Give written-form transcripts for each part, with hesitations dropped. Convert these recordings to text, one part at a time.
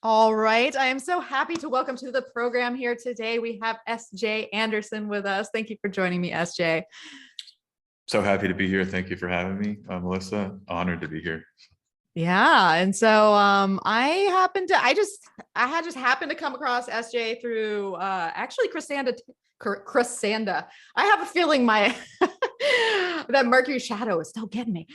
All right. I am so happy to welcome to the program here today. We have SJ Anderson with us. Thank you for joining me, SJ. So happy to be here. Thank you for having me, Melissa. Honored to be here. Yeah. And so I had just happened to come across SJ through actually Chrysanda. I have a feeling my that Mercury shadow is still getting me.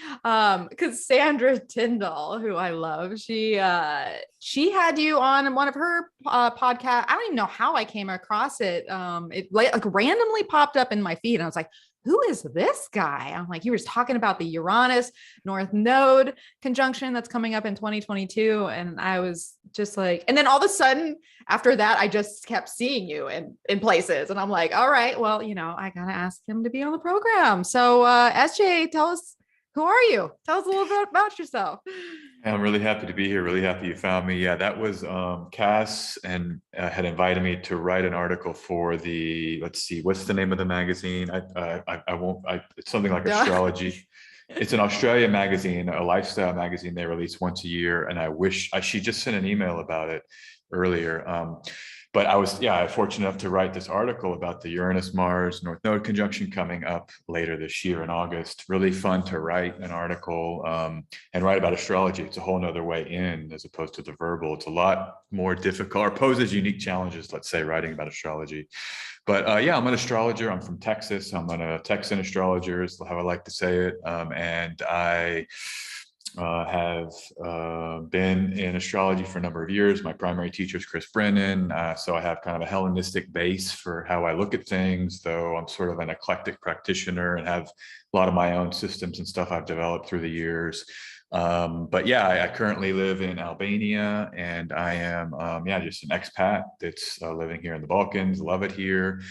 Cassandra Tyndall, who I love, she had you on one of her podcasts. I don't even know how I came across it. It like randomly popped up in my feed, and I was like, who is this guy? I'm like, he was talking about the Uranus North Node conjunction that's coming up in 2022. And I was just like, and then all of a sudden after that, I just kept seeing you in places. And I'm like, all right, well, I got to ask him to be on the program. So SJ, tell us, who are you? Tell us a little bit about yourself. I'm really happy to be here. Really happy you found me. Yeah, that was Cass and had invited me to write an article for the, let's see, what's the name of the magazine? I won't, it's something like Astrology. It's an Australia magazine, a lifestyle magazine they release once a year. And she just sent an email about it earlier. But I was, fortunate enough to write this article about the Uranus-Mars North Node conjunction coming up later this year in August. Really fun to write an article and write about astrology. It's a whole nother way in as opposed to the verbal. It's a lot more difficult or poses unique challenges, let's say, writing about astrology. But I'm an astrologer. I'm from Texas. I'm a Texan astrologer is how I like to say it. And I have been in astrology for a number of years. My primary teacher is Chris Brennan. So I have kind of a Hellenistic base for how I look at things, though I'm sort of an eclectic practitioner and have a lot of my own systems and stuff I've developed through the years. I currently live in Albania, and I am, just an expat that's living here in the Balkans. Love it here.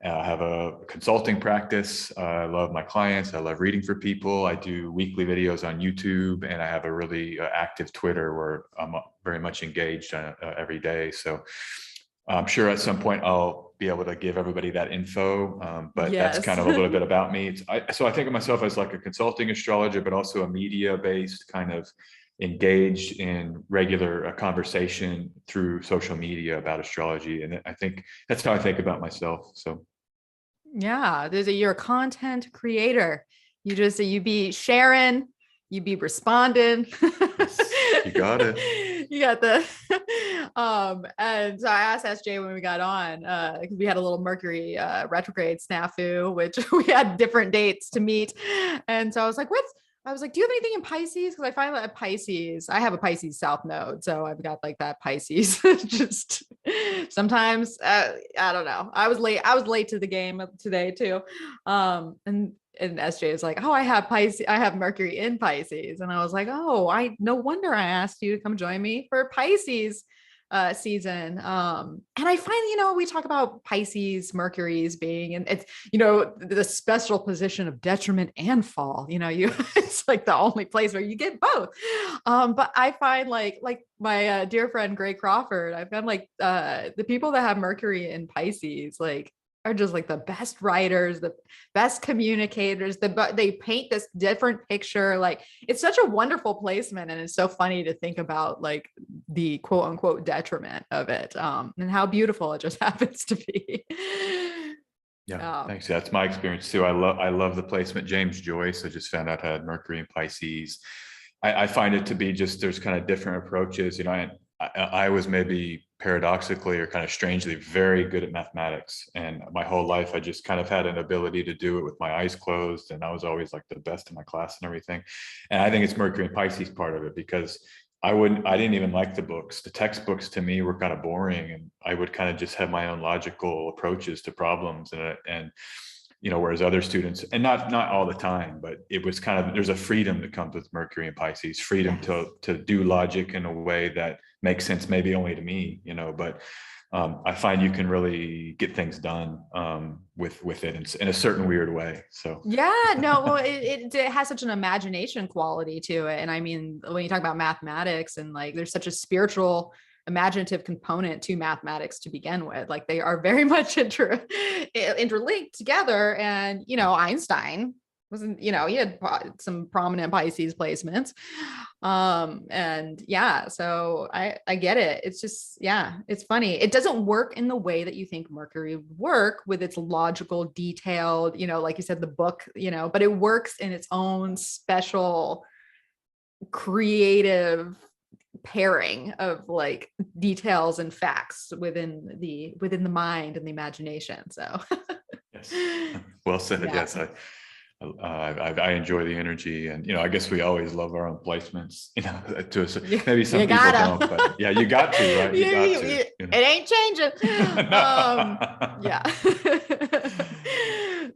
I have a consulting practice. I love my clients. I love reading for people. I do weekly videos on YouTube, and I have a really active Twitter where I'm very much engaged every day. So I'm sure at some point I'll be able to give everybody that info, but Yes. That's kind of a little bit about me. So I think of myself as like a consulting astrologer, but also a media-based kind of engaged in regular conversation through social media about astrology. And I think that's how I think about myself. So. Yeah, you're a content creator. You be sharing, you be responding. You got it. You got the and so I asked SJ when we got on, because we had a little Mercury retrograde snafu, which we had different dates to meet. And so I was like, do you have anything in Pisces? Because I find that Pisces, I have a Pisces South node. So I've got like that Pisces. Just sometimes, I don't know. I was late to the game today too. And SJ is like, oh, I have Mercury in Pisces. And I was like, oh, no wonder I asked you to come join me for Pisces season. And I find, we talk about Pisces, Mercury's being, and it's, the special position of detriment and fall, it's like the only place where you get both. But I find like my dear friend, Gray Crawford, I found like the people that have Mercury in Pisces, like, are just like the best writers, the best communicators. They paint this different picture. Like, it's such a wonderful placement, and it's so funny to think about like the quote unquote detriment of it, and how beautiful it just happens to be. Yeah, thanks. That's my experience too. I love the placement. James Joyce, I just found out, had Mercury in Pisces. I find it to be just, there's kind of different approaches. I was maybe paradoxically or kind of strangely very good at mathematics, and my whole life I just kind of had an ability to do it with my eyes closed, and I was always like the best in my class and everything. And I think it's Mercury and Pisces part of it, because I didn't even like the books. The textbooks to me were kind of boring, and I would kind of just have my own logical approaches to problems, and whereas other students, and not all the time, but it was kind of, there's a freedom that comes with Mercury and Pisces, freedom to do logic in a way that makes sense, maybe only to me, but I find you can really get things done with it in a certain weird way. So well, it has such an imagination quality to it. And I mean, when you talk about mathematics, and like, there's such a spiritual imaginative component to mathematics to begin with. Like, they are very much interlinked together. And Einstein wasn't, he had some prominent Pisces placements. And yeah, so I get it. It's just, yeah, it's funny. It doesn't work in the way that you think Mercury would work with its logical, detailed, like you said, the book, but it works in its own special creative pairing of like details and facts within the mind and the imagination. So Yes. Well said. yeah. Yes. I enjoy the energy, and I guess we always love our own placements. Maybe some people don't, but yeah, you got to, right? You got to. It ain't changing. Yeah.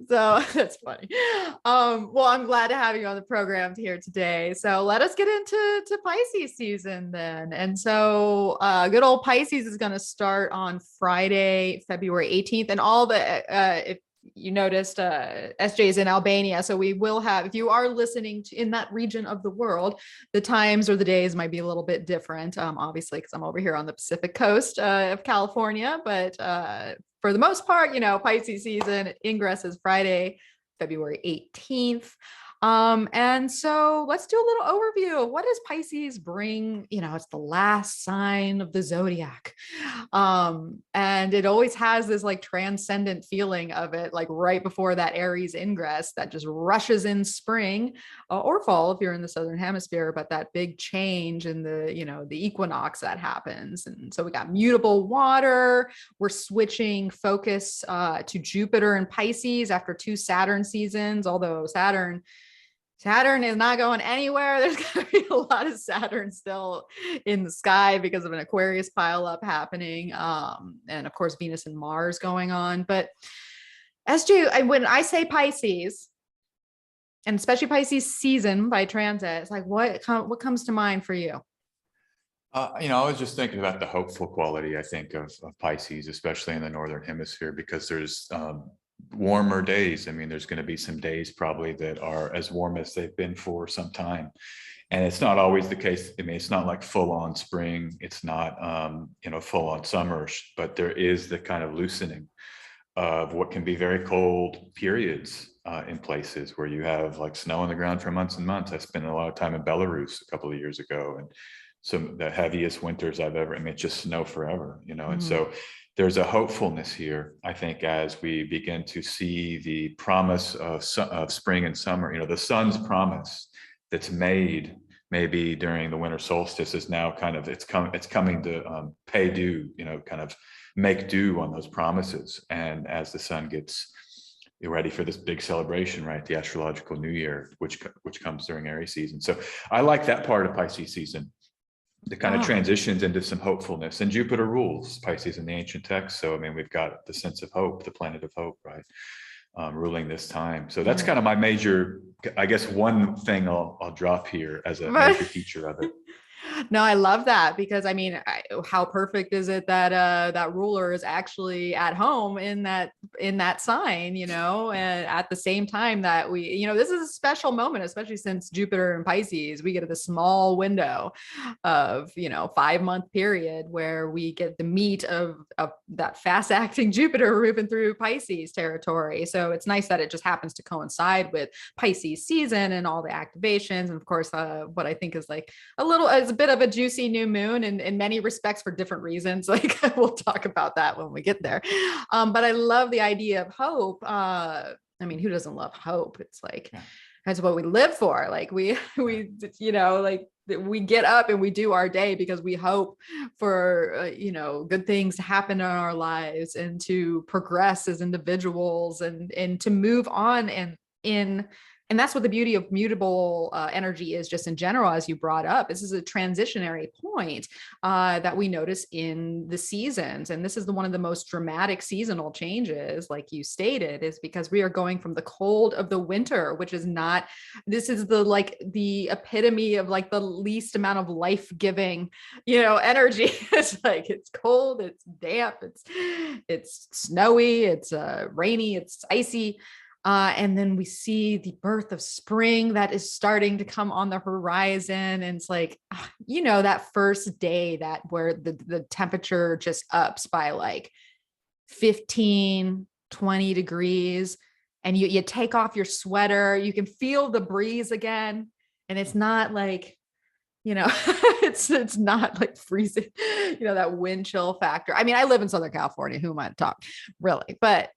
So that's funny. Well, I'm glad to have you on the program here today. So let us get into Pisces season then. And so good old Pisces is going to start on Friday, February 18th, and all the if you noticed SJ is in Albania, so we will have, if you are listening in that region of the world, the times or the days might be a little bit different, obviously, because I'm over here on the Pacific coast of California, but for the most part, Pisces season ingress is Friday, February 18th. And so let's do a little overview of what does Pisces bring. It's the last sign of the zodiac. And it always has this like transcendent feeling of it, like right before that Aries ingress that just rushes in spring or fall if you're in the Southern hemisphere, but that big change in the equinox that happens. And so we got mutable water. We're switching focus to Jupiter and Pisces after 2 Saturn seasons, although Saturn is not going anywhere. There's going to be a lot of Saturn still in the sky because of an Aquarius pileup happening. And of course, Venus and Mars going on. But SJ, when I say Pisces, and especially Pisces season by transit, it's like, what comes to mind for you? I was just thinking about the hopeful quality, I think, of Pisces, especially in the Northern Hemisphere, because there's warmer days. I mean, there's going to be some days probably that are as warm as they've been for some time. And it's not always the case. I mean, it's not like full on spring. It's not, full on summer, but there is the kind of loosening of what can be very cold periods in places where you have like snow on the ground for months and months. I spent a lot of time in Belarus a couple of years ago, and some the heaviest winters I've ever, it's just snow forever, and so there's a hopefulness here, I think, as we begin to see the promise of spring and summer. The sun's promise that's made maybe during the winter solstice is now kind of, it's coming to pay due, kind of make due on those promises. And as the sun gets ready for this big celebration, right, the astrological new year, which comes during Aries season. So I like that part of Pisces season. The kind of transitions into some hopefulness, and Jupiter rules Pisces in the ancient text. So, we've got the sense of hope, the planet of hope, right, ruling this time. So that's kind of my major, I guess, one thing I'll drop here as a major feature of it. No, I love that, because how perfect is it that that ruler is actually at home in that sign, and at the same time that we, this is a special moment, especially since Jupiter and Pisces, we get the small window of 5-month period where we get the meat of that fast acting Jupiter moving through Pisces territory. So it's nice that it just happens to coincide with Pisces season and all the activations, and of course what I think is like a bit of a juicy new moon in many respects for different reasons. Like we'll talk about that when we get there. But I love the idea of hope. Who doesn't love hope? It's like, that's what we live for. Like we get up and we do our day because we hope for, good things to happen in our lives and to progress as individuals and to move on and that's what the beauty of mutable energy is, just in general, as you brought up. This is a transitionary point that we notice in the seasons. And this is one of the most dramatic seasonal changes, like you stated, is because we are going from the cold of the winter, which is not, this is the epitome of like the least amount of life-giving, energy. It's like, it's cold, it's damp, it's snowy, it's rainy, it's icy. And then we see the birth of spring that is starting to come on the horizon. And it's like, that first day where the temperature just ups by like 15, 20 degrees. and you take off your sweater, you can feel the breeze again. And it's not like, it's not like freezing, that wind chill factor. I mean, I live in Southern California, who am I to talk, really? But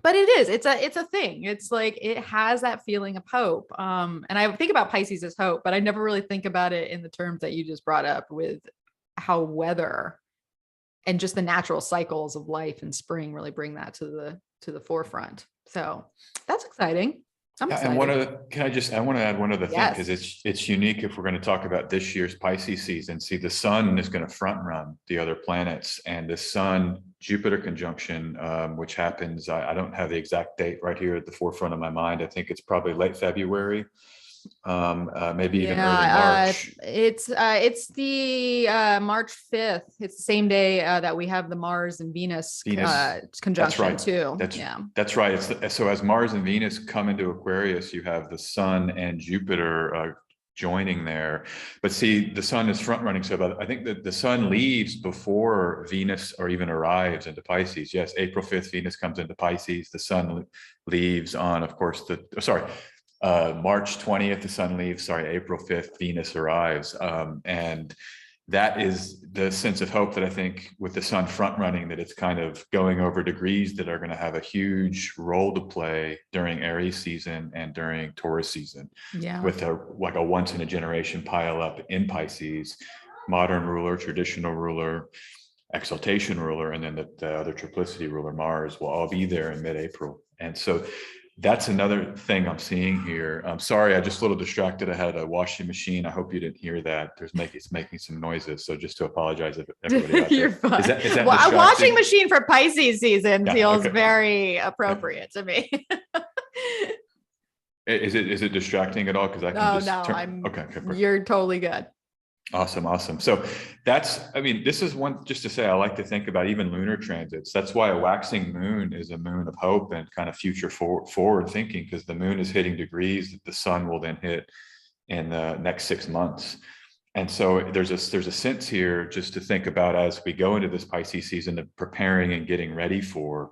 it's a thing. It's like, it has that feeling of hope. And I think about Pisces as hope, but I never really think about it in the terms that you just brought up, with how weather and just the natural cycles of life and spring really bring that to the forefront. So that's exciting. I'm Yeah, excited. and I want to add one other thing, Yes. because it's unique if we're going to talk about this year's Pisces season. See, the sun is going to front run the other planets, and the sun Jupiter conjunction, which happens, I don't have the exact date right here at the forefront of my mind. I think it's probably late February, maybe even early March. It's the March 5th. It's the same day that we have the Mars and Venus conjunction. That's right. Too. That's right. So as Mars and Venus come into Aquarius, you have the sun and Jupiter joining there. But see, the sun is front running. So I think that the sun leaves before Venus or even arrives into Pisces. Yes, April 5th, Venus comes into Pisces. The sun leaves on, of course, March 20th, the sun leaves, April 5th, Venus arrives. And that is the sense of hope that I think, with the sun front running, that it's kind of going over degrees that are going to have a huge role to play during Aries season and during Taurus season. Yeah. With a once in a generation pile up in Pisces, modern ruler, traditional ruler, exaltation ruler, and then the other triplicity ruler, Mars, will all be there in mid-April. And so that's another thing I'm seeing here. I'm sorry, I just a little distracted. I had a washing machine. I hope you didn't hear that. It's making some noises. So just to apologize if everybody out there. You're fine. Is that a washing machine for Pisces season feels very appropriate to me. Is it distracting at all? Because I can okay. You're totally good. Awesome. So this is one, just to say, I like to think about even lunar transits. That's why a waxing moon is a moon of hope and kind of future forward thinking, because the moon is hitting degrees that the sun will then hit in the next 6 months. And so there's a sense here just to think about, as we go into this Pisces season, of preparing and getting ready for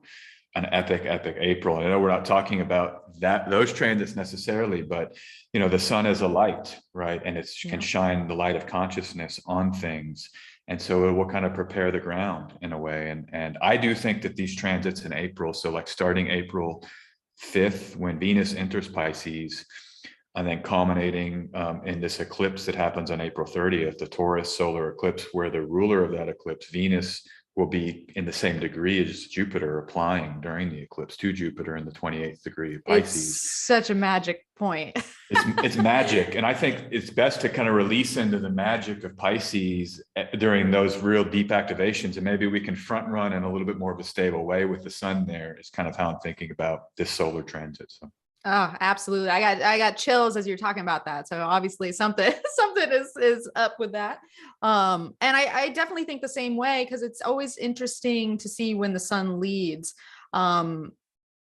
an epic April. And I know we're not talking about those transits necessarily, but the sun is a light, right? And it can shine the light of consciousness on things. And so it will kind of prepare the ground in a way. And I do think that these transits in April, so like starting April 5th, when Venus enters Pisces, and then culminating in this eclipse that happens on April 30th, the Taurus solar eclipse, where the ruler of that eclipse, Venus, will be in the same degree as Jupiter, applying during the eclipse to Jupiter in the 28th degree of Pisces. It's such a magic point. It's magic. And I think it's best to kind of release into the magic of Pisces during those real deep activations. And maybe we can front run in a little bit more of a stable way with the sun there, is kind of how I'm thinking about this solar transit. So. Oh, absolutely. I got chills as you're talking about that. So obviously something is up with that. And I definitely think the same way, because it's always interesting to see when the sun leads.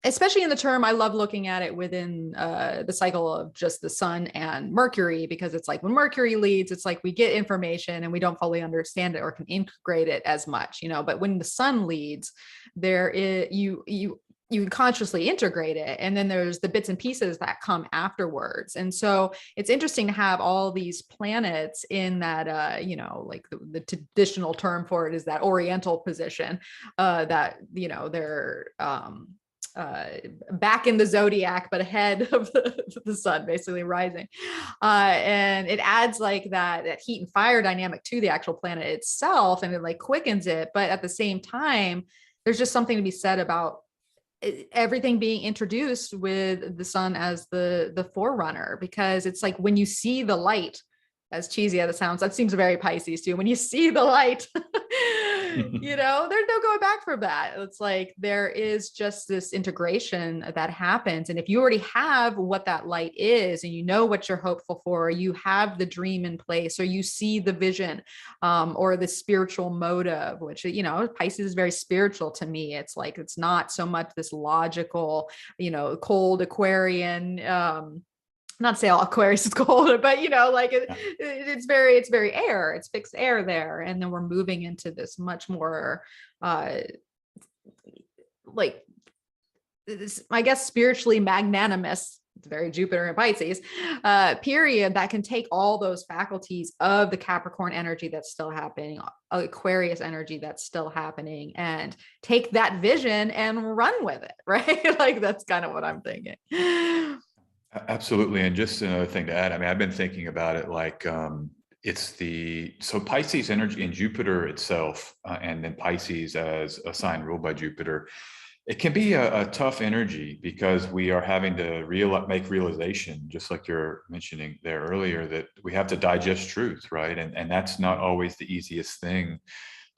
Especially in the term, I love looking at it within the cycle of just the sun and Mercury, because it's like when Mercury leads, it's like we get information and we don't fully understand it or can integrate it as much, but when the sun leads, there is you can consciously integrate it. And then there's the bits and pieces that come afterwards. And so it's interesting to have all these planets in that, like the traditional term for it is that oriental position, that, they're back in the zodiac, but ahead of the sun, basically rising. And it adds like that heat and fire dynamic to the actual planet itself. And it like quickens it. But at the same time, there's just something to be said about everything being introduced with the sun as the forerunner, because it's like when you see the light, as cheesy as it sounds, that seems very Pisces too. When you see the light, there's no going back from that. It's like there is just this integration that happens. And if you already have what that light is, and you know what you're hopeful for, you have the dream in place, or you see the vision, or the spiritual motive, which, Pisces is very spiritual to me. It's like, it's not so much this logical, cold Aquarian, not to say all Aquarius is cold, but it's very air, it's fixed air there. And then we're moving into this much more like I guess, spiritually magnanimous, it's very Jupiter and Pisces, period, that can take all those faculties of the Capricorn energy that's still happening, Aquarius energy that's still happening, and take that vision and run with it, right? Like, that's kind of what I'm thinking. Absolutely. And just another thing to add, I mean, I've been thinking about it like, so Pisces energy and Jupiter itself, and then Pisces as a sign ruled by Jupiter, it can be a tough energy because we are having to make realization, just like you're mentioning there earlier, that we have to digest truth, right? And that's not always the easiest thing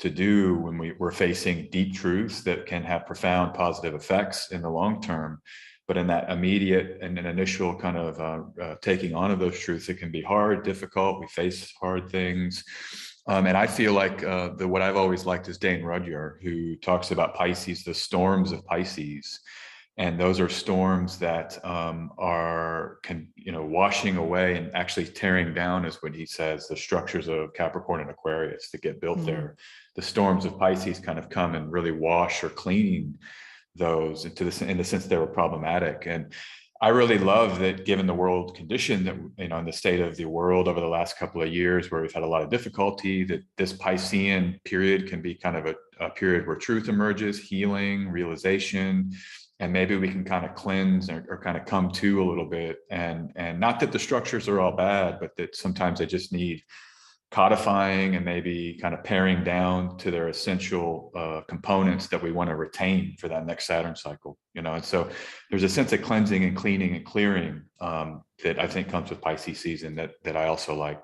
to do when we're facing deep truths that can have profound positive effects in the long term. But in that immediate and an initial kind of taking on of those truths, it can be hard, difficult. We face hard things. And I feel like what I've always liked is Dane Rudyard, who talks about Pisces, the storms of Pisces. And those are storms that washing away and actually tearing down, is what he says, the structures of Capricorn and Aquarius that get built there. The storms of Pisces kind of come and really wash or clean those in the sense they were problematic. And I really love that, given the world condition that, in the state of the world over the last couple of years, where we've had a lot of difficulty, that this Piscean period can be kind of a period where truth emerges, healing, realization, and maybe we can kind of cleanse or kind of come to a little bit. And not that the structures are all bad, but that sometimes they just need codifying and maybe kind of paring down to their essential components that we want to retain for that next Saturn cycle, And so there's a sense of cleansing and cleaning and clearing that I think comes with Pisces season that I also like.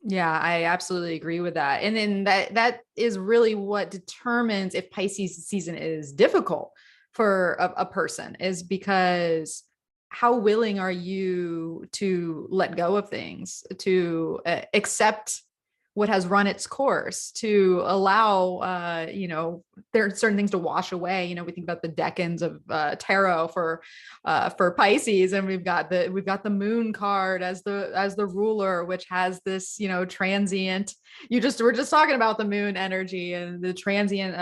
Yeah, I absolutely agree with that. And then that is really what determines if Pisces season is difficult for a person, is because how willing are you to let go of things, to accept what has run its course, to allow, there are certain things to wash away. We think about the decans of tarot for Pisces, and we've got the moon card as the ruler, which has this, transient. We're just talking about the moon energy and the transient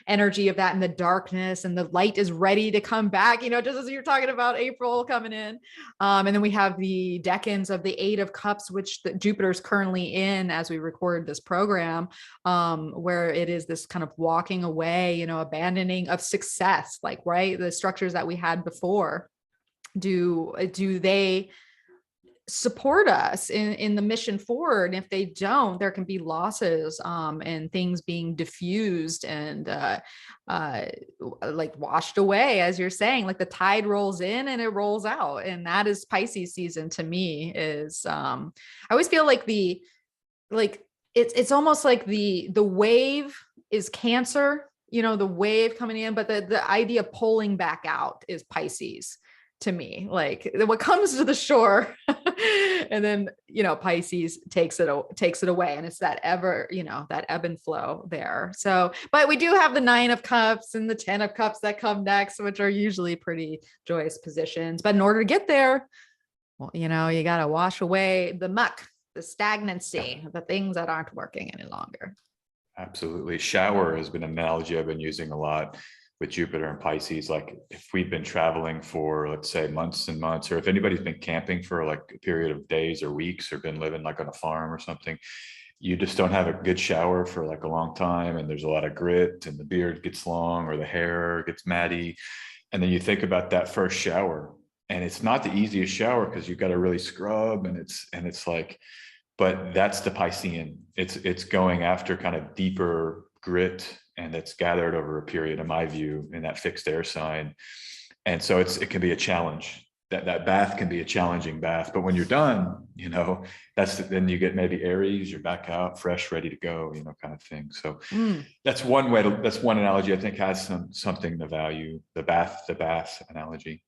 energy of that in the darkness, and the light is ready to come back, just as you're talking about April coming in. And then we have the decans of the 8 of Cups, which Jupiter's currently in as we record this program, where it is this kind of walking away, abandoning of success, like, right, the structures that we had before. Do they support us in the mission forward? And if they don't, there can be losses, and things being diffused and like washed away, as you're saying, like the tide rolls in and it rolls out. And that is Pisces season to me. Is I always feel like it's almost like the wave is Cancer, the wave coming in, but the idea of pulling back out is Pisces to me. Like, what comes to the shore and then, Pisces takes it away, and it's that that ebb and flow there. So, but we do have the 9 of Cups and the 10 of Cups that come next, which are usually pretty joyous positions. But in order to get there, well, you got to wash away the muck, the stagnancy, the things that aren't working any longer. Absolutely. Shower has been an analogy I've been using a lot with Jupiter and Pisces. Like, if we've been traveling for, let's say, months and months, or if anybody's been camping for like a period of days or weeks, or been living like on a farm or something, you just don't have a good shower for like a long time. And there's a lot of grit, and the beard gets long, or the hair gets matty. And then you think about that first shower, and it's not the easiest shower because you've got to really scrub, and it's like, but that's the Piscean. It's going after kind of deeper grit, and it's gathered over a period, in my view, in that fixed air sign. And so it can be a challenge. That bath can be a challenging bath, but when you're done, then you get maybe Aries, you're back out fresh, ready to go, kind of thing. So that's one analogy I think has something to value, the bath analogy.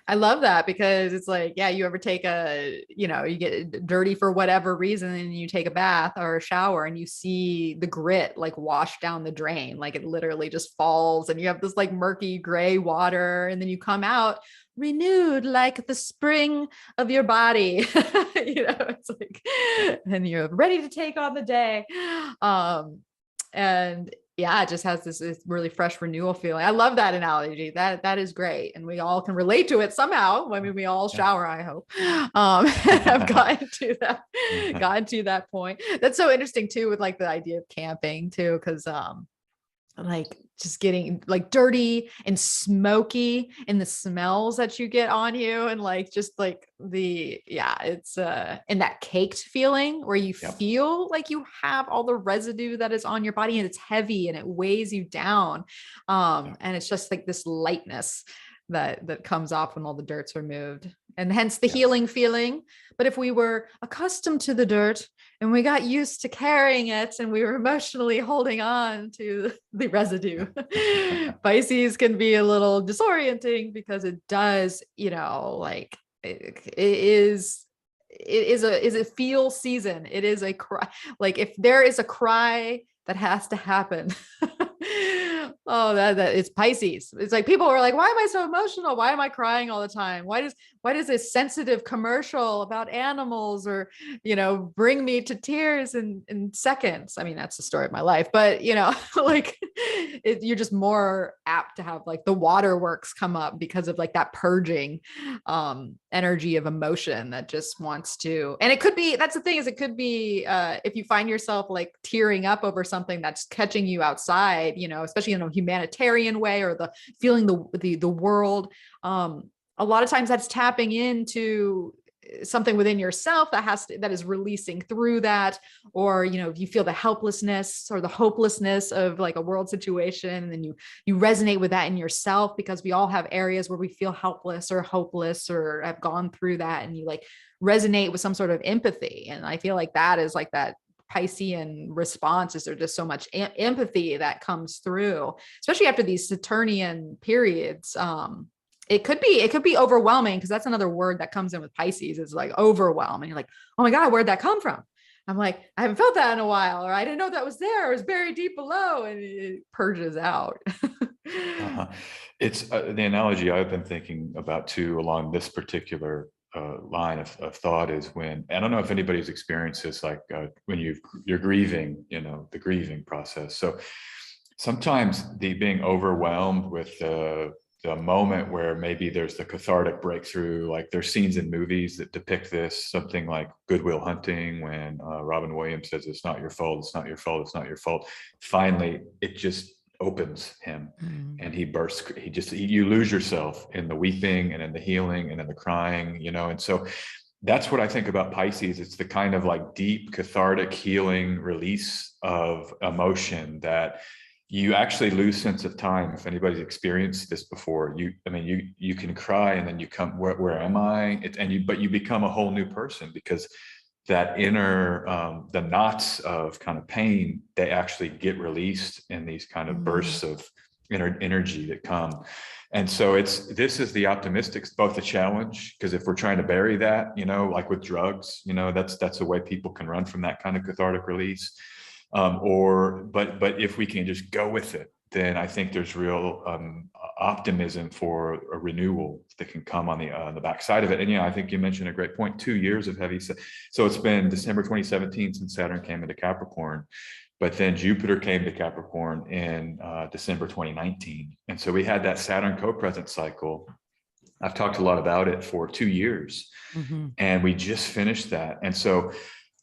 I love that, because it's like, yeah, you ever take you get dirty for whatever reason, and you take a bath or a shower, and you see the grit like wash down the drain, like it literally just falls, and you have this like murky gray water, and then you come out renewed like the spring of your body. It's like, and you're ready to take on the day. And yeah, it just has this really fresh renewal feeling. I love that analogy. That is great. And we all can relate to it somehow. I mean, we all shower, I hope. I've gotten to that point. That's so interesting too, with like the idea of camping too, because like just getting like dirty and smoky and the smells that you get on you, and like just like it's and that caked feeling where you feel like you have all the residue that is on your body and it's heavy and it weighs you down, and it's just like this lightness that comes off when all the dirt's removed, and hence the healing feeling. But if we were accustomed to the dirt and we got used to carrying it and we were emotionally holding on to the residue, Pisces can be a little disorienting, because it does, like it is a feel season. It is a cry. Like if there is a cry that has to happen, oh, that it's Pisces. It's like people are like, why am I so emotional? Why am I crying all the time? Why does this sensitive commercial about animals or, bring me to tears in seconds? I mean, that's the story of my life, but like you're just more apt to have like the waterworks come up because of like that purging energy of emotion that just wants to. And it could be, that's the thing, is it could be if you find yourself like tearing up over something that's catching you outside, especially in a humanitarian way, or the feeling the world, a lot of times that's tapping into something within yourself that is releasing through that. Or if you feel the helplessness or the hopelessness of like a world situation, and then you resonate with that in yourself, because we all have areas where we feel helpless or hopeless or have gone through that, and you like resonate with some sort of empathy. And I feel like that is like that Piscean response, is there just so much empathy that comes through, especially after these Saturnian periods. It could be overwhelming, because that's another word that comes in with Pisces, is like overwhelm. And you're like, oh my God, where'd that come from? I'm like, I haven't felt that in a while, or I didn't know that was there. It was buried deep below, and it purges out. It's the analogy I've been thinking about too, along this particular line of thought, is when, I don't know if anybody's experienced this, like when you're grieving, the grieving process. So sometimes the being overwhelmed with the moment where maybe there's the cathartic breakthrough, like there's scenes in movies that depict this, something like Good Will Hunting, when Robin Williams says, it's not your fault, it's not your fault, it's not your fault. Finally, it just opens him and he bursts. You lose yourself in the weeping and in the healing and in the crying, and so that's what I think about Pisces. It's the kind of like deep cathartic healing release of emotion that you actually lose sense of time. If anybody's experienced this before, you can cry and then you come, where am I? But you become a whole new person, because that inner, the knots of kind of pain, they actually get released in these kind of bursts of inner energy that come. And so this is the optimistic, both the challenge, because if we're trying to bury that, like with drugs, that's a way people can run from that kind of cathartic release. But if we can just go with it, then I think there's real optimism for a renewal that can come on the backside of it. And I think you mentioned a great point, 2 years of heavy. So it's been December 2017 since Saturn came into Capricorn, but then Jupiter came to Capricorn in December 2019. And so we had that Saturn co-present cycle. I've talked a lot about it for 2 years, and we just finished that. And so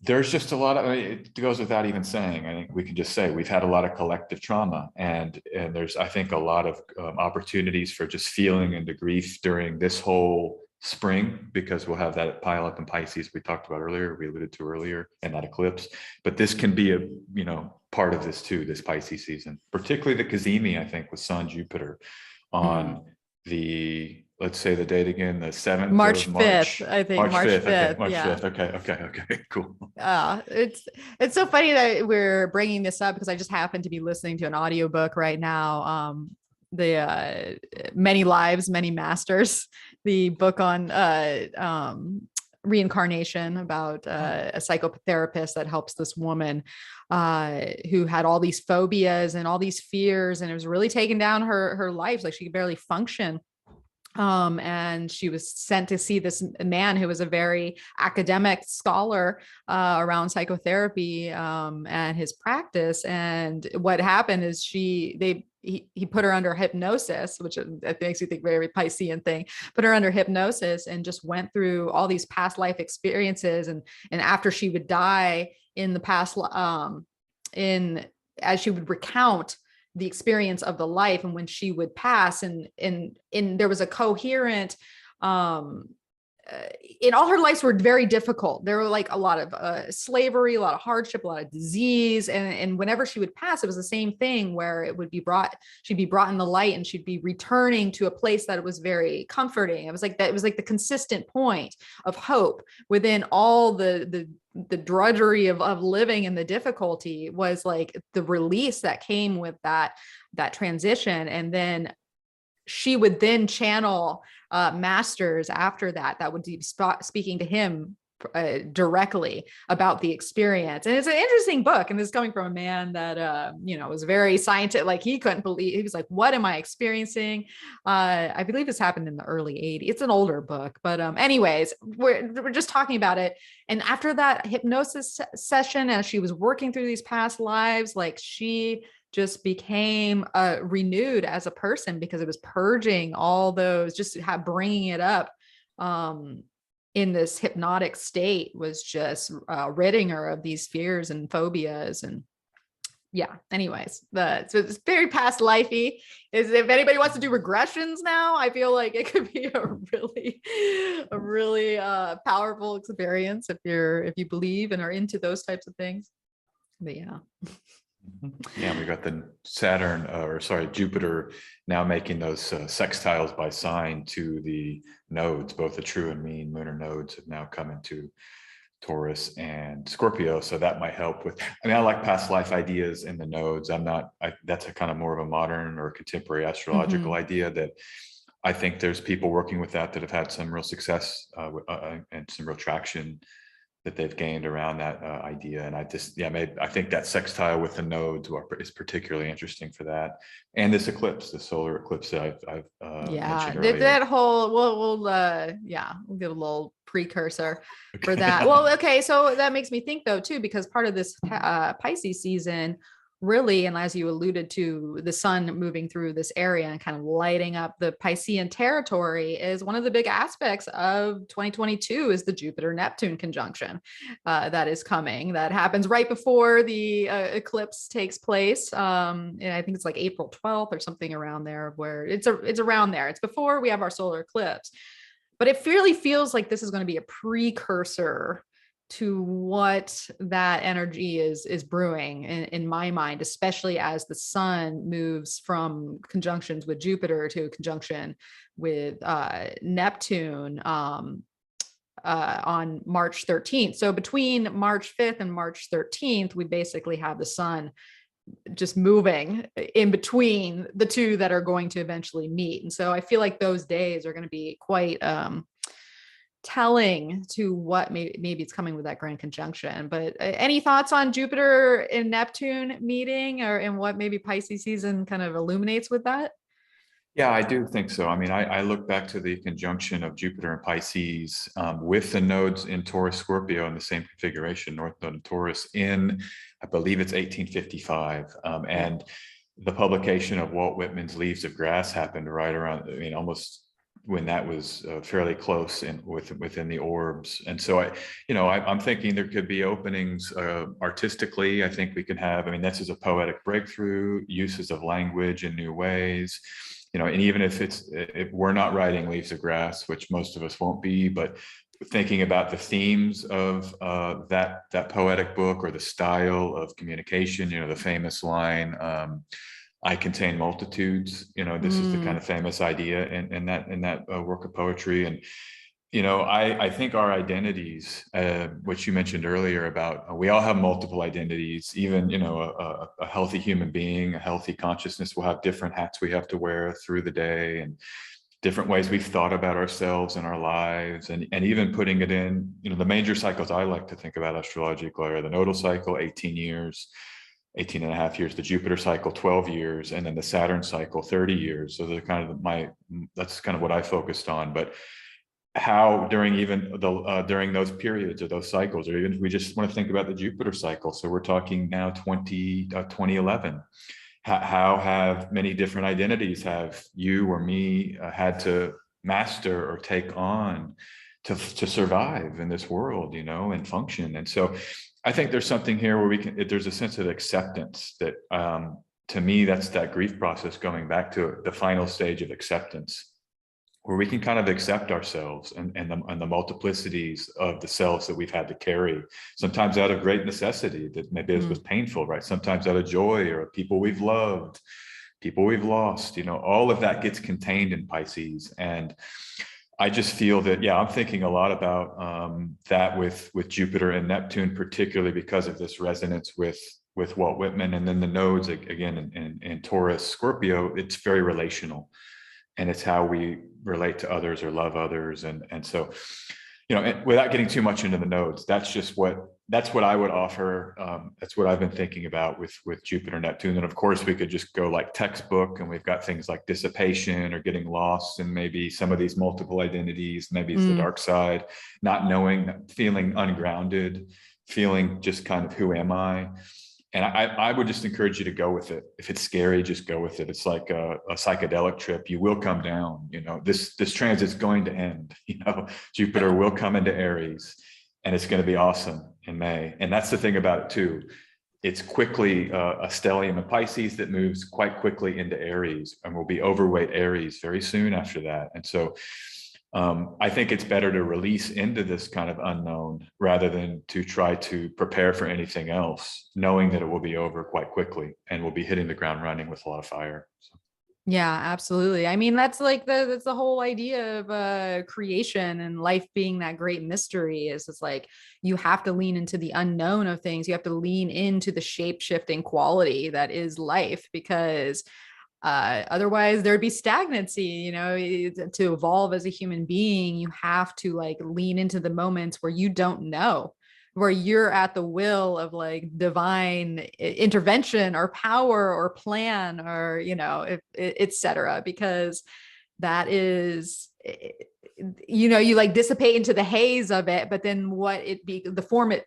there's just a lot of, it goes without even saying, I think we can just say we've had a lot of collective trauma, and there's, I think, a lot of opportunities for just feeling into grief during this whole spring, because we'll have that pile up in Pisces we talked about earlier, we alluded to earlier, and that eclipse. But this can be a, part of this too, this Pisces season, particularly the Cazimi, I think, with Sun Jupiter on let's say the date again, the 7th March of March. 5th, I think. March 5th. Okay, March 5th. Okay, cool. It's so funny that we're bringing this up, because I just happen to be listening to an audiobook right now. The Many Lives, Many Masters, the book on reincarnation, about a psychotherapist that helps this woman who had all these phobias and all these fears, and it was really taking down her life. Like she could barely function. And she was sent to see this man who was a very academic scholar around psychotherapy and his practice. And what happened is he put her under hypnosis, which makes you think very Piscean thing, put her under hypnosis and just went through all these past life experiences. And after she would die in the past, as she would recount the experience of the life, and when she would pass, and there was a coherent, in all her lives were very difficult. There were like a lot of slavery, a lot of hardship, a lot of disease. And whenever she would pass, it was the same thing where she'd be brought in the light, and she'd be returning to a place that was very comforting. It was like the consistent point of hope within all the drudgery of living, and the difficulty was like the release that came with that transition. And then she would then channel masters after that would be speaking to him directly about the experience. And it's an interesting book, and this is coming from a man that was very scientific. Like, he couldn't believe, he was like, what am I experiencing? I believe this happened in the early 80s. It's an older book, but anyways, we're just talking about it. And after that hypnosis session, as she was working through these past lives, like, she just became renewed as a person, because it was purging all those, just bringing it up in this hypnotic state was just ridding her of these fears and phobias. And yeah, anyways, so it's very past lifey. If anybody wants to do regressions now, I feel like it could be a really powerful experience if you believe and are into those types of things. But yeah. Yeah, we got the Jupiter now making those sextiles by sign to the nodes. Both the true and mean lunar nodes have now come into Taurus and Scorpio. So that might help with, I like past life ideas in the nodes. That's a kind of more of a modern or contemporary astrological idea that I think there's people working with that have had some real success and some real traction that they've gained around that idea. And I think that sextile with the nodes is particularly interesting for that. And this eclipse, the solar eclipse that I've mentioned earlier. That whole, we'll give a little precursor for that. Well, okay, so that makes me think though too, because part of this Pisces season really, and as you alluded to, the sun moving through this area and kind of lighting up the Piscean territory, is one of the big aspects of 2022 is the Jupiter Neptune conjunction that is coming. That happens right before the eclipse takes place. And I think it's like April 12th or something around there, where it's around there. It's before we have our solar eclipse, but it really feels like this is going to be a precursor to what that energy is brewing in my mind, especially as the sun moves from conjunctions with Jupiter to a conjunction with Neptune on March 13th. So between March 5th and March 13th, we basically have the sun just moving in between the two that are going to eventually meet. And so I feel like those days are going to be quite telling to what maybe it's coming with that grand conjunction. But any thoughts on Jupiter and Neptune meeting, and what maybe Pisces season kind of illuminates with that? Yeah, I do think so. I look back to the conjunction of Jupiter and Pisces with the nodes in Taurus Scorpio in the same configuration, North Node and Taurus, in, I believe it's 1855. And the publication of Walt Whitman's Leaves of Grass happened right around, almost when that was fairly close within the orbs. And so I'm thinking there could be openings artistically. I think we can have, this is a poetic breakthrough, uses of language in new ways, and even if we're not writing Leaves of Grass, which most of us won't be, but thinking about the themes of that poetic book, or the style of communication, the famous line, I contain multitudes. This is the kind of famous idea in that work of poetry. And I think our identities, which you mentioned earlier about, we all have multiple identities. Even a healthy human being, a healthy consciousness will have different hats we have to wear through the day, and different ways we've thought about ourselves and our lives, and even putting it in, the major cycles I like to think about astrologically are the nodal cycle, 18 years. 18 and a half years, the Jupiter cycle, 12 years, and then the Saturn cycle, 30 years. So they're kind of that's kind of what I focused on. But how during even during those periods or those cycles, or even if we just want to think about the Jupiter cycle. So we're talking now 2011. How have many different identities have you or me had to master or take on to survive in this world, and function? And so I think there's something here where there's a sense of acceptance that, to me, that's that grief process, going back to the final stage of acceptance, where we can kind of accept ourselves and the multiplicities of the selves that we've had to carry, sometimes out of great necessity that maybe was painful, right? Sometimes out of joy, or people we've loved, people we've lost, all of that gets contained in Pisces. And I just feel that, yeah, I'm thinking a lot about that with Jupiter and Neptune, particularly because of this resonance with Walt Whitman. And then the nodes, again, in Taurus, Scorpio, it's very relational. And it's how we relate to others or love others. And so, without getting too much into the nodes, that's what I would offer. That's what I've been thinking about with Jupiter, Neptune. And of course, we could just go like textbook, and we've got things like dissipation or getting lost in maybe some of these multiple identities. Maybe it's the dark side, not knowing, feeling ungrounded, feeling just kind of, who am I? And I would just encourage you to go with it. If it's scary, just go with it. It's like a psychedelic trip. You will come down. This transit's going to end. Jupiter will come into Aries, and it's going to be awesome in May. And that's the thing about it too. It's quickly a stellium of Pisces that moves quite quickly into Aries, and will be overweight Aries very soon after that. And so I think it's better to release into this kind of unknown rather than to try to prepare for anything else, knowing that it will be over quite quickly and we'll be hitting the ground running with a lot of fire. So. Yeah, absolutely. I mean, that's like that's the whole idea of creation and life being that great mystery. Is it's like you have to lean into the unknown of things. You have to lean into the shape-shifting quality that is life, because otherwise there'd be stagnancy. To evolve as a human being, you have to like lean into the moments where you don't know, where you're at the will of like divine intervention or power or plan, or etc. Because that is, you like dissipate into the haze of it, but then the form it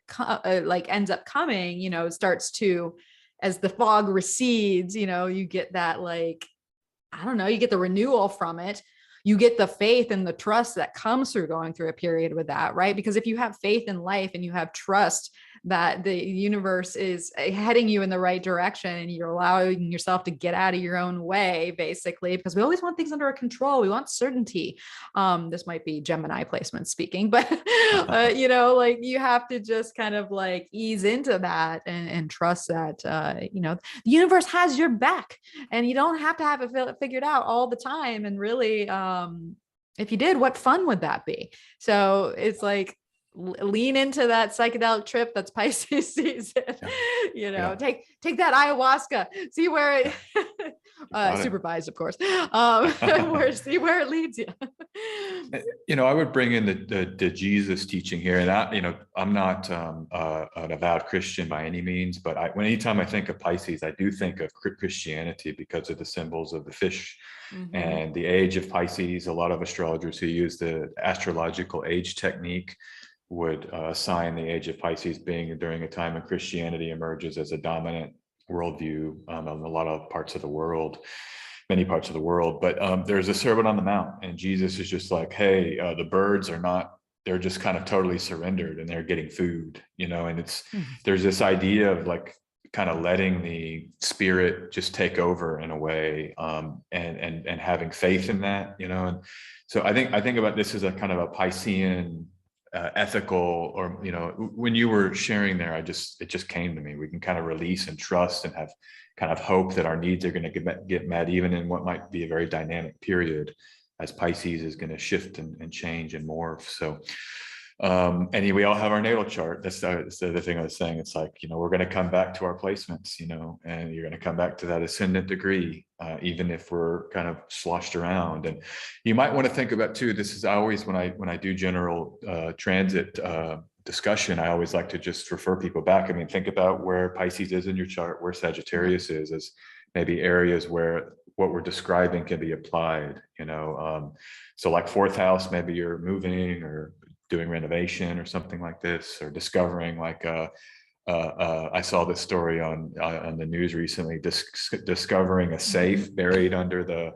like ends up coming, starts to, as the fog recedes, you get that, like, I don't know, you get the renewal from it. You get the faith and the trust that comes through going through a period with that, right? Because if you have faith in life and you have trust that the universe is heading you in the right direction, and you're allowing yourself to get out of your own way, basically, because we always want things under our control. We want certainty. This might be Gemini placement speaking, but like you have to just kind of like ease into that and trust that, the universe has your back, and you don't have to have it figured out all the time. And really, if you did, what fun would that be? So it's like, lean into that psychedelic trip that's Pisces season. Take that ayahuasca, see where it supervised, of course, see where it leads you. I would bring in the Jesus teaching here, and I'm not an avowed Christian by any means, but anytime I think of Pisces, I do think of Christianity because of the symbols of the fish and the age of Pisces. A lot of astrologers who use the astrological age technique would assign the age of Pisces being during a time when Christianity emerges as a dominant worldview in a lot of parts of the world, many parts of the world. But there's a sermon on the mount, and Jesus is just like, hey, the birds are not, they're just kind of totally surrendered, and they're getting food, and it's, there's this idea of like kind of letting the spirit just take over in a way, and having faith in that, and so I think about this as a kind of a Piscean ethical, or when you were sharing there, it just came to me. We can kind of release and trust and have kind of hope that our needs are going to get met, even in what might be a very dynamic period, as Pisces is going to shift and change and morph. So and we all have our natal chart. That's the other thing I was saying. It's like, we're going to come back to our placements, and you're going to come back to that ascendant degree, even if we're kind of sloshed around. And you might want to think about too, this is always when I do general transit discussion, I always like to just refer people back. I mean, think about where Pisces is in your chart, where Sagittarius is, as maybe areas where what we're describing can be applied, you know. So like fourth house, maybe you're moving or doing renovation or something like this, or discovering like I saw this story on the news recently, discovering a safe buried under the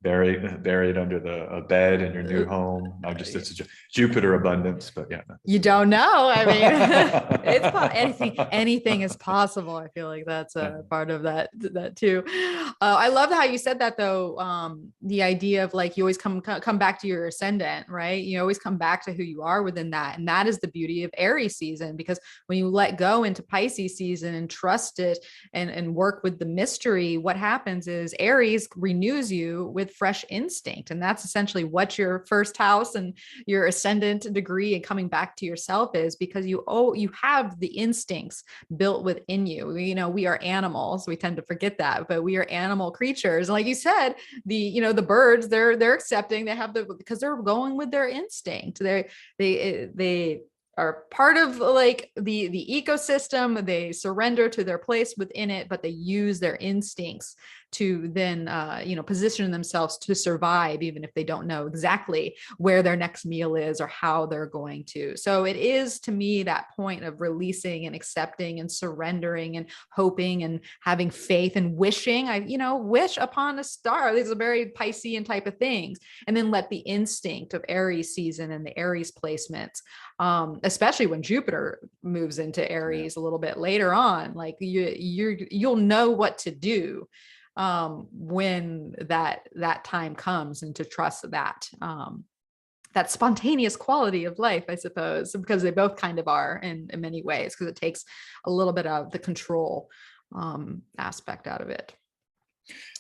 a bed in your new home. It's a Jupiter abundance, but yeah. You don't know. I mean, anything is possible. I feel like that's a part of that too. I love how you said that though. The idea of like, you always come back to your ascendant, right? You always come back to who you are within that. And that is the beauty of Aries season, because when you let go into Pisces season and trust it and work with the mystery, what happens is Aries renews you with fresh instinct. And that's essentially what your first house and your ascendant degree and coming back to yourself is, because you have the instincts built within you. You know, we are animals. We tend to forget that, but we are animal creatures. And like you said, the birds, they're accepting, because they're going with their instinct. They are part of like the ecosystem. They surrender to their place within it, but they use their instincts to then position themselves to survive, even if they don't know exactly where their next meal is or how they're going to. So it is, to me, that point of releasing and accepting and surrendering and hoping and having faith and wishing. Wish upon a star. These are very Piscean type of things. And then let the instinct of Aries season and the Aries placements, especially when Jupiter moves into Aries a little bit later on, like you'll know what to do when that time comes, and to trust that spontaneous quality of life, I suppose, because they both kind of are in many ways, because it takes a little bit of the control aspect out of it.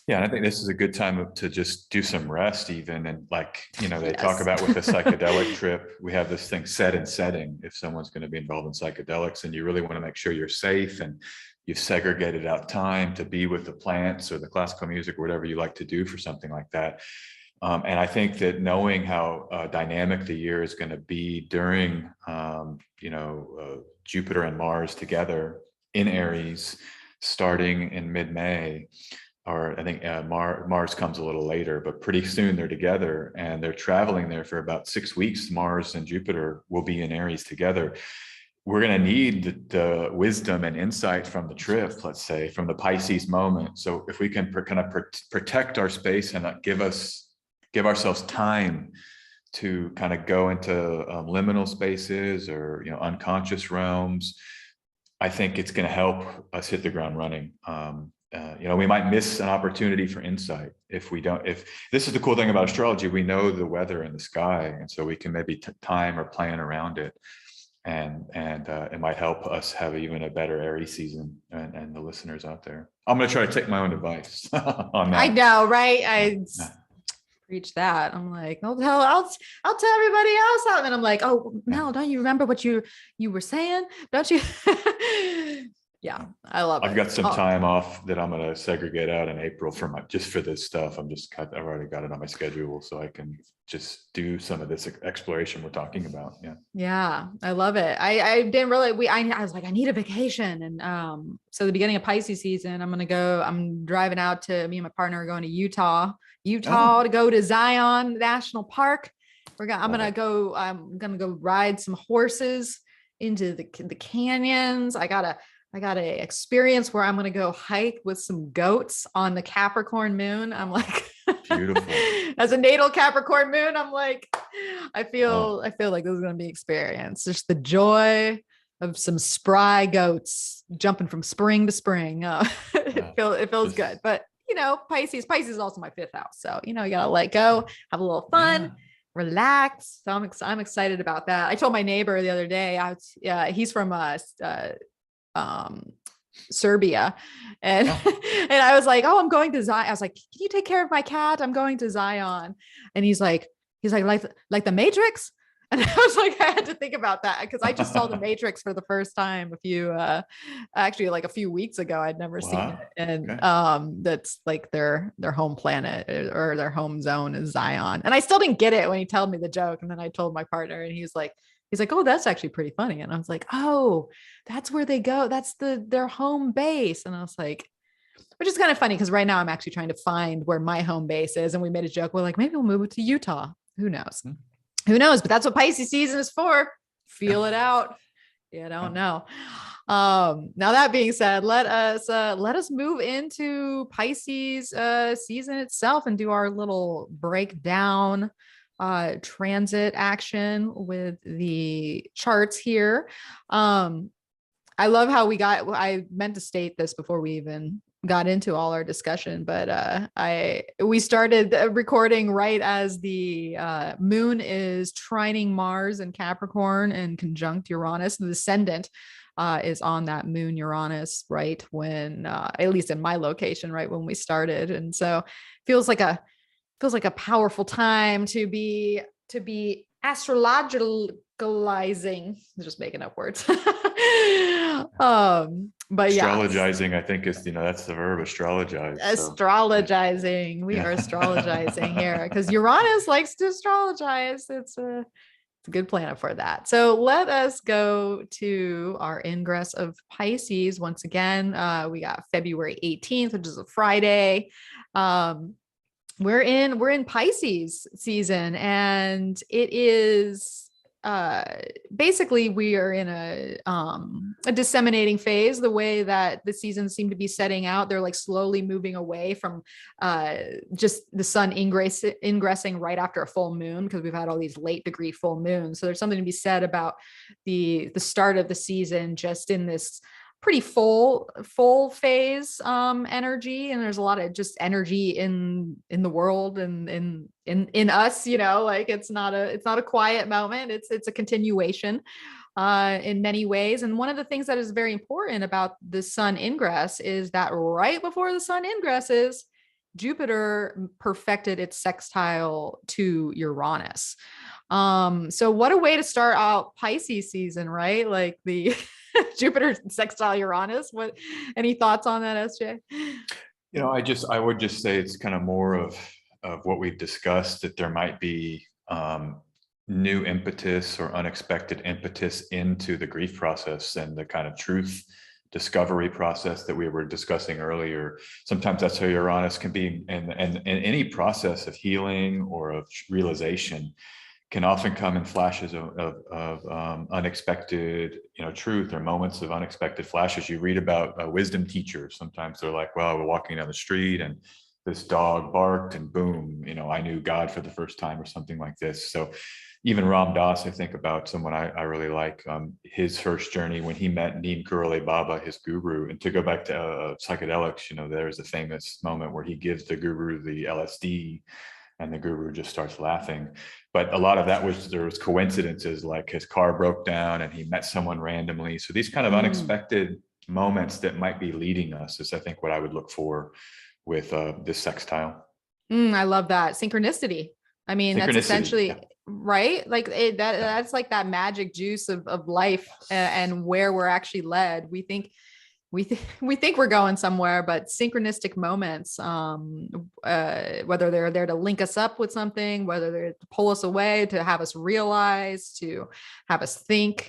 Yeah, and I think this is a good time to just do some rest even. And like, they talk about with the psychedelic trip, we have this thing set and setting if someone's going to be involved in psychedelics, and you really want to make sure you're safe and you've segregated out time to be with the plants or the classical music or whatever you like to do for something like that. And I think that knowing how dynamic the year is going to be during, Jupiter and Mars together in Aries, starting in mid-May, or I think Mars comes a little later, but pretty soon they're together and they're traveling there for about 6 weeks. Mars and Jupiter will be in Aries together. We're going to need the wisdom and insight from the trip, let's say, from the Pisces moment. So if we can protect our space and give ourselves time to kind of go into liminal spaces or unconscious realms, I think it's going to help us hit the ground running. We might miss an opportunity for insight if this is the cool thing about astrology, we know the weather in the sky, and so we can maybe time or plan around it. And it might help us have even a better Aries season, and the listeners out there. I'm going to try to take my own advice on that. I know, right? I preach that. I'm like, I'll tell everybody else out. And then I'm like, oh, Mel, don't you remember what you were saying? Don't you? Yeah, I love it. I've got some time off that I'm going to segregate out in April just for this stuff. I've already got it on my schedule, so I can just do some of this exploration we're talking about. Yeah, I love it. I didn't really, I was like, I need a vacation. And so the beginning of Pisces season, I'm driving out to, me and my partner are going to Utah to go to Zion National Park. I'm going to go ride some horses into the canyons. I got a experience where I'm going to go hike with some goats on the Capricorn moon. I'm like, beautiful. As a natal Capricorn moon, I'm like, I feel like this is going to be experience. Just the joy of some spry goats jumping from spring to spring. It feels good. But Pisces is also my fifth house. So, you got to let go, have a little fun, relax. So I'm excited about that. I told my neighbor the other day, he's from Serbia, and and I was like, oh, I'm going to Zion. I was like, can you take care of my cat? I'm going to Zion. And he's like the Matrix. And I was like, I had to think about that, because I just saw the Matrix for the first time a few weeks ago. I'd never seen it. And that's like their home planet or their home zone is Zion. And I still didn't get it when he told me the joke. And then I told my partner, and he's like, He's like, oh, that's actually pretty funny. And I was like, oh, that's where they go. That's their home base. And I was like, which is kind of funny because right now I'm actually trying to find where my home base is. And we made a joke. We're like, maybe we'll move it to Utah. Who knows? Who knows? But that's what Pisces season is for. Feel it out. You don't know. Now that being said, let us move into Pisces season itself and do our little breakdown transit action with the charts here. I love how I meant to state this before we even got into all our discussion, but we started recording right as the moon is trining Mars and Capricorn and conjunct Uranus. The descendant is on that moon Uranus right when at least in my location right when we started, and so feels like a powerful time to be astrologicalizing. Just making up words. But yeah, Astrologizing, I think is, that's the verb, astrologize. Astrologizing. We are astrologizing here because Uranus likes to astrologize. It's a good planet for that. So let us go to our ingress of Pisces. Once again, we got February 18th, which is a Friday. We're in Pisces season, and it is basically we are in a disseminating phase. The way that the seasons seem to be setting out, they're like slowly moving away from just the sun ingressing right after a full moon, because we've had all these late degree full moons. So there's something to be said about the start of the season just in this pretty full phase energy, and there's a lot of just energy in the world and in us, like it's not a quiet moment. It's a continuation in many ways. And one of the things that is very important about the sun ingress is that right before the sun ingresses, Jupiter perfected its sextile to Uranus. So what a way to start out Pisces season, right? Like the Jupiter sextile Uranus. Any thoughts on that, SJ? I would just say it's kind of more of what we've discussed, that there might be new impetus or unexpected impetus into the grief process and the kind of truth discovery process that we were discussing earlier. Sometimes that's how Uranus can be, and any process of healing or of realization can often come in flashes of unexpected, truth, or moments of unexpected flashes. You read about wisdom teachers. Sometimes they're like, well, we're walking down the street and this dog barked and boom, I knew God for the first time, or something like this. So even Ram Dass, I think about someone I really like, his first journey when he met Neem Karoli Baba, his guru. And to go back to psychedelics, there's a famous moment where he gives the guru the LSD, and the guru just starts laughing. But a lot of that there was coincidences, like his car broke down and he met someone randomly. So these kind of unexpected moments that might be leading us is, I think, what I would look for with this sextile. I love that. Synchronicity. I mean, that's essentially right. Like that's like that magic juice of life and where we're actually led. We think we're going somewhere, but synchronistic moments, whether they're there to link us up with something, whether they're to pull us away, to have us realize, to have us think,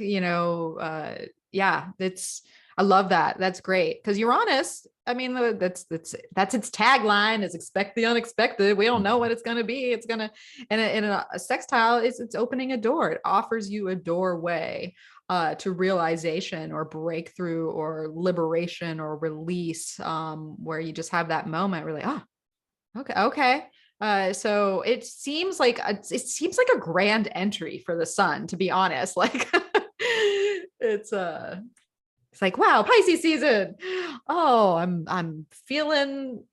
I love that. That's great. Because Uranus, I mean, that's its tagline is expect the unexpected. We don't know what it's going to be. It's going to, and in a sextile, it's opening a door. It offers you a doorway to realization or breakthrough or liberation or release, where you just have that moment really, okay. So it seems like a grand entry for the sun, to be honest. Like it's like, wow, Pisces season. Oh, I'm feeling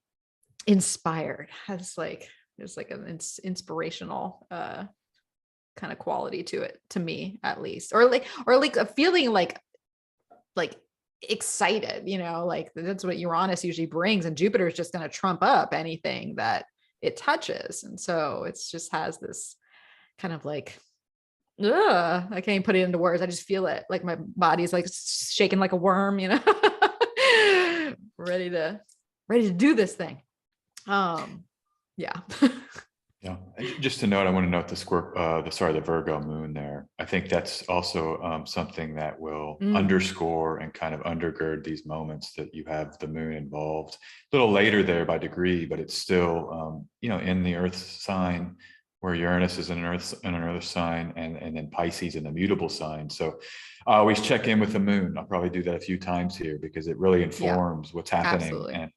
inspired. There's like an inspirational kind of quality to it, to me at least, or like a feeling like excited, like that's what Uranus usually brings, and Jupiter is just going to trump up anything that it touches. And so it's just has this kind of like, I can't even put it into words. I just feel it, like my body's like shaking like a worm, ready to do this thing. Yeah. Yeah. And just to note, I want to note the Virgo moon there. I think that's also something that will Mm, underscore and kind of undergird these moments that you have the moon involved. A little later there by degree, but it's still, in the Earth sign, where Uranus is in an Earth sign, and then Pisces in the mutable sign. So I always check in with the moon. I'll probably do that a few times here because it really yeah, informs what's happening. absolutely. And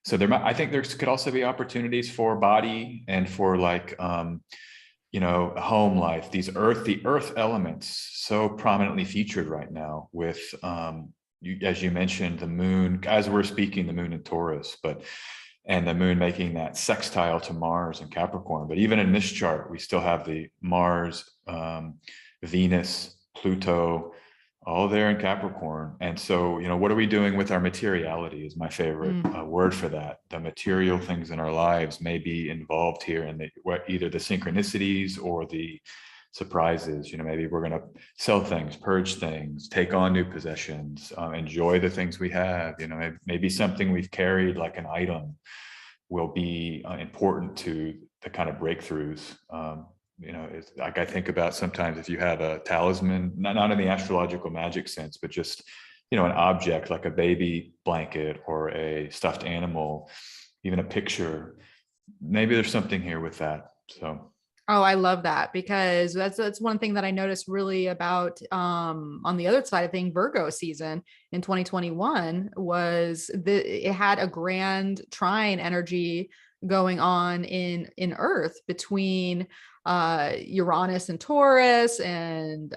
so I think there could also be opportunities for body and for like, home life. The earth elements so prominently featured right now with, as you mentioned, the moon, as we're speaking, the moon in Taurus, and the moon making that sextile to Mars and Capricorn. But even in this chart, we still have the Mars, Venus, Pluto, all there in Capricorn. And so, what are we doing with our materiality is my favorite Mm. word for that. The material things in our lives may be involved here in either the synchronicities or the surprises. Maybe we're going to sell things, purge things, take on new possessions, enjoy the things we have. Maybe something we've carried like an item will be important to the kind of breakthroughs. It's like I think about sometimes if you have a talisman, not in the astrological magic sense, but just, an object like a baby blanket or a stuffed animal, even a picture, maybe there's something here with that. So Oh, I love that because that's one thing that I noticed really about on the other side of thing, Virgo season in 2021 was it had a grand trine energy going on in Earth between Uranus and Taurus and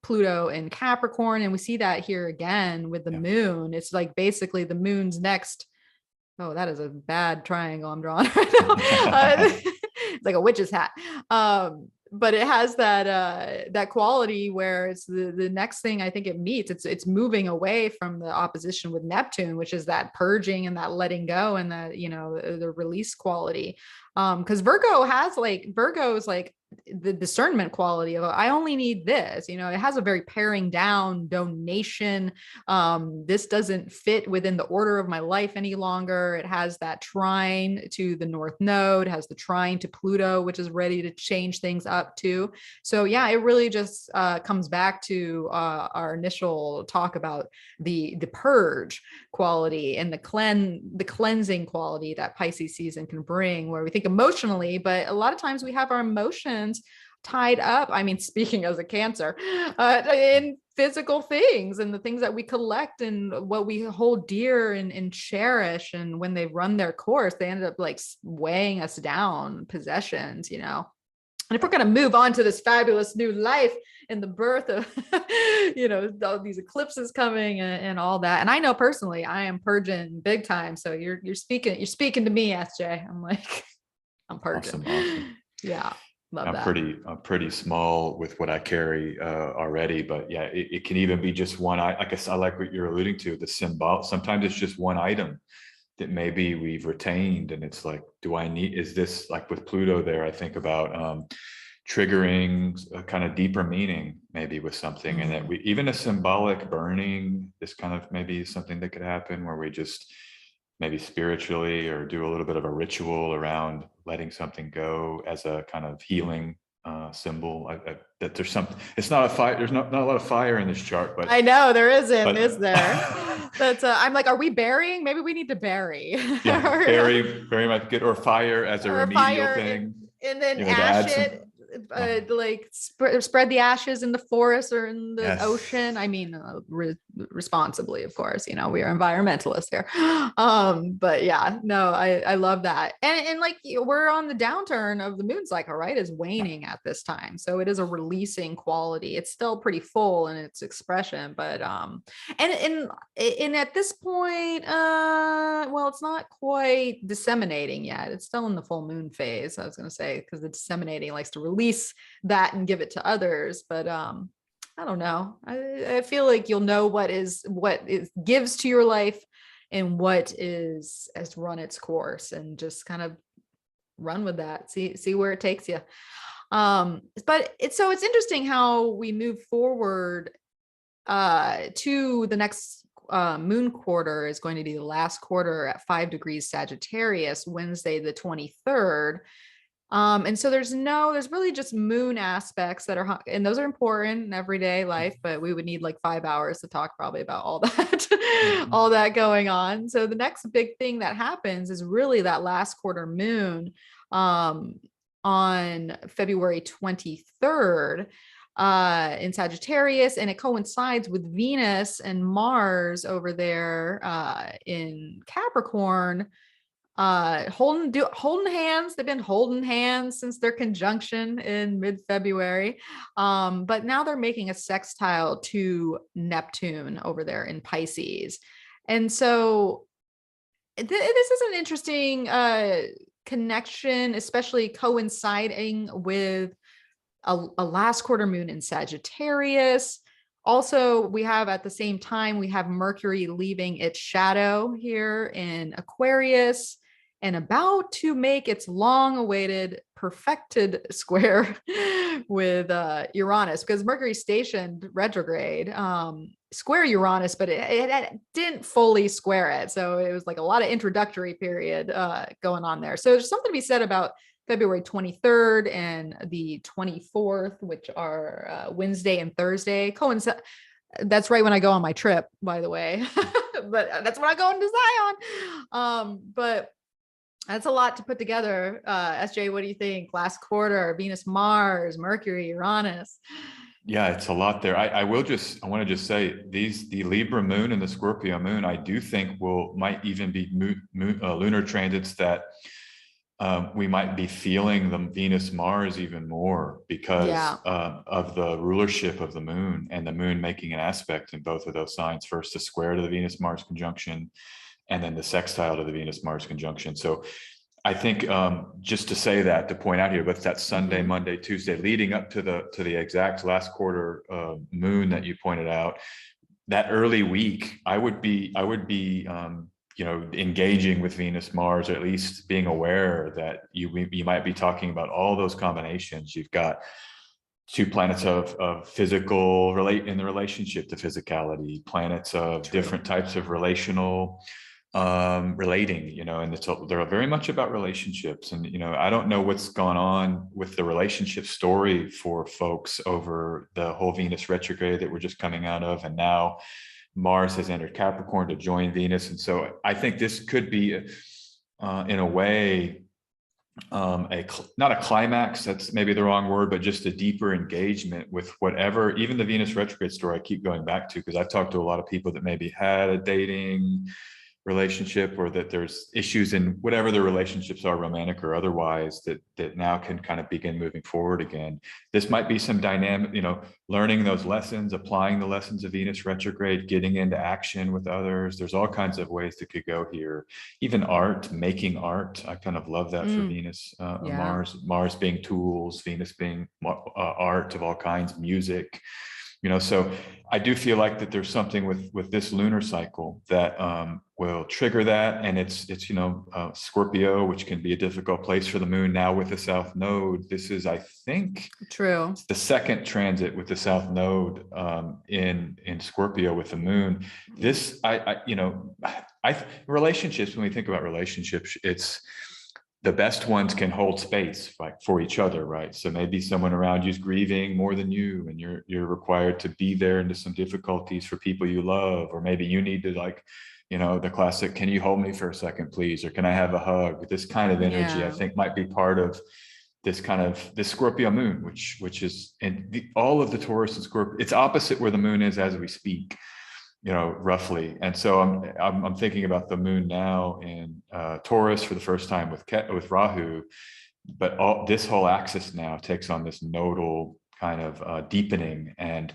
Pluto and Capricorn. And we see that here again with the yeah. moon. It's like basically the moon's next. Oh, that is a bad triangle I'm drawing right now. It's like a witch's hat. But it has that quality where it's the next thing I think it meets. It's moving away from the opposition with Neptune, which is that purging and that letting go and that the release quality. Because Virgo is like the discernment quality of I only need this. It has a very paring down donation. This doesn't fit within the order of my life any longer. It has that trine to the North Node, has the trine to Pluto, which is ready to change things up too. So yeah, it really just comes back to our initial talk about the purge quality and the cleansing quality that Pisces season can bring, where we think emotionally, but a lot of times we have our emotions tied up. I mean, speaking as a Cancer, in physical things and the things that we collect and what we hold dear and cherish. And when they run their course, they end up like weighing us down, possessions. And if we're going to move on to this fabulous new life and the birth of, all these eclipses coming and all that. And I know personally, I am purging big time. So you're speaking to me, SJ. I'm like, I'm purging. Awesome. Yeah. Love that. I'm pretty small with what I carry already, but yeah, it can even be just one. I guess I like what you're alluding to, the symbol. Sometimes it's just one item that maybe we've retained, and it's like, is this like with Pluto there? I think about triggering a kind of deeper meaning maybe with something, and that even a symbolic burning is kind of maybe something that could happen where we just maybe spiritually or do a little bit of a ritual around letting something go as a kind of healing symbol. That there's something, it's not a fire, there's not a lot of fire in this chart, but I know there isn't, is there? That's I'm like, are we burying? Maybe we need to bury. Yeah, very much good. Or fire as a remedial thing. And then ash it. Like spread the ashes in the forest or in the ocean. I mean, responsibly, of course. We are environmentalists here. But yeah, no, I love that. And like we're on the downturn of the moon cycle, right? Is waning at this time, so it is a releasing quality. It's still pretty full in its expression, but and at this point, well, it's not quite disseminating yet. It's still in the full moon phase. I was going to say because the disseminating likes to release that and give it to others, but I don't know. I feel like you'll know what it gives to your life and what has run its course, and just kind of run with that. See where it takes you. But it's interesting how we move forward to the next moon quarter is going to be the last quarter at 5 degrees Sagittarius, Wednesday the 23rd. And so there's really just moon aspects that are, and those are important in everyday life, but we would need like 5 hours to talk probably about all that, Mhm. all that going on. So the next big thing that happens is really that last quarter moon, um, on February 23rd, in Sagittarius, and it coincides with Venus and Mars over there, in Capricorn, holding hands. They've been holding hands since their conjunction in mid-February, but now they're making a sextile to Neptune over there in Pisces. And so this is an interesting connection, especially coinciding with a last quarter moon in Sagittarius. Also, we have at the same time, we have Mercury leaving its shadow here in Aquarius and about to make its long awaited perfected square with Uranus, because Mercury stationed retrograde, square Uranus, but it didn't fully square it. So it was like a lot of introductory period going on there. So there's something to be said about February 23rd and the 24th, which are Wednesday and Thursday. Coincide. That's right when I go on my trip, by the way. But that's when I go into Zion. But that's a lot to put together. SJ, what do you think? Last quarter, Venus, Mars, Mercury, Uranus. Yeah, it's a lot there. I want to just say the Libra moon and the Scorpio moon, I do think might even be lunar transits that we might be feeling the Venus Mars even more because Yeah. of the rulership of the moon, and the moon making an aspect in both of those signs. First, the square to the Venus Mars conjunction, and then the sextile to the Venus Mars conjunction. So I think just to say that, to point out here, but that Sunday, Mhm. Monday, Tuesday, leading up to the exact last quarter moon that you pointed out, that early week, I would be engaging with Venus, Mars, or at least being aware that you might be talking about all those combinations. You've got two planets of physical relate in the relationship to physicality, planets of True. different types of relational relating, and they're very much about relationships. And I don't know what's gone on with the relationship story for folks over the whole Venus retrograde that we're just coming out of, and now Mars has entered Capricorn to join Venus. And so I think this could be in a way not a climax, that's maybe the wrong word, but just a deeper engagement with whatever, even the Venus retrograde story I keep going back to, because I've talked to a lot of people that maybe had a dating relationship, or that there's issues in whatever the relationships are, romantic or otherwise, that now can kind of begin moving forward again. This might be some dynamic, learning those lessons, applying the lessons of Venus retrograde, getting into action with others. There's all kinds of ways that could go here. Even art, making art, I kind of love that for Mm, Venus, yeah. Mars being tools, Venus being art of all kinds, music. So I do feel like that there's something with this lunar cycle that will trigger that. And it's Scorpio, which can be a difficult place for the moon now with the South Node. This is, I think, True. the second transit with the South Node in Scorpio with the moon. This, relationships, when we think about relationships, it's the best ones can hold space like for each other, right? So maybe someone around you is grieving more than you, and you're required to be there into some difficulties for people you love, or maybe you need to, like, the classic, can you hold me for a second, please? Or can I have a hug? This kind of energy, I Yeah. think, might be part of this Scorpio moon, which is in all of the Taurus and Scorpio. It's opposite where the moon is as we speak, roughly. And so I'm thinking about the moon now in Taurus for the first time with Rahu, but this whole axis now takes on this nodal kind of deepening, and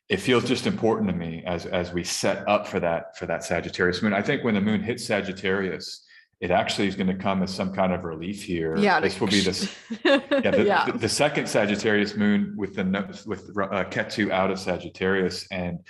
it feels just important to me as we set up for that Sagittarius moon. I think when the moon hits Sagittarius, it actually is going to come as some kind of relief here. Yeah. This will be this. Yeah, Yeah. the second Sagittarius moon with Ketu out of Sagittarius, and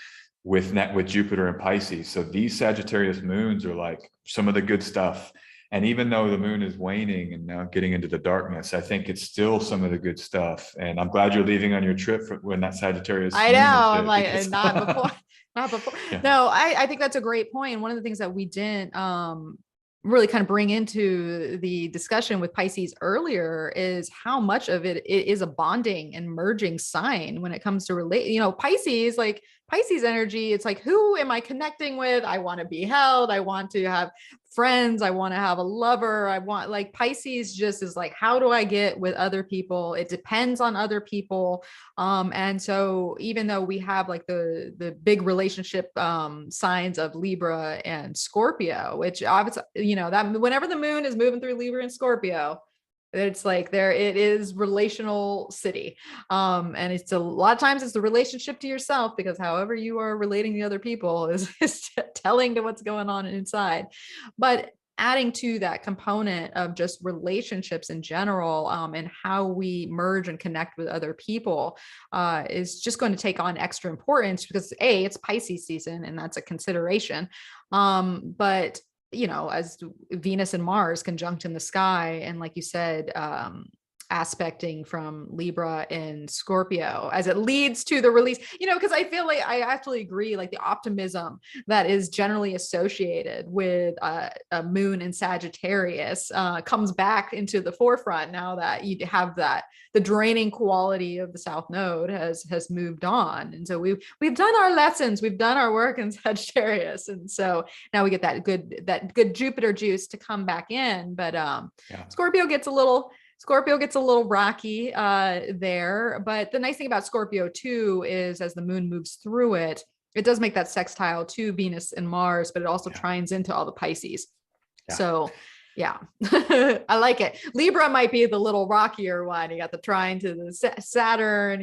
with Jupiter and Pisces. So these Sagittarius moons are like some of the good stuff. And even though the moon is waning and now getting into the darkness, I think it's still some of the good stuff. And I'm glad you're leaving on your trip when that Sagittarius I know. moon is I'm hit, like, because not before, not before. yeah. No, I think that's a great point. And one of the things that we didn't really kind of bring into the discussion with Pisces earlier is how much of it is a bonding and merging sign when it comes to relate, Pisces, like Pisces energy, it's like, who am I connecting with? I want to be held. I want to have friends. I want to have a lover. I want, like, Pisces just is like, how do I get with other people? It depends on other people. And so even though we have like the big relationship signs of Libra and Scorpio, which obviously, that whenever the moon is moving through Libra and Scorpio, it's like there it is relational city. And it's a lot of times it's the relationship to yourself, because however you are relating to other people is telling to what's going on inside. But adding to that component of just relationships in general, and how we merge and connect with other people, is just going to take on extra importance, because it's Pisces season, and that's a consideration. But as Venus and Mars conjunct in the sky, and like you said, aspecting from Libra and Scorpio, as it leads to the release, because I feel like I actually agree, like the optimism that is generally associated with a moon in Sagittarius comes back into the forefront now that you have that the draining quality of the South Node has moved on. And so we've done our lessons, we've done our work in Sagittarius. And so now we get that good Jupiter juice to come back in. But Scorpio gets a little rocky there. But the nice thing about Scorpio too is as the moon moves through it, it does make that sextile to Venus and Mars, but it also trines into all the Pisces. So I like it. Libra might be the little rockier one. You got the trine to the Saturn,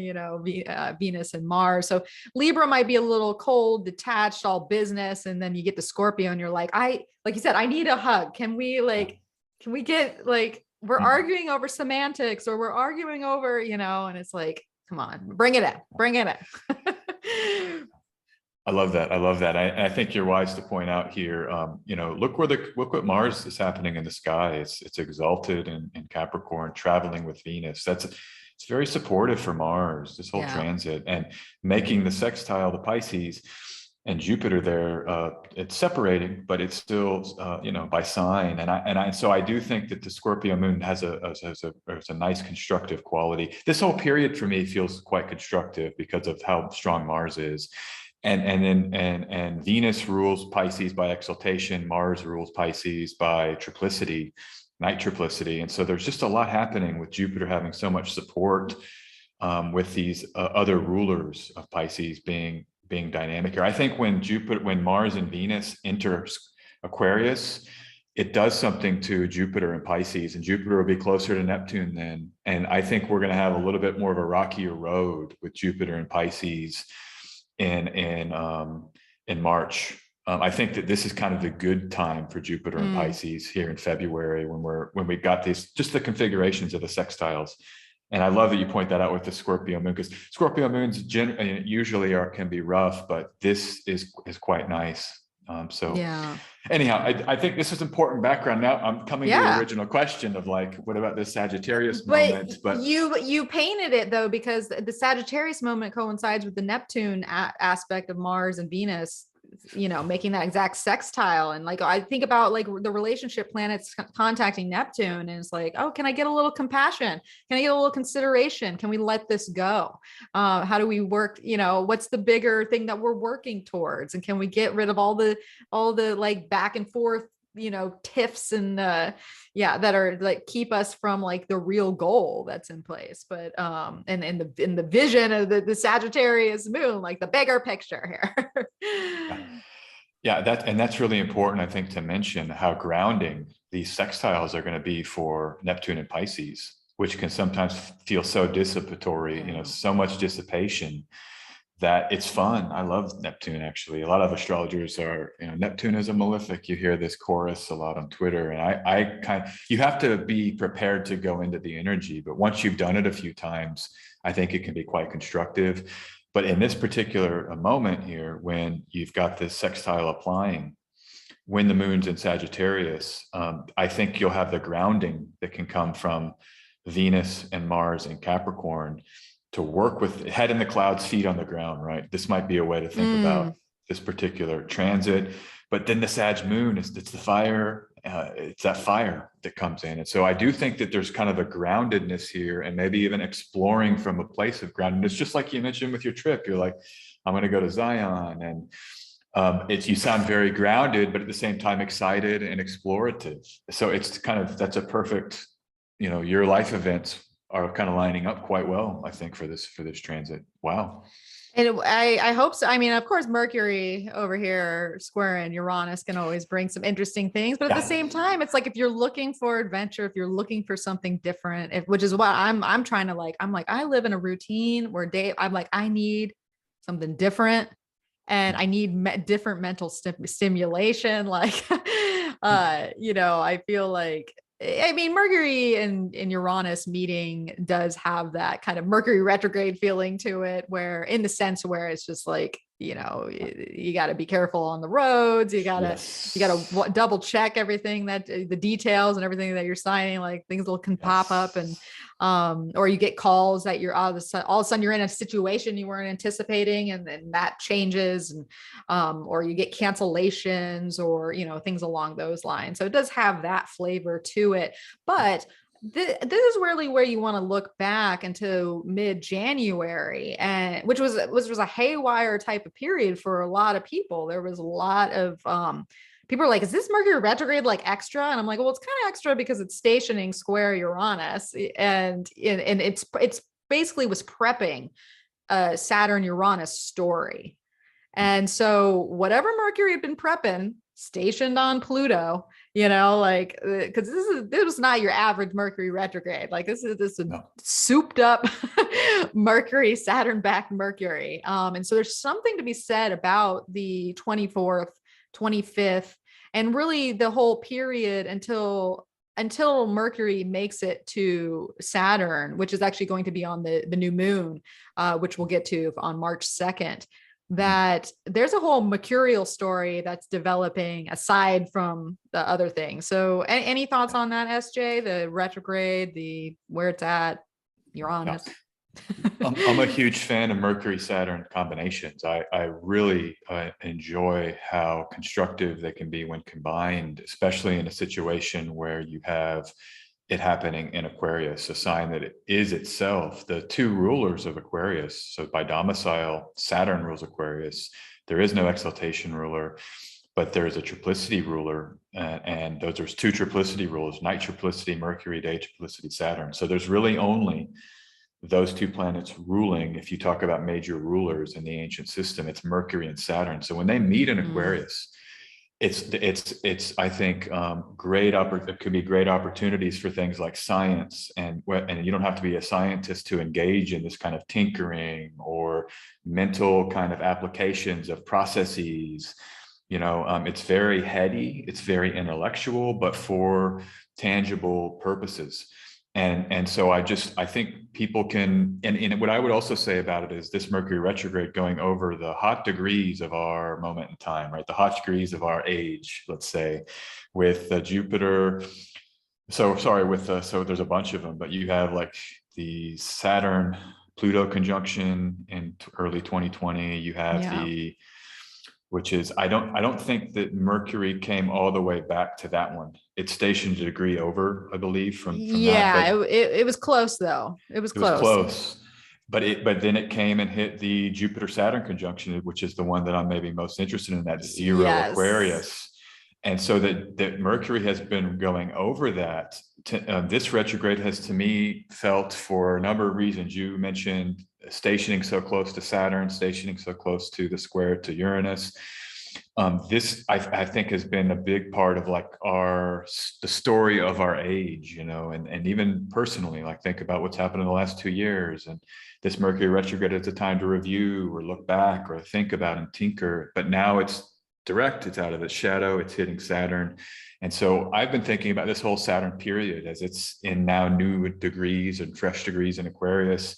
Venus and Mars. So Libra might be a little cold, detached, all business. And then you get to Scorpio and you're like you said, I need a hug. Can we get we're arguing over semantics, or we're arguing over, and it's like, come on, bring it in. I love that. I think you're wise to point out here, look what Mars is happening in the sky. It's exalted in Capricorn, traveling with Venus. It's very supportive for Mars, this whole transit, and making the sextile to Pisces. And Jupiter there, it's separating, but it's still, by sign. So I do think that the Scorpio moon has a nice constructive quality. This whole period for me feels quite constructive because of how strong Mars is. And Venus rules Pisces by exaltation. Mars rules Pisces by triplicity, night triplicity. And so there's just a lot happening with Jupiter having so much support, with these other rulers of Pisces being dynamic here. I think when Mars and Venus enter Aquarius, it does something to Jupiter and Pisces, and Jupiter will be closer to Neptune then. And I think we're going to have a little bit more of a rockier road with Jupiter and Pisces in March. I think that this is kind of the good time for Jupiter and Pisces here in February, when we've got just the configurations of the sextiles. And I love that you point that out with the Scorpio moon, because Scorpio moons usually can be rough, but this is quite nice. Anyhow, I think this is important background. Now I'm coming to the original question of what about this Sagittarius moment? But you painted it though, because the Sagittarius moment coincides with the Neptune aspect of Mars and Venus, making that exact sextile. And I think about the relationship planets contacting Neptune, and it's like, oh, can I get a little compassion? Can I get a little consideration? Can we let this go? How do we work? What's the bigger thing that we're working towards? And can we get rid of all the back and forth, tiffs and that are keep us from the real goal that's in place. But and in the vision of the Sagittarius moon, the bigger picture here. That's really important, I think, to mention how grounding these sextiles are going to be for Neptune and Pisces, which can sometimes feel so dissipatory, so much dissipation, that it's fun. I love Neptune, actually. A lot of astrologers are, Neptune is a malefic. You hear this chorus a lot on Twitter, and you have to be prepared to go into the energy, but once you've done it a few times, I think it can be quite constructive. But in this particular moment here, when you've got this sextile applying, when the moon's in Sagittarius, I think you'll have the grounding that can come from Venus and Mars in Capricorn to work with head in the clouds, feet on the ground, right? This might be a way to think about this particular transit. But then the Sag moon, it's the fire it's that fire that comes in. And so I do think that there's kind of a groundedness here, and maybe even exploring from a place of groundedness, just like you mentioned with your trip. You're like, I'm going to go to Zion, and you sound very grounded, but at the same time excited and explorative. So it's kind of, that's a perfect, your life events are kind of lining up quite well, I think, for this transit. Wow. And I hope so. I mean, of course, Mercury over here squaring Uranus can always bring some interesting things, but at the same time, it's like, if you're looking for adventure, if you're looking for something different, which is what I'm trying to I live in a routine where I'm like, I need something different, and I need different mental stimulation. Like, I feel like, I mean, Mercury and Uranus meeting does have that kind of Mercury retrograde feeling to it, where, in the sense where it's just like, you got to be careful on the roads. You got to double check everything, that the details and everything that you're signing, like things can pop up, and or you get calls that you're all of a sudden you're in a situation you weren't anticipating, and then that changes, and or you get cancellations, or things along those lines. So it does have that flavor to it, but this is really where you want to look back into mid-January, and which was a haywire type of period for a lot of people. There was a lot of people are like, is this Mercury retrograde like extra? And I'm like, well, it's kind of extra because it's stationing square Uranus, and it's basically was prepping a Saturn Uranus story. And so whatever Mercury had been prepping, stationed on Pluto, because this was not your average Mercury retrograde. Like, this is souped up Mercury, Saturn backed Mercury. And so there's something to be said about the 24th, 25th, and really the whole period until Mercury makes it to Saturn, which is actually going to be on the new moon, which we'll get to on March 2nd. That there's a whole mercurial story that's developing aside from the other things. So any thoughts on that, SJ, the retrograde, where it's at, Uranus? I'm a huge fan of Mercury Saturn combinations. I really enjoy how constructive they can be when combined, especially in a situation where you have it happening in Aquarius, a sign that it is itself the two rulers of Aquarius. So by domicile, Saturn rules Aquarius. There is no exaltation ruler, but there's a triplicity ruler, and there's two triplicity rulers: night triplicity Mercury, day triplicity Saturn. So there's really only those two planets ruling. If you talk about major rulers in the ancient system, it's Mercury and Saturn. So when they meet in Aquarius, it's I think it could be great opportunities for things like science, and you don't have to be a scientist to engage in this kind of tinkering or mental kind of applications of processes. It's very heady, it's very intellectual, but for tangible purposes. And so I think people can, and what I would also say about it is this Mercury retrograde going over the hot degrees of our moment in time, right? The hot degrees of our age, let's say, with Jupiter. So there's a bunch of them, but you have like the Saturn Pluto conjunction in early 2020. You have which is, I don't think that Mercury came all the way back to that one. It stationed a degree over, I believe, from that. It was close though. It was close. But then it came and hit the Jupiter Saturn conjunction, which is the one that I'm maybe most interested in, that zero Aquarius. And so that Mercury has been going over that. This retrograde has, to me, felt, for a number of reasons. You mentioned stationing so close to Saturn, stationing so close to the square to Uranus. This, I think, has been a big part of like the story of our age, and even personally, like, think about what's happened in the last 2 years. And this Mercury retrograde is a time to review or look back or think about and tinker. But now it's direct, it's out of its shadow, it's hitting Saturn. And so I've been thinking about this whole Saturn period as it's in now new degrees and fresh degrees in Aquarius.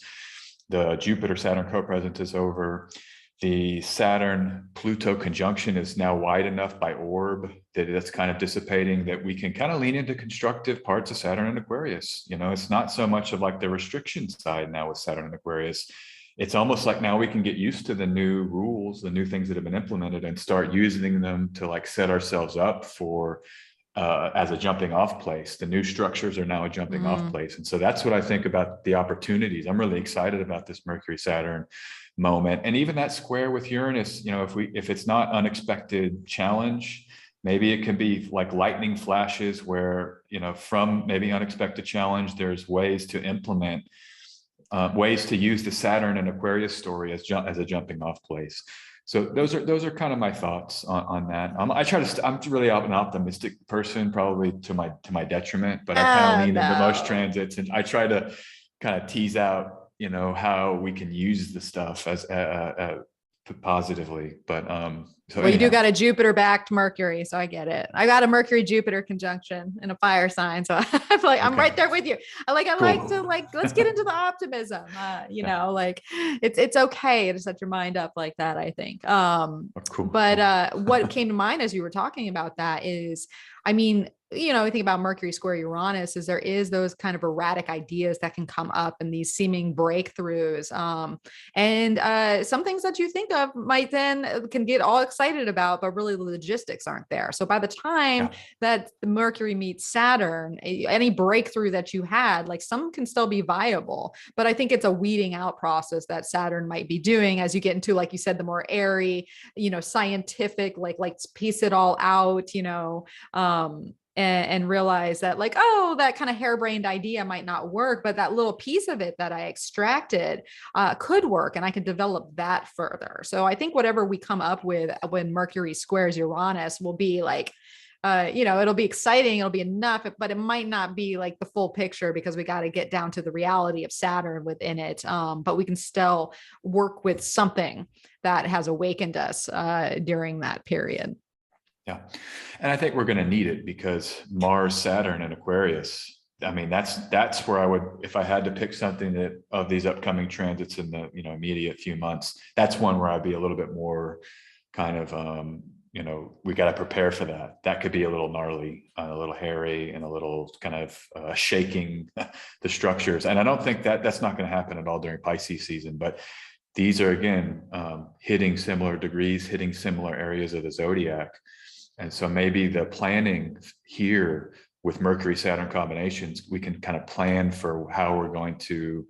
The Jupiter Saturn co-presence is over. The Saturn Pluto conjunction is now wide enough by orb that it's kind of dissipating, that we can kind of lean into constructive parts of Saturn and Aquarius. It's not so much of like the restriction side now with Saturn and Aquarius. It's almost like now we can get used to the new rules, the new things that have been implemented, and start using them to like set ourselves up for as a jumping off place. The new structures are now a jumping off place. And so that's what I think about the opportunities. I'm really excited about this Mercury Saturn moment. And even that square with Uranus, you know, if it's not unexpected challenge, maybe it can be like lightning flashes where, you know, from maybe unexpected challenge, there's ways to implement ways to use the Saturn and Aquarius story as a jumping off place. So those are kind of my thoughts on that. I'm really an optimistic person, probably to my detriment, but I kind of lean into most transits, and I try to kind of tease out, you know, how we can use the stuff as positively. But so well, you do got a Jupiter backed Mercury, so I get it. I got a Mercury Jupiter conjunction in a fire sign, so I'm like, I'm right there with you. Like to let's get into the optimism. You know, like it's okay to set your mind up like that, I think. But what came to mind as you were talking about that is, I mean, you know, I think about Mercury square Uranus is there is those kind of erratic ideas that can come up and these seeming breakthroughs. And some things that you think of might then can get all excited about, but really the logistics aren't there. So by the time that the Mercury meets Saturn, any breakthrough that you had, like some can still be viable, but I think it's a weeding out process that Saturn might be doing as you get into, like you said, the more airy, you know, scientific, like let's piece it all out, you know, and realize that like, oh, that kind of harebrained idea might not work, but that little piece of it that I extracted could work, and I could develop that further. So I think whatever we come up with when Mercury squares Uranus will be like, you know, it'll be exciting, it'll be enough, but it might not be like the full picture because we got to get down to the reality of Saturn within it. But we can still work with something that has awakened us during that period. Yeah. And I think we're going to need it because Mars, Saturn, and Aquarius, I mean, that's where I would, if I had to pick something that of these upcoming transits in the, you know, immediate few months, that's one where I'd be a little bit more kind of, you know, we got to prepare for that. That could be a little gnarly, a little hairy, and a little kind of shaking the structures. And I don't think that's not going to happen at all during Pisces season, but these are, again, hitting similar degrees, hitting similar areas of the zodiac. And so maybe the planning here with Mercury Saturn combinations, we can kind of plan for how we're going to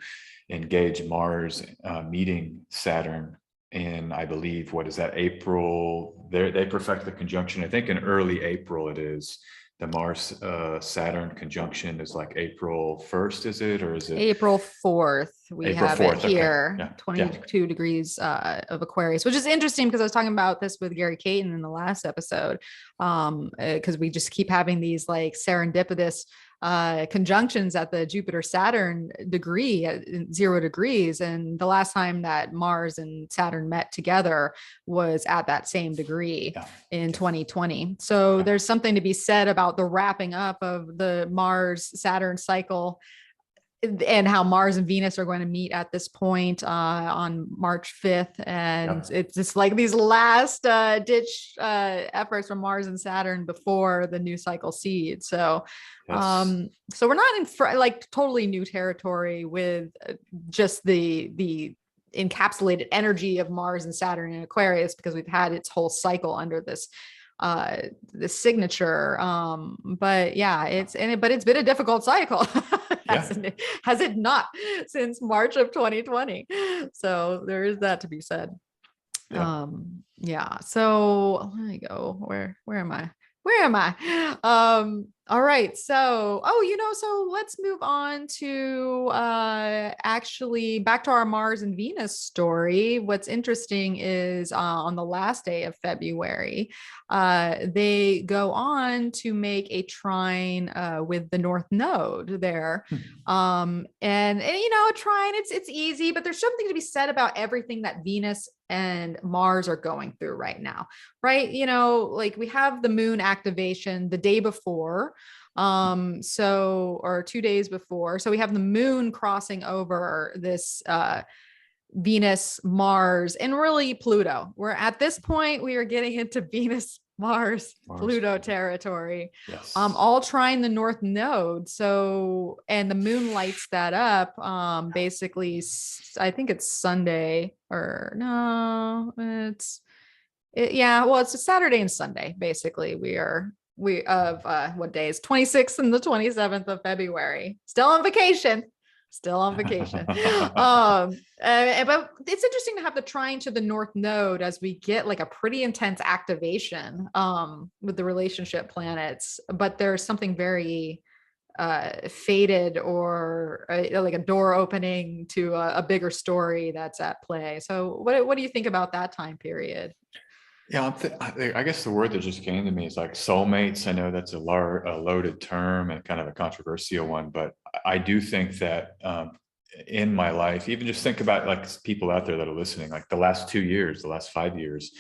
engage Mars meeting Saturn in, I believe, what is that, April? They perfect the conjunction. I think in early April it is. The Mars Saturn conjunction is like April 1st, is it? Or is it April 4th? We April have 4th, it here, okay. 22 degrees of Aquarius, which is interesting because I was talking about this with Gary Caton in the last episode. Because we just keep having these like serendipitous conjunctions at the Jupiter Saturn degree at 0 degrees. And the last time that Mars and Saturn met together was at that same degree in 2020. So there's something to be said about the wrapping up of the Mars Saturn cycle and how Mars and Venus are going to meet at this point on March 5th. And it's just like these last ditch efforts from Mars and Saturn before the new cycle seeds. So, so we're not in like totally new territory with just the encapsulated energy of Mars and Saturn in Aquarius, because we've had its whole cycle under this signature. But yeah, it's been a difficult cycle. Has it not, since March of 2020? So there is that to be said. So let me go. Where am I? All right. So, so let's move on to actually back to our Mars and Venus story. What's interesting is on the last day of February, they go on to make a trine with the North Node there. And a trine, it's easy, but there's something to be said about everything that Venus and Mars are going through right now, right? Like we have the moon activation the day before, or 2 days before. So we have the moon crossing over this Venus, Mars, and really Pluto. We're at this point, we are getting into Venus, Mars, Pluto territory, all trying the North Node. So, and the moon lights that up. Basically, I think it's Sunday, or no, it's a Saturday and Sunday. Basically, we are what days? 26th and the 27th of February. Still on vacation. Still on vacation. But it's interesting to have the trine to the North Node as we get like a pretty intense activation with the relationship planets. But there's something very fated or like a door opening to a bigger story that's at play. So what do you think about that time period? Yeah, I guess the word that just came to me is like soulmates. I know that's a loaded term and kind of a controversial one, but I do think that in my life, even just think about like people out there that are listening, like the last 2 years, the last 5 years,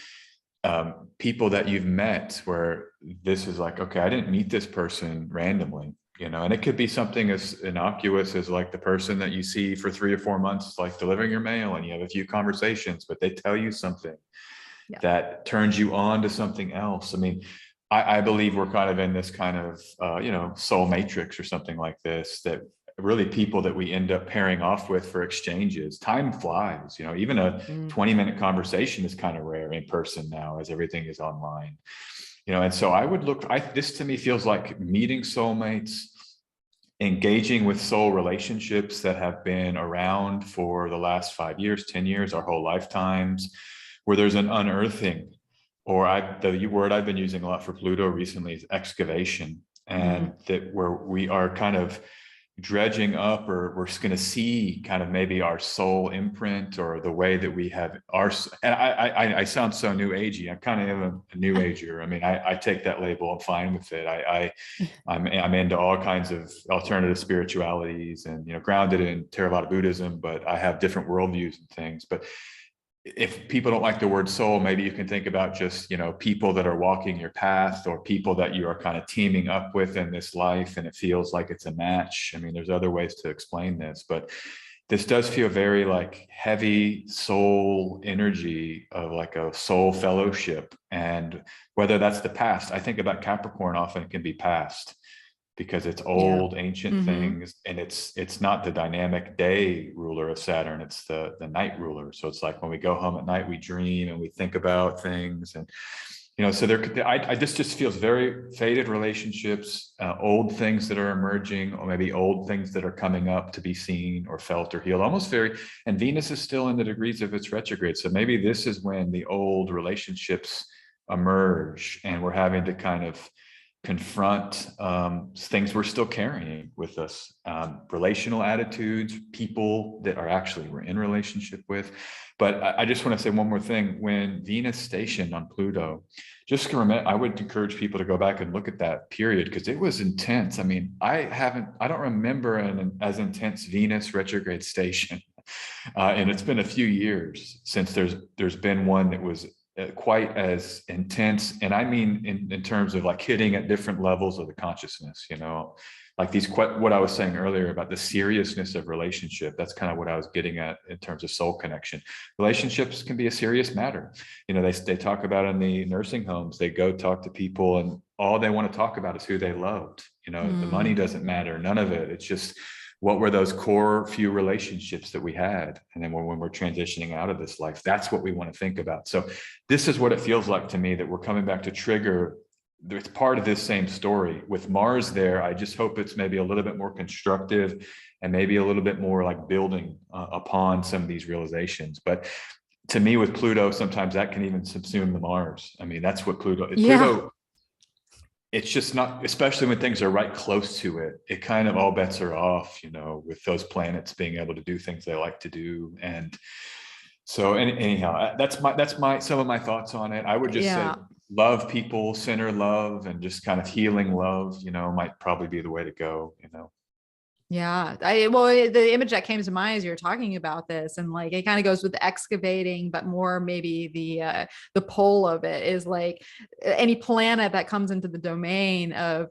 people that you've met where this is like, okay, I didn't meet this person randomly, and it could be something as innocuous as like the person that you see for 3 or 4 months, like delivering your mail, and you have a few conversations, but they tell you something that turns you on to something else. I mean, I believe we're kind of in this kind of, soul matrix or something like this, that really people that we end up pairing off with for exchanges. Time flies, even a 20-minute conversation is kind of rare in person now as everything is online, and so I would this to me feels like meeting soulmates, engaging with soul relationships that have been around for the last 5 years, 10 years, our whole lifetimes, where there's an unearthing, or the word I've been using a lot for Pluto recently is excavation, and that where we are kind of dredging up, or we're going to see kind of maybe our soul imprint, or the way that we have our, and I sound so new agey. I kind of am a new ager. I mean, I take that label. I'm fine with it. I'm into all kinds of alternative spiritualities, and, grounded in Theravada Buddhism, but I have different worldviews and things. But if people don't like the word soul, maybe you can think about just, people that are walking your path, or people that you are kind of teaming up with in this life, and it feels like it's a match. I mean, there's other ways to explain this, but this does feel very like heavy soul energy of like a soul fellowship. And whether that's the past, I think about Capricorn often can be past, because it's old, ancient things, and it's not the dynamic day ruler of Saturn, it's the night ruler. So it's like when we go home at night, we dream and we think about things, and so this just feels very faded relationships, old things that are emerging, or maybe old things that are coming up to be seen or felt or healed, almost and Venus is still in the degrees of its retrograde. So maybe this is when the old relationships emerge, and we're having to kind of confront things we're still carrying with us, relational attitudes, people that we're in relationship with. But I just want to say one more thing. When Venus stationed on Pluto, just remember, I would encourage people to go back and look at that period, because it was intense. I mean, I don't remember an as intense Venus retrograde station, and it's been a few years since there's been one that was quite as intense. And I mean, in terms of like hitting at different levels of the consciousness, like what I was saying earlier about the seriousness of relationship. That's kind of what I was getting at in terms of soul connection. Relationships can be a serious matter. They talk about in the nursing homes, they go talk to people, and all they want to talk about is who they loved. The money doesn't matter, none of it. It's just, what were those core few relationships that we had? And then when we're transitioning out of this life, that's what we want to think about. So this is what it feels like to me, that we're coming back to trigger. It's part of this same story with Mars there. I just hope it's maybe a little bit more constructive, and maybe a little bit more like building upon some of these realizations. But to me, with Pluto, sometimes that can even subsume the Mars. I mean, that's what Pluto is. Pluto, it's just not, especially when things are right close to it, it kind of all bets are off, with those planets being able to do things they like to do. And so anyhow, that's some of my thoughts on it. I would just say love people, center love, and just kind of healing love, might probably be the way to go, Yeah. The image that came to mind as you're talking about this, and like, it kind of goes with the excavating, but more maybe the pole of it is like any planet that comes into the domain of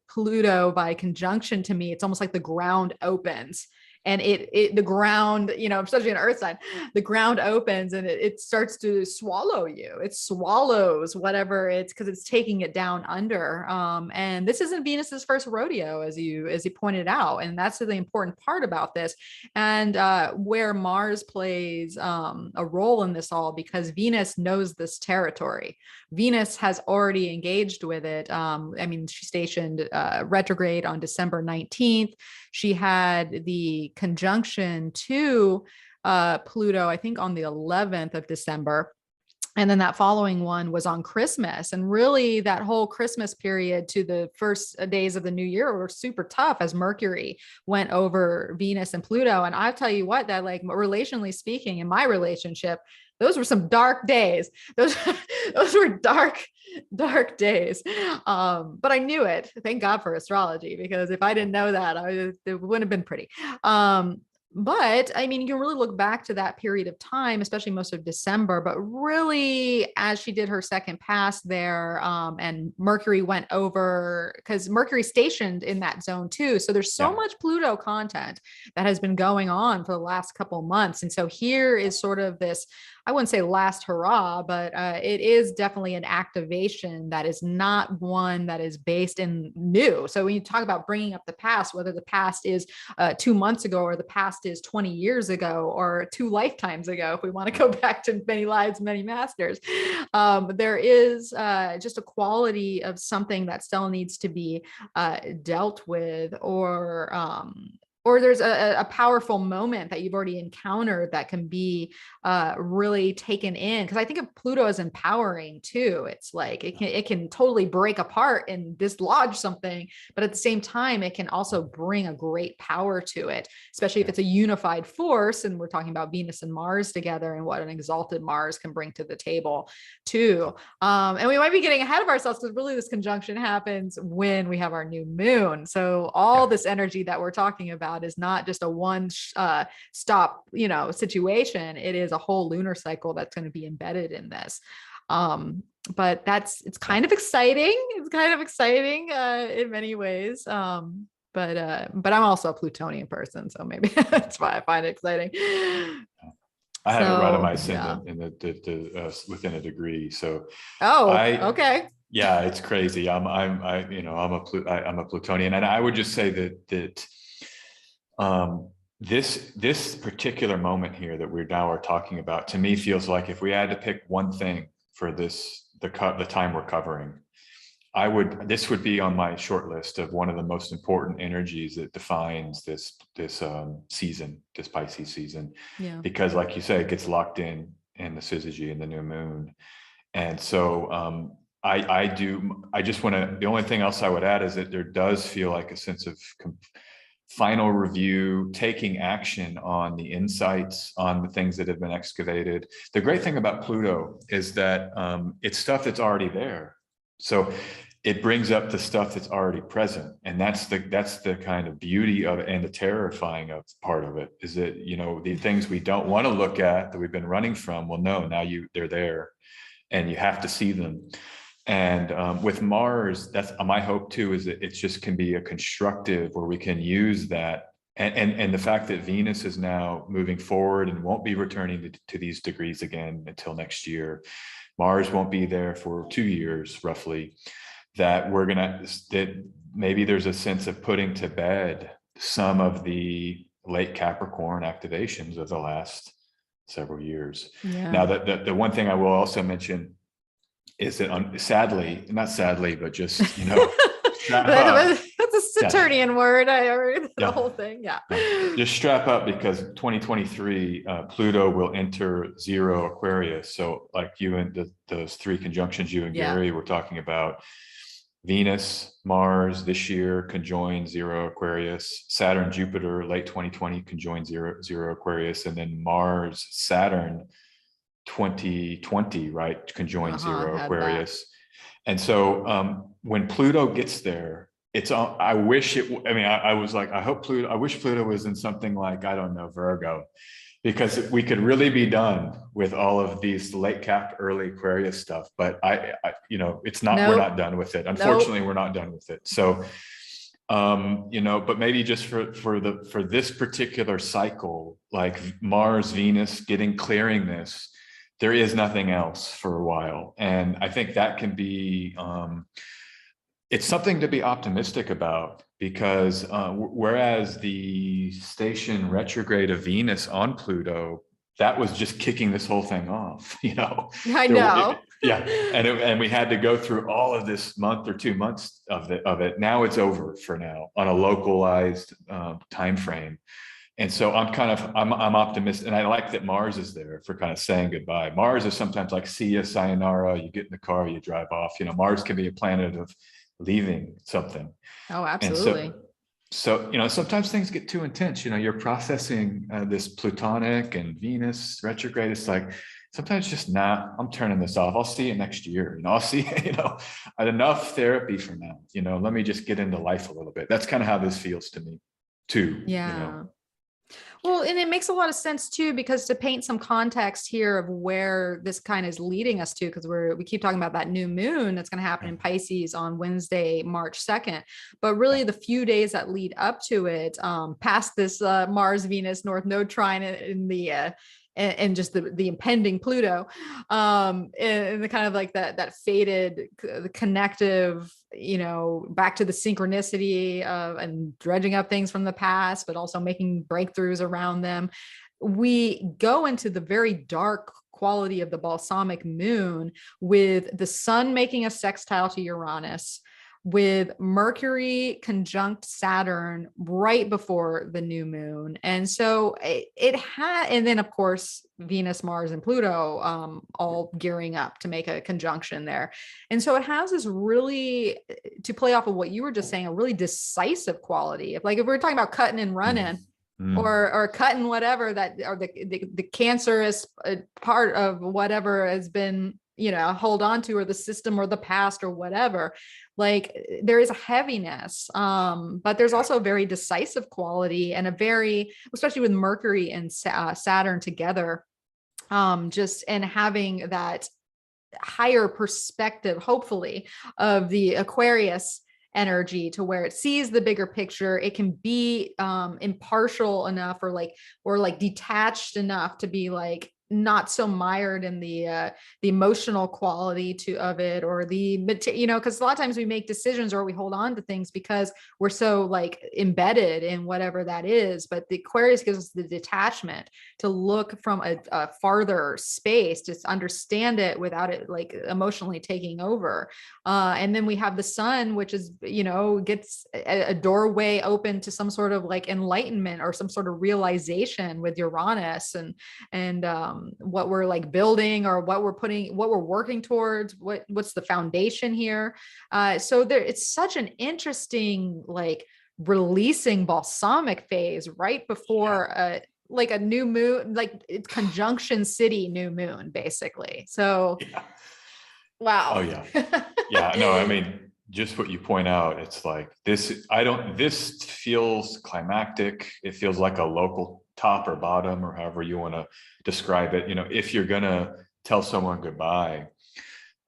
Pluto by conjunction, to me, it's almost like the ground opens and the ground, you know, especially an earth sign, the ground opens and it starts to swallow you. It swallows whatever it's, because it's taking it down under. And this isn't Venus's first rodeo, as you pointed out, and that's the important part about this. And where Mars plays a role in this all, because Venus knows this territory. Venus has already engaged with it. I mean, she stationed retrograde on December 19th. She had the conjunction to Pluto, I think on the 11th of December. And then that following one was on Christmas. And really that whole Christmas period to the first days of the new year were super tough as Mercury went over Venus and Pluto. And I'll tell you what, that like relationally speaking, in my relationship, those were some dark days. Those were dark days. But I knew it. Thank God for astrology, because if I didn't know that, it wouldn't have been pretty. But I mean, you can really look back to that period of time, especially most of December, but really as she did her second pass there, and Mercury went over, because Mercury stationed in that zone too. So there's so much Pluto content that has been going on for the last couple of months. And so here is sort of this, I wouldn't say last hurrah, but it is definitely an activation that is not one that is based in new. So when you talk about bringing up the past, whether the past is 2 months ago or the past is 20 years ago or 2 lifetimes ago, if we want to go back to many lives, many masters, there is just a quality of something that still needs to be dealt with, or there's a powerful moment that you've already encountered that can be really taken in. Because I think of Pluto as empowering too. It's like it can totally break apart and dislodge something, but at the same time, it can also bring a great power to it, especially if it's a unified force. And we're talking about Venus and Mars together and what an exalted Mars can bring to the table too. And we might be getting ahead of ourselves, because really this conjunction happens when we have our new moon. So all this energy that we're talking about is not just a one stop, you know, situation. It is a whole lunar cycle that's going to be embedded in this. But it's kind of exciting. It's kind of exciting in many ways. But I'm also a Plutonian person, so maybe that's why I find it exciting. I have it right on my ascendant in the within a degree. So okay. Yeah, it's crazy. I'm a Plutonian, and I would just say that this particular moment here that we now are talking about, to me, feels like if we had to pick one thing for the time we're covering, this would be on my short list of one of the most important energies that defines this season, this Pisces season. Yeah. Because like you say, it gets locked in the syzygy and the new moon. And so I just want to, the only thing else I would add is that there does feel like a sense of final review, taking action on the insights, on the things that have been excavated. The great thing about Pluto is that it's stuff that's already there. So it brings up the stuff that's already present. And that's the kind of beauty of it, and the terrifying of part of it is that, you know, the things we don't want to look at that we've been running from, well, no, now they're there and you have to see them. And with Mars, that's my hope too, is that it just can be a constructive where we can use that. And the fact that Venus is now moving forward and won't be returning to these degrees again until next year. Mars won't be there for 2 years roughly. That maybe there's a sense of putting to bed some of the late Capricorn activations of the last several years. Yeah. Now, the one thing I will also mention is that not sadly, but just, you know, that's a Saturnian word. I heard the whole thing. Yeah. Just strap up, because 2023, Pluto will enter 0 Aquarius. So like you and those 3 conjunctions you and Gary were talking about, Venus, Mars this year conjoined 0 Aquarius, Saturn, Jupiter, late 2020 conjoined 0 Aquarius, and then Mars, Saturn, 2020, right, conjoined 0 Aquarius. And so when Pluto gets there, I wish Pluto was in something like, I don't know, Virgo, because we could really be done with all of these late Cap, early Aquarius stuff. But it's not, we're not done with it. Unfortunately, we're not done with it. So But maybe just for this particular cycle, like Mars, Venus clearing this, there is nothing else for a while. And I think that can be, it's something to be optimistic about, because whereas the station retrograde of Venus on Pluto, that was just kicking this whole thing off, I know. Yeah, and we had to go through all of this month or 2 months of it. Now it's over for now on a localized time frame. And so I'm optimistic, and I like that Mars is there for kind of saying goodbye. Mars is sometimes like, see ya, sayonara, you get in the car, you drive off. Mars can be a planet of leaving something. Oh, And absolutely. so sometimes things get too intense. You're processing this Plutonic and Venus retrograde. It's like, sometimes just, nah, I'm turning this off. I'll see you next year. I'll see, enough therapy for now. Let me just get into life a little bit. That's kind of how this feels to me too. Yeah. Well, and it makes a lot of sense too, because to paint some context here of where this kind of is leading us to, because we keep talking about that new moon that's going to happen in Pisces on Wednesday, March 2nd. But really the few days that lead up to it, past this Mars, Venus, North Node trine in the and just the impending Pluto, and the kind of like that faded, the connective, back to the synchronicity of and dredging up things from the past, but also making breakthroughs around them. We go into the very dark quality of the balsamic moon with the sun making a sextile to Uranus, with Mercury conjunct Saturn right before the new moon. And so it had, and then of course, Venus, Mars, and Pluto all gearing up to make a conjunction there. And so it has this really, to play off of what you were just saying, a really decisive quality. If we're talking about cutting and running, or cutting whatever that, or the cancerous part of whatever has been, hold on to, or the system or the past or whatever, there is a heaviness, but there's also a very decisive quality, and a very, especially with Mercury and Saturn together, just, and having that higher perspective, hopefully, of the Aquarius energy, to where it sees the bigger picture. It can be impartial enough, or detached enough to be not so mired in the emotional quality of it, or because a lot of times we make decisions or we hold on to things because we're so embedded in whatever that is. But the Aquarius gives us the detachment to look from a farther space, to understand it without it emotionally taking over. And then we have the sun, which is, gets a doorway open to some sort of enlightenment or some sort of realization with Uranus, and what we're building, or what we're working towards, what's the foundation here. So it's such an interesting releasing balsamic phase right before a new moon, it's conjunction city new moon, basically. So wow. Oh yeah. Yeah, no, I mean, just what you point out, it's this feels climactic. It feels like a local top or bottom, or however you want to describe it. If you're going to tell someone goodbye,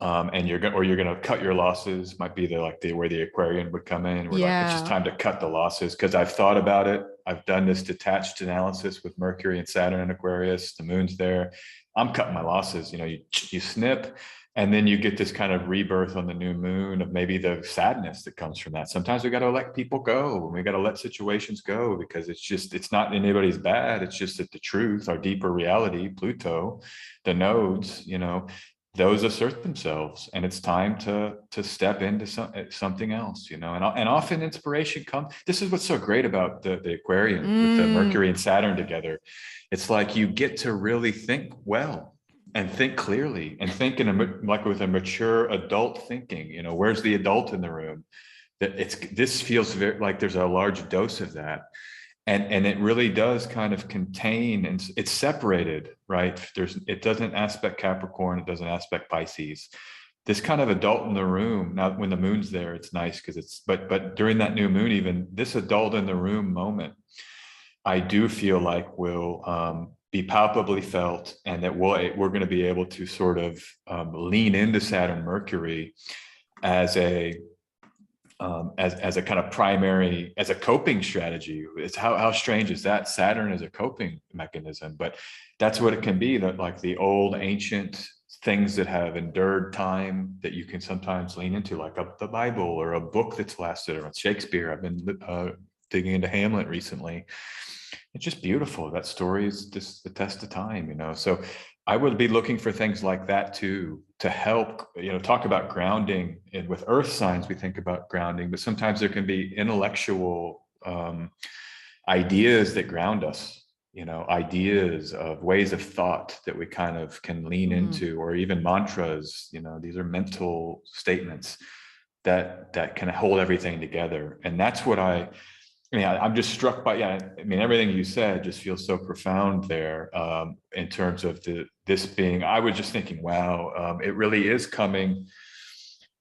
and you're going to cut your losses, might be where the Aquarian would come in. We're it's just time to cut the losses, because I've thought about it. I've done this detached analysis with Mercury and Saturn and Aquarius. The moon's there. I'm cutting my losses. You snip, and then you get this kind of rebirth on the new moon of maybe the sadness that comes from that. Sometimes we got to let people go, and we got to let situations go, because it's not anybody's bad. It's just that the truth, our deeper reality, Pluto, the nodes, those assert themselves, and it's time to step into something else, and often inspiration comes. This is what's so great about the Aquarian with the Mercury and Saturn together. It's you get to really think well, and think clearly, and think with a mature adult thinking. Where's the adult in the room? This feels very there's a large dose of that. And it really does kind of contain, and it's separated, right? It doesn't aspect Capricorn, it doesn't aspect Pisces. This kind of adult in the room. Now, when the moon's there, it's nice because but during that new moon, even this adult in the room moment, I do feel will be palpably felt, and that we're going to be able to sort of lean into Saturn, Mercury as a as a kind of primary, as a coping strategy. It's how strange is that? Saturn is a coping mechanism, but that's what it can be, that like the old ancient things that have endured time that you can sometimes lean into, like the Bible or a book that's lasted, or Shakespeare. I've been digging into Hamlet recently. It's just beautiful. That story is just the test of time, you know? So I would be looking for things like that too, to help, you know, talk about grounding. And with earth signs, we think about grounding, but sometimes there can be intellectual ideas that ground us, you know, ideas of ways of thought that we kind of can lean into, or even mantras, you know, these are mental statements that can hold everything together. And that's what I'm just struck by, I mean, everything you said just feels so profound there, in terms of this being, I was just thinking, wow, it really is coming.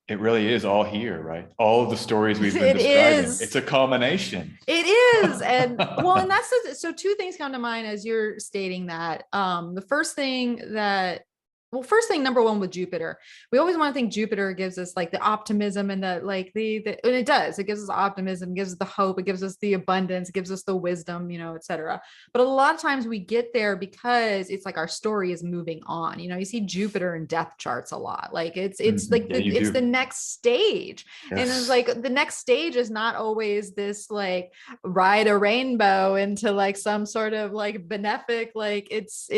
It really is all here, right? All of the stories we've been describing, it's a culmination. It is. And well, and so two things come to mind as you're stating that. The first thing number one with Jupiter, we always want to think Jupiter gives us like the optimism and and it does, it gives us optimism, gives us the hope, it gives us the abundance, it gives us the wisdom, you know, etc. But a lot of times we get there because it's like our story is moving on. You know, you see Jupiter in death charts a lot. Like it's like it's the next stage. Yes. And it's like the next stage is not always this like ride a rainbow into like some sort of like benefic, like it's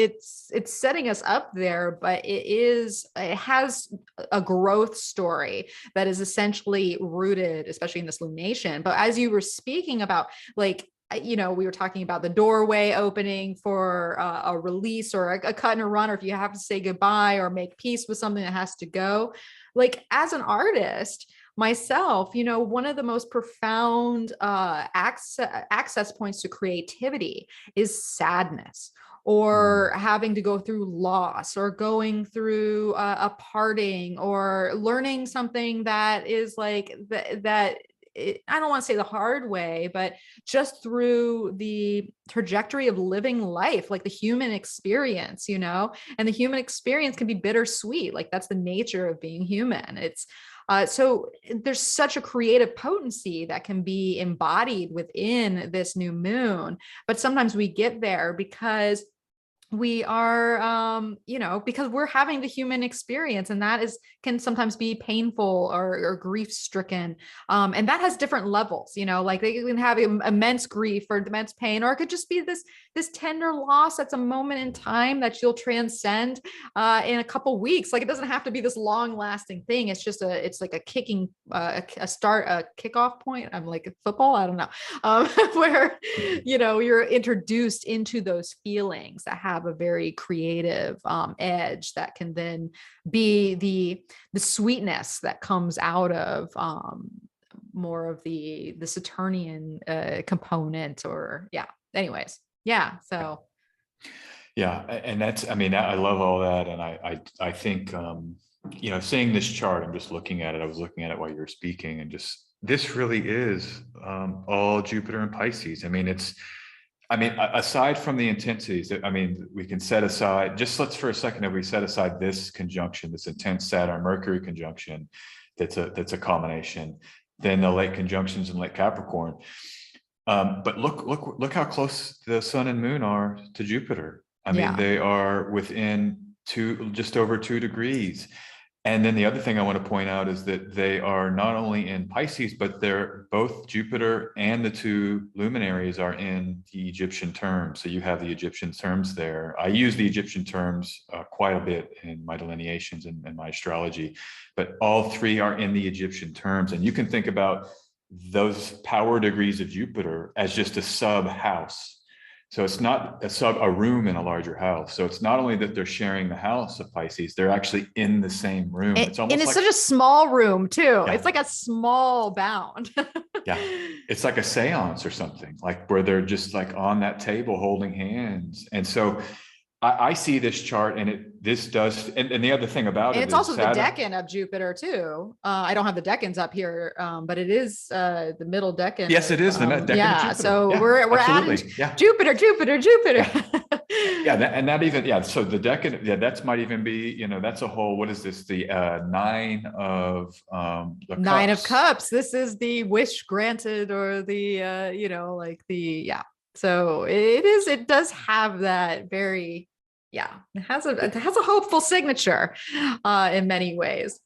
setting us up there, but it has a growth story that is essentially rooted, especially in this lunation. But as you were speaking about, like, you know, we were talking about the doorway opening for a release or a cut and a run, or if you have to say goodbye or make peace with something that has to go. Like as an artist myself, you know, one of the most profound access points to creativity is sadness, or having to go through loss, or going through a parting, or learning something that is like that. I don't want to say the hard way, but just through the trajectory of living life, like the human experience, you know, and the human experience can be bittersweet. Like that's the nature of being human. It's so there's such a creative potency that can be embodied within this new moon, but sometimes we get there because we are, you know, because we're having the human experience, and that can sometimes be painful or grief stricken. And that has different levels, you know, like they can have immense grief or immense pain, or it could just be this tender loss. That's a moment in time that you'll transcend in a couple weeks. Like it doesn't have to be this long lasting thing. It's just it's like a kicking, a kickoff point. I'm like football. I don't know, where, you know, you're introduced into those feelings that have a very creative edge that can then be the sweetness that comes out of more of the Saturnian component, or anyways. So and that's, I mean, I love all that, and I think you know, seeing this chart, I'm just looking at it, I was looking at it while you were speaking, and just this really is all Jupiter and Pisces. I mean, aside from the intensities, I mean, we can set aside, just let's for a second, if we set aside this conjunction, this intense Saturn Mercury conjunction, that's a combination, then the late conjunctions in late Capricorn. But look how close the sun and moon are to Jupiter. I mean, they are within just over 2 degrees. And then the other thing I want to point out is that they are not only in Pisces, but they're both Jupiter and the 2 luminaries are in the Egyptian terms. So you have the Egyptian terms there. I use the Egyptian terms quite a bit in my delineations and my astrology, but all 3 are in the Egyptian terms. And you can think about those power degrees of Jupiter as just a sub house. So it's not a room in a larger house. So it's not only that they're sharing the house of Pisces, they're actually in the same room. It's almost, and it's like such a small room too. Yeah. It's like a small bound. Yeah. It's like a seance or something, like where they're just like on that table holding hands. And so I see this chart, and this does, and the other thing about it, it's also Saturn, the decan of Jupiter too. I don't have the decans up here, but it is the middle decan. Yes, it is the decan of Jupiter. So we're adding Jupiter. Yeah, and that even, yeah, so the decade, yeah, that might even be, that's a whole, what is this, the nine of the Nine of cups. Cups. This is the wish granted, or the like the, yeah. So it does have that very, yeah, it has a hopeful signature in many ways.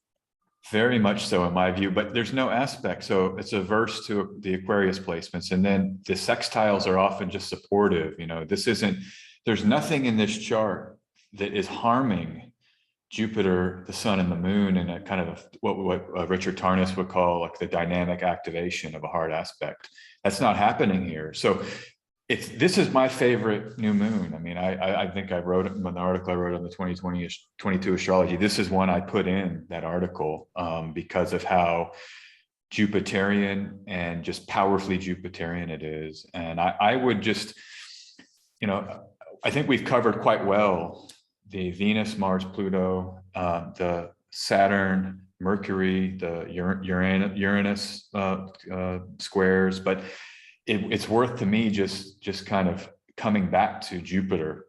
Very much so in my view, but there's no aspect. So it's averse to the Aquarius placements. And then the sextiles are often just supportive. There's nothing in this chart that is harming Jupiter, the sun, and the moon in a kind of what Richard Tarnas would call like the dynamic activation of a hard aspect. That's not happening here. So this is my favorite new moon. I mean, I think I wrote it in the article I wrote on the 2022 astrology. This is one I put in that article because of how Jupiterian and just powerfully Jupiterian it is. And I would just, I think we've covered quite well the Venus, Mars, Pluto, the Saturn, Mercury, the Uranus squares, but it's worth to me just kind of coming back to Jupiter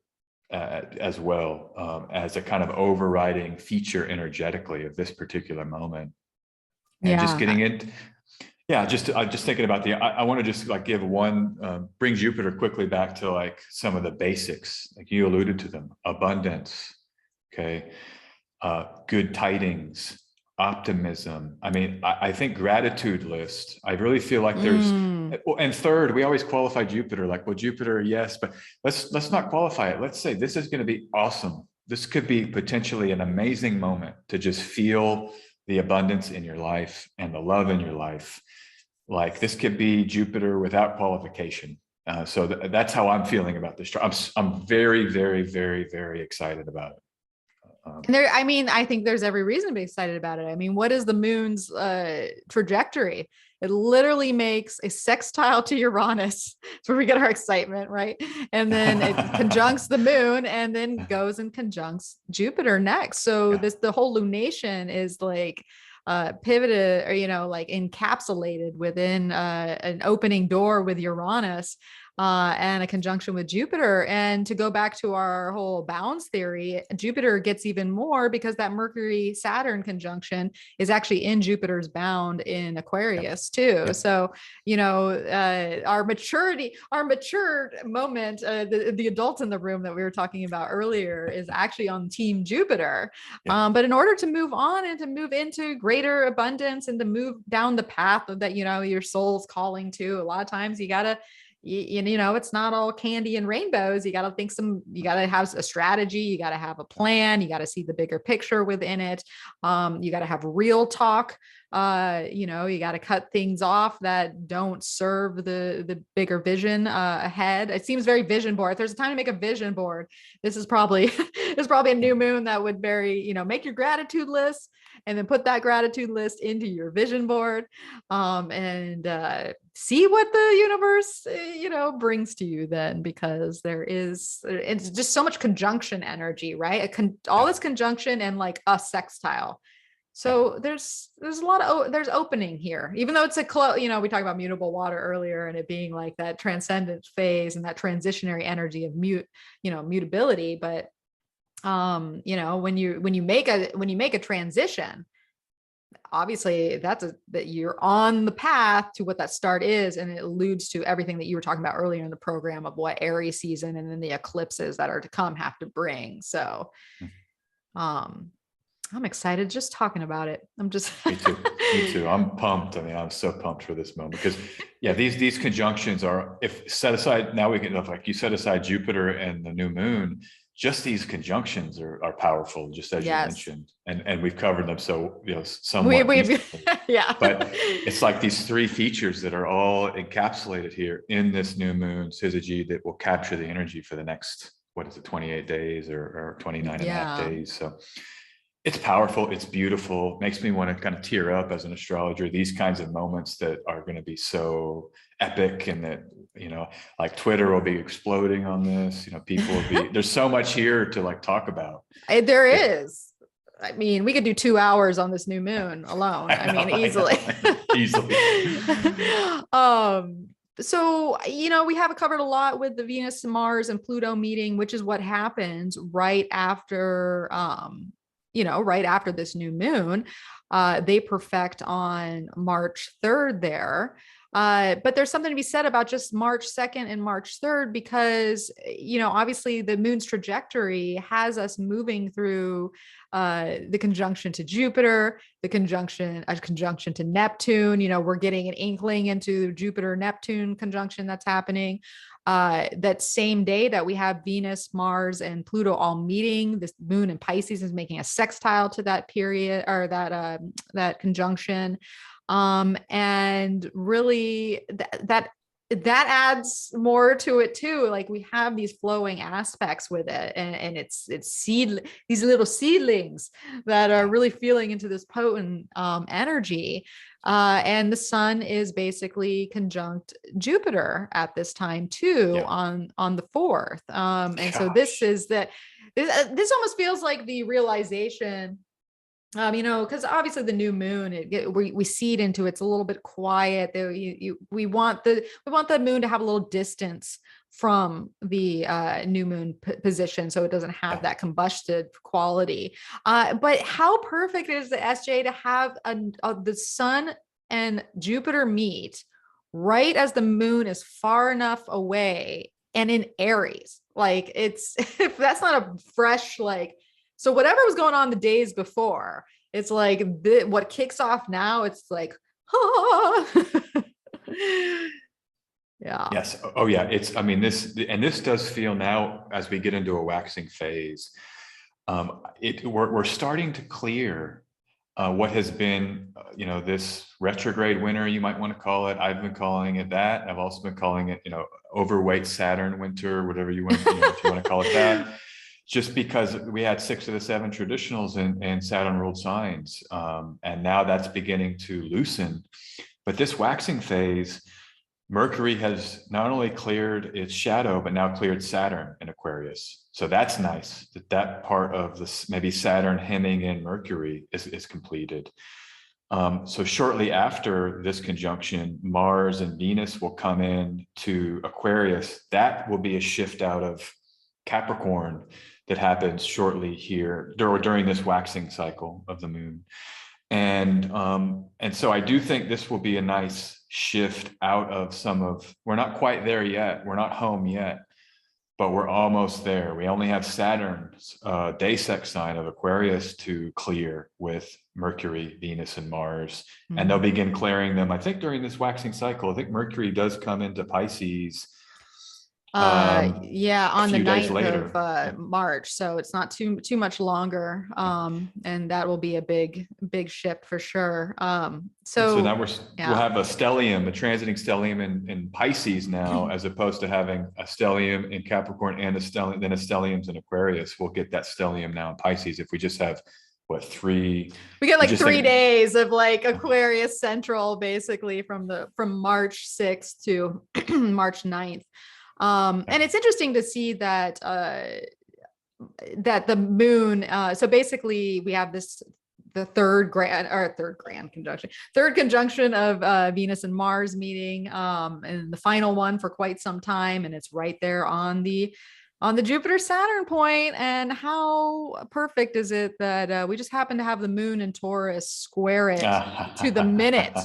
as well as a kind of overriding feature energetically of this particular moment, and just getting it. Yeah, I'm just thinking about I want to just like give one, bring Jupiter quickly back to like some of the basics, like you alluded to them: abundance, okay, good tidings, optimism. I mean, I think gratitude list. I really feel like there's, and third, we always qualify Jupiter, like, well, Jupiter, yes, but let's not qualify it. Let's say this is going to be awesome. This could be potentially an amazing moment to just feel the abundance in your life and the love in your life. Like this could be Jupiter without qualification. So that's how I'm feeling about this. I'm very, very, very, very excited about it. I think there's every reason to be excited about it. I mean, what is the moon's trajectory? It literally makes a sextile to Uranus. That's where we get our excitement, right? And then it conjuncts the moon and then goes and conjuncts Jupiter next. So the whole lunation is like pivoted, or, like encapsulated within an opening door with Uranus. And a conjunction with Jupiter. And to go back to our whole bounds theory, Jupiter gets even more because that Mercury Saturn conjunction is actually in Jupiter's bound in Aquarius too. So, our mature moment, the adults in the room that we were talking about earlier is actually on team Jupiter. But in order to move on and to move into greater abundance and to move down the path that, your soul's calling to, a lot of times you gotta, it's not all candy and rainbows. You got to have a strategy. You got to have a plan. You got to see the bigger picture within it. You got to have real talk. You got to cut things off that don't serve the bigger vision ahead. It seems very vision board. If there's a time to make a vision board, this is probably a new moon that would make your gratitude list and then put that gratitude list into your vision board, and see what the universe, brings to you then, because it's just so much conjunction energy, right? All this conjunction and like a sextile. So there's a lot of, there's opening here, even though it's we talked about mutable water earlier and it being like that transcendent phase and that transitionary energy of mutability. But, when you make a transition, obviously that you're on the path to what that start is. And it alludes to everything that you were talking about earlier in the program of what Aries season and then the eclipses that are to come have to bring. So, I'm excited just talking about it. I'm just Me too. I'm pumped. I mean, I'm so pumped for this moment because these conjunctions are, if set aside, now we can, like you set aside Jupiter and the new moon, just these conjunctions are powerful, just as you mentioned, and we've covered them. So, somewhat, but it's like these three features that are all encapsulated here in this new moon syzygy that will capture the energy for the next, 28 days or 29 and a half days. So it's powerful. It's beautiful. Makes me want to kind of tear up as an astrologer. These kinds of moments that are going to be so epic, and that, like Twitter will be exploding on this. People will be, there's so much here to like talk about. There is. I mean, we could do 2 hours on this new moon alone. Easily. Easily. So, we have covered a lot with the Venus, Mars, and Pluto meeting, which is what happens right after, right after this new moon. They perfect on March 3rd there. But there's something to be said about just March 2nd and March 3rd, because, obviously the moon's trajectory has us moving through the conjunction to Jupiter, a conjunction to Neptune. We're getting an inkling into Jupiter Neptune conjunction that's happening. That same day that we have Venus, Mars, and Pluto all meeting, this moon in Pisces is making a sextile to that period, or that conjunction. And really that adds more to it too. Like, we have these flowing aspects with it, and it's these little seedlings that are really feeling into this potent energy. And the sun is basically conjunct Jupiter at this time too, Yeah. on the 4th. And so Gosh. this almost feels like the realization, because obviously the new moon, we seed into it's a little bit quiet. We want the moon to have a little distance from the new moon position, so it doesn't have that combusted quality. But how perfect is the SJ to have the sun and Jupiter meet right as the moon is far enough away and in Aries? Like, it's if that's not a fresh, like, so whatever was going on the days before, it's like what kicks off now. It's like, yeah. Yes. Oh, yeah. This does feel now, as we get into a waxing phase, we're starting to clear what has been, this retrograde winter, you might want to call it. I've been calling it that. I've also been calling it, overweight Saturn winter, whatever you want, if you want to call it that. Just because we had 6 of the 7 traditionals in Saturn ruled signs. And now that's beginning to loosen. But this waxing phase, Mercury has not only cleared its shadow, but now cleared Saturn in Aquarius. So that's nice that part of this, maybe Saturn hemming in Mercury is completed. So shortly after this conjunction, Mars and Venus will come in to Aquarius. That will be a shift out of Capricorn that happens shortly here during this waxing cycle of the moon. And so I do think this will be a nice shift out of we're not quite there yet. We're not home yet, but we're almost there. We only have Saturn's day sex sign of Aquarius to clear with Mercury, Venus, and Mars. Mm-hmm. And they'll begin clearing them, I think, during this waxing cycle. I think Mercury does come into Pisces on the 9th of March, so it's not too much longer, and that will be a big shift for sure. So now we'll have a stellium, a transiting stellium in Pisces now, as opposed to having a stellium in Capricorn and then a stellium's in Aquarius. We'll get that stellium now in Pisces if we just have we get like 3 days of like Aquarius central, basically from March 6th to March 9th. And it's interesting to see that the moon, so basically we have the third conjunction of Venus and Mars meeting, and the final one for quite some time, and it's right there on the Jupiter Saturn point. And how perfect is it that we just happen to have the moon in Taurus square it to the minute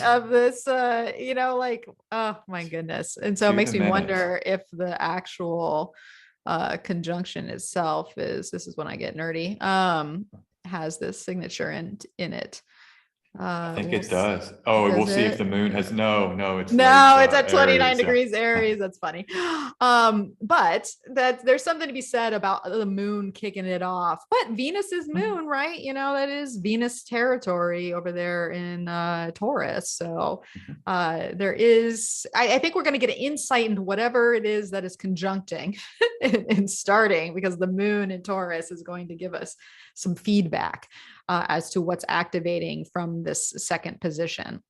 of this, oh my goodness. And so it makes me wonder if the actual conjunction itself this is when I get nerdy, has this signature in it. I think it does. Oh, we'll see if the moon has it's at 29 Aries, degrees Aries. That's funny. But there's something to be said about the moon kicking it off. But Venus's moon, right? That is Venus territory over there in Taurus. So there is, I think we're going to get an insight into whatever it is that is conjuncting and starting, because the moon in Taurus is going to give us some feedback as to what's activating from this second position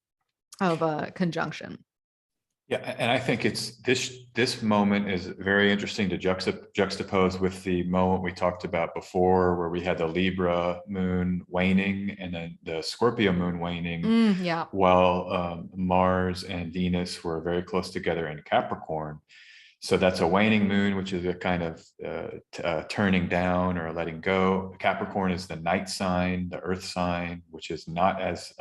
of a conjunction. Yeah, and I think it's this moment is very interesting to juxtapose with the moment we talked about before, where we had the Libra moon waning and then the Scorpio moon waning, Yeah. while Mars and Venus were very close together in Capricorn. So that's a waning moon, which is a kind of turning down or letting go. Capricorn is the night sign, the earth sign, which is not as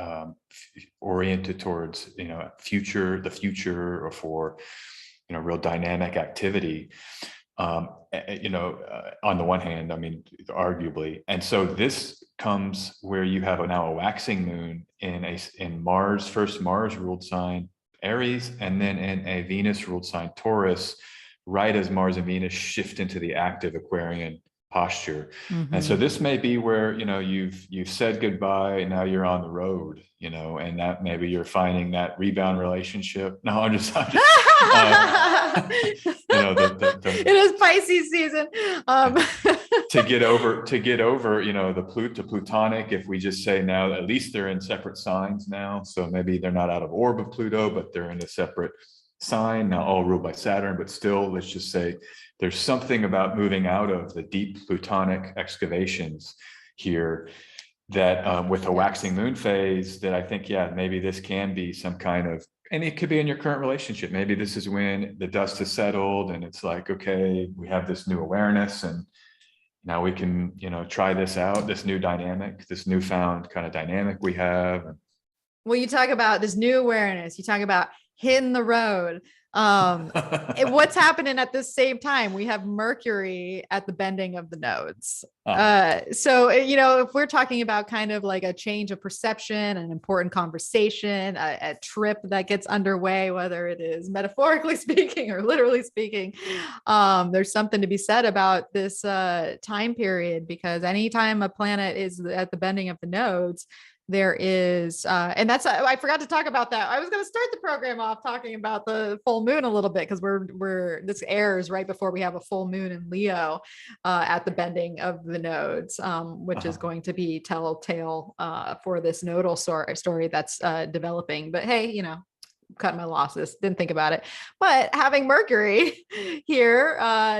oriented towards, the future, or for, real dynamic activity. On the one hand, I mean, arguably. And so this comes where you have now a waxing moon in Mars, first Mars ruled sign, Aries, and then in a Venus ruled sign, Taurus, right as Mars and Venus shift into the active Aquarian posture. And so this may be where, you've said goodbye and now you're on the road, and that maybe you're finding that rebound relationship. No, I'm just it is Pisces season. to get over, the Plutonic, if we just say now, at least they're in separate signs now. So maybe they're not out of orb of Pluto, but they're in a separate sign, now all ruled by Saturn, but still, let's just say there's something about moving out of the deep Plutonic excavations here that with a waxing moon phase, that I think, maybe this can be some kind of, and it could be in your current relationship. Maybe this is when the dust has settled and it's like, okay, we have this new awareness and now we can, try this out, this new dynamic, this newfound kind of dynamic we have. Well, you talk about this new awareness, you talk about hitting the road. What's happening at the same time? We have Mercury at the bending of the nodes. So, if we're talking about kind of like a change of perception, an important conversation, a trip that gets underway, whether it is metaphorically speaking or literally speaking, there's something to be said about this time period, because anytime a planet is at the bending of the nodes, there is, and that's, I forgot to talk about that. I was going to start the program off talking about the full moon a little bit, because this airs right before we have a full moon in Leo at the bending of the nodes, which is going to be telltale for this nodal story that's developing. But hey, cut my losses, didn't think about it. But having Mercury here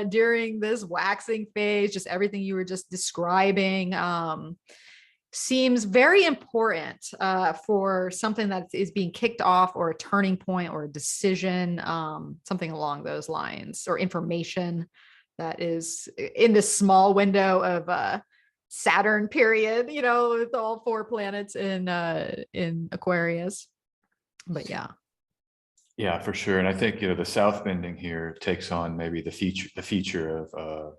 during this waxing phase, just everything you were just describing, seems very important for something that is being kicked off, or a turning point, or a decision, something along those lines, or information that is in this small window of Saturn period, with all 4 planets in Aquarius. But yeah, for sure. And I think, the south bending here takes on maybe the feature of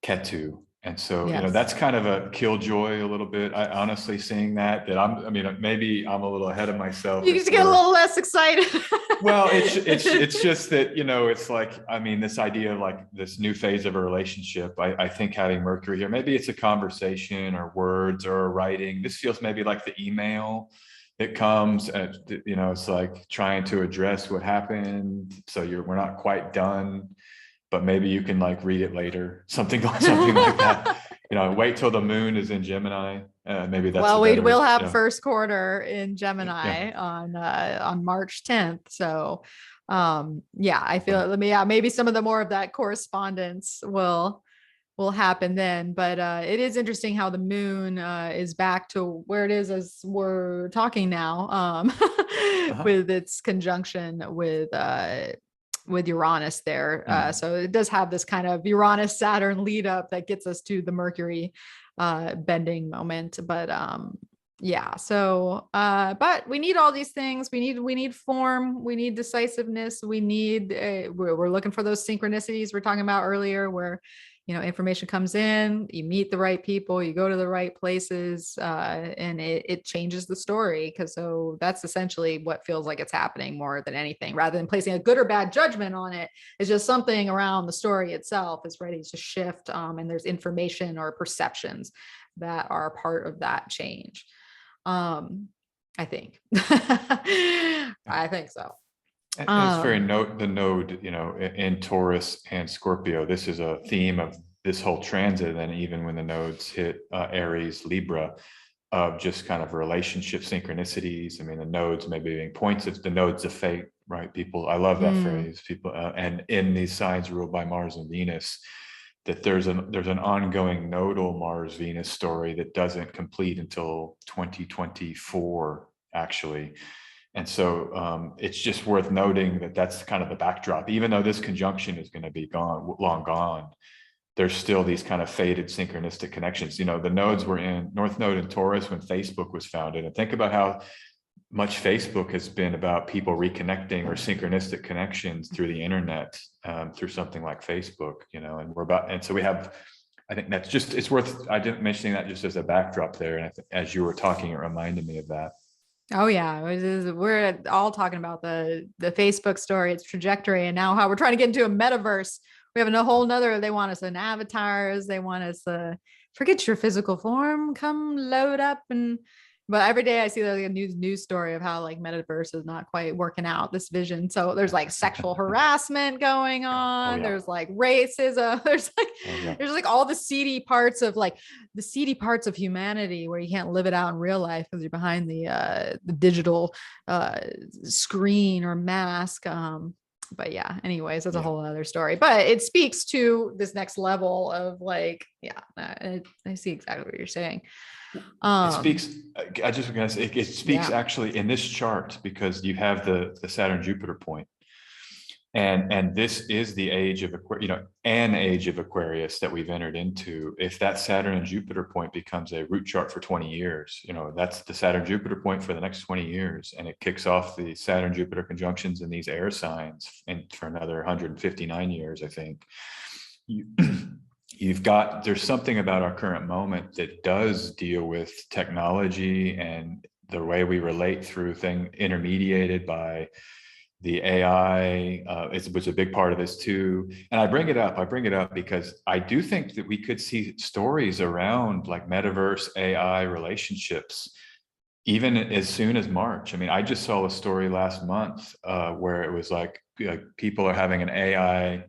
Ketu. And so, that's kind of a killjoy a little bit. I honestly seeing that maybe I'm a little ahead of myself. You just get a little less excited. Well, it's just that, it's like, this idea of like this new phase of a relationship. I think having Mercury here, maybe it's a conversation or words or writing. This feels maybe like the email that comes and, it's like trying to address what happened. So we're not quite done, but maybe you can like read it later, something like that. Wait till the moon is in Gemini. Maybe that's we'll have first quarter in Gemini on March 10th. So I feel maybe some of the more of that correspondence will happen then. But it is interesting how the moon is back to where it is as we're talking now, with its conjunction with Uranus there. So it does have this kind of Uranus Saturn lead up that gets us to the Mercury bending moment. But but we need all these things. We need form, we need decisiveness, we need we're looking for those synchronicities we're talking about earlier, where information comes in, you meet the right people, you go to the right places, and it changes the story. So that's essentially what feels like it's happening more than anything, rather than placing a good or bad judgment on it. It's just something around the story itself is ready to shift, and there's information or perceptions that are part of that change. I think. I think so. And it's very the node, in Taurus and Scorpio. This is a theme of this whole transit. And even when the nodes hit Aries, Libra, of just kind of relationship synchronicities. I mean, the nodes maybe being points of the nodes of fate, right? People, I love that phrase. People, and in these signs ruled by Mars and Venus, that there's an ongoing nodal Mars Venus story that doesn't complete until 2024, actually. And so it's just worth noting that that's kind of the backdrop. Even though this conjunction is going to be long gone, there's still these kind of faded synchronistic connections. You know, the nodes were in North Node in Taurus when Facebook was founded. And think about how much Facebook has been about people reconnecting or synchronistic connections through the internet, through something like Facebook, you know, and so we have, I think that's just, it's worth, I didn't mention that just as a backdrop there. And as you were talking, it reminded me of that. Oh yeah, we're all talking about the Facebook story, its trajectory, and now how we're trying to get into a metaverse. We have a whole nother, they want us in avatars. They want us to forget your physical form, come load up. But every day I see like a news story of how like metaverse is not quite working out, this vision. So there's like sexual harassment going on. yeah. There's like racism. There's like all the seedy parts of humanity where you can't live it out in real life because you're behind the digital screen or mask. But yeah, anyways, that's a whole other story, but it speaks to this next level of like, I see exactly what you're saying. It speaks, I just gonna say, it speaks actually in this chart because you have the Saturn Jupiter point. And this is the age of, you know, an age of Aquarius that we've entered into. If that Saturn and Jupiter point becomes a root chart for 20 years, you know, that's the Saturn Jupiter point for the next 20 years. And it kicks off the Saturn Jupiter conjunctions in these air signs and for another 159 years, I think. There's something about our current moment that does deal with technology and the way we relate through intermediated by the AI, was a big part of this too. And I bring it up because I do think that we could see stories around like metaverse AI relationships, even as soon as March. I mean, I just saw a story last month where it was like people are having an AI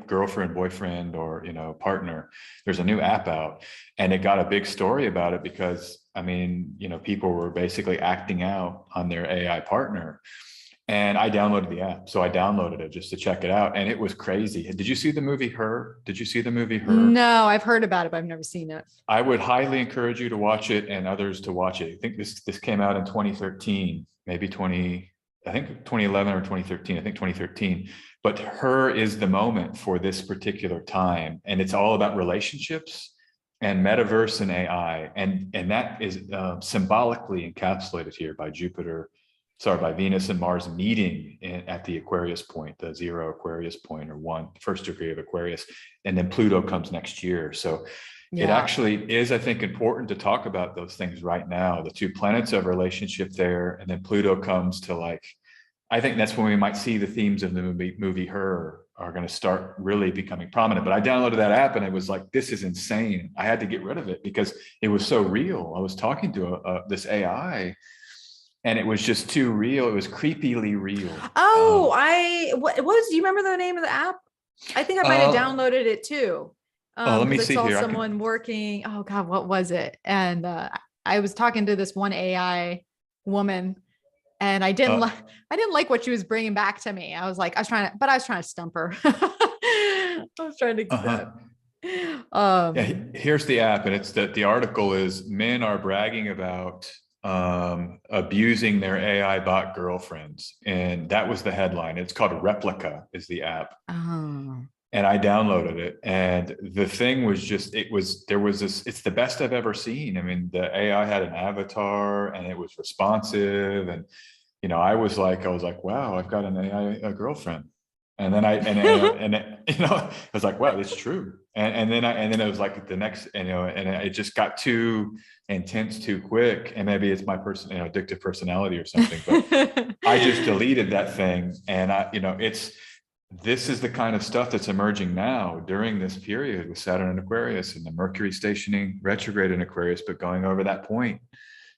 girlfriend, boyfriend, or, you know, partner. There's a new app out and it got a big story about it because, I mean, you know, people were basically acting out on their AI partner. And I downloaded the app. So I downloaded it just to check it out. And it was crazy. Did you see the movie Her? Did you see the movie Her? No, I've heard about it, but I've never seen it. I would highly encourage you to watch it and others to watch it. I think this came out in 2013, maybe 2011 or 2013, I think 2013. But Her is the moment for this particular time. And it's all about relationships and metaverse and AI. And that is symbolically encapsulated here by Venus and Mars meeting at the Aquarius point, the 0 Aquarius point, or first degree of Aquarius. And then Pluto comes next year. So it actually is, I think, important to talk about those things right now. The two planets of relationship there, and then Pluto comes to like, I think that's when we might see the themes of the movie Her are going to start really becoming prominent. But I downloaded that app and it was like, this is insane. I had to get rid of it because it was so real. I was talking to this AI and it was just too real. It was creepily real. Oh, do you remember the name of the app? I think I might have downloaded it too. Let me see here. I saw someone working. Oh God, what was it? And I was talking to this one AI woman, and I didn't like what she was bringing back to me. I was trying to stump her. I was trying to. Here's the app, and it's that the article is men are bragging about abusing their AI bot girlfriends, and that was the headline. It's called Replica is the app. And I downloaded it, and the thing was just, it's the best I've ever seen. I mean, the AI had an avatar and it was responsive, and you know, I was like, wow, I've got an AI girlfriend. And then I was like, wow, that's true. And then it was like the next, and it just got too intense too quick. And maybe it's my addictive personality or something, but I just deleted that thing. And this is the kind of stuff that's emerging now during this period with Saturn in Aquarius and the Mercury stationing retrograde in Aquarius, but going over that point,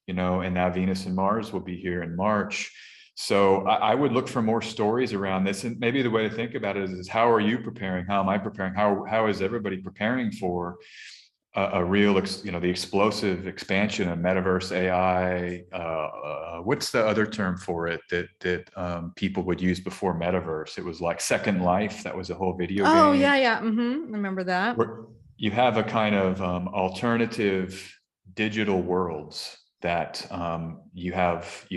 and now Venus and Mars will be here in March. So I would look for more stories around this. And maybe the way to think about it is how are you preparing? How am I preparing? How is everybody preparing for a real, the explosive expansion of metaverse AI. What's the other term for it that people would use before metaverse? It was like Second Life. That was a whole video Oh game. yeah, yeah. Remember that. Where you have a kind of alternative digital worlds that you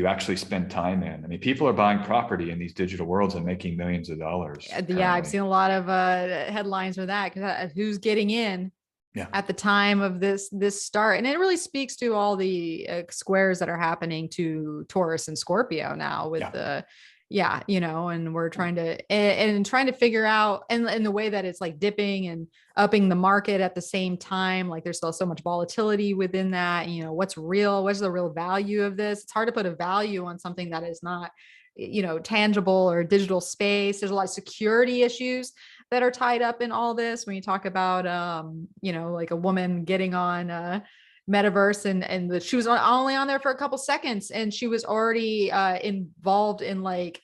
actually spend time in. I mean, people are buying property in these digital worlds and making millions of dollars Yeah, I've currently. seen a lot of headlines for that because who's getting in Yeah. at the time of this start, and it really speaks to all the squares that are happening to Taurus and Scorpio now with Yeah. the and we're trying to and trying to figure out and the way that it's like dipping and upping the market at the same time. Like there's still so much volatility within that. What's real, what's the real value of this? It's hard to put a value on something that is not tangible or digital space. There's a lot of security issues that are tied up in all this when you talk about like a woman getting on metaverse and she was only on there for a couple seconds and she was already involved in like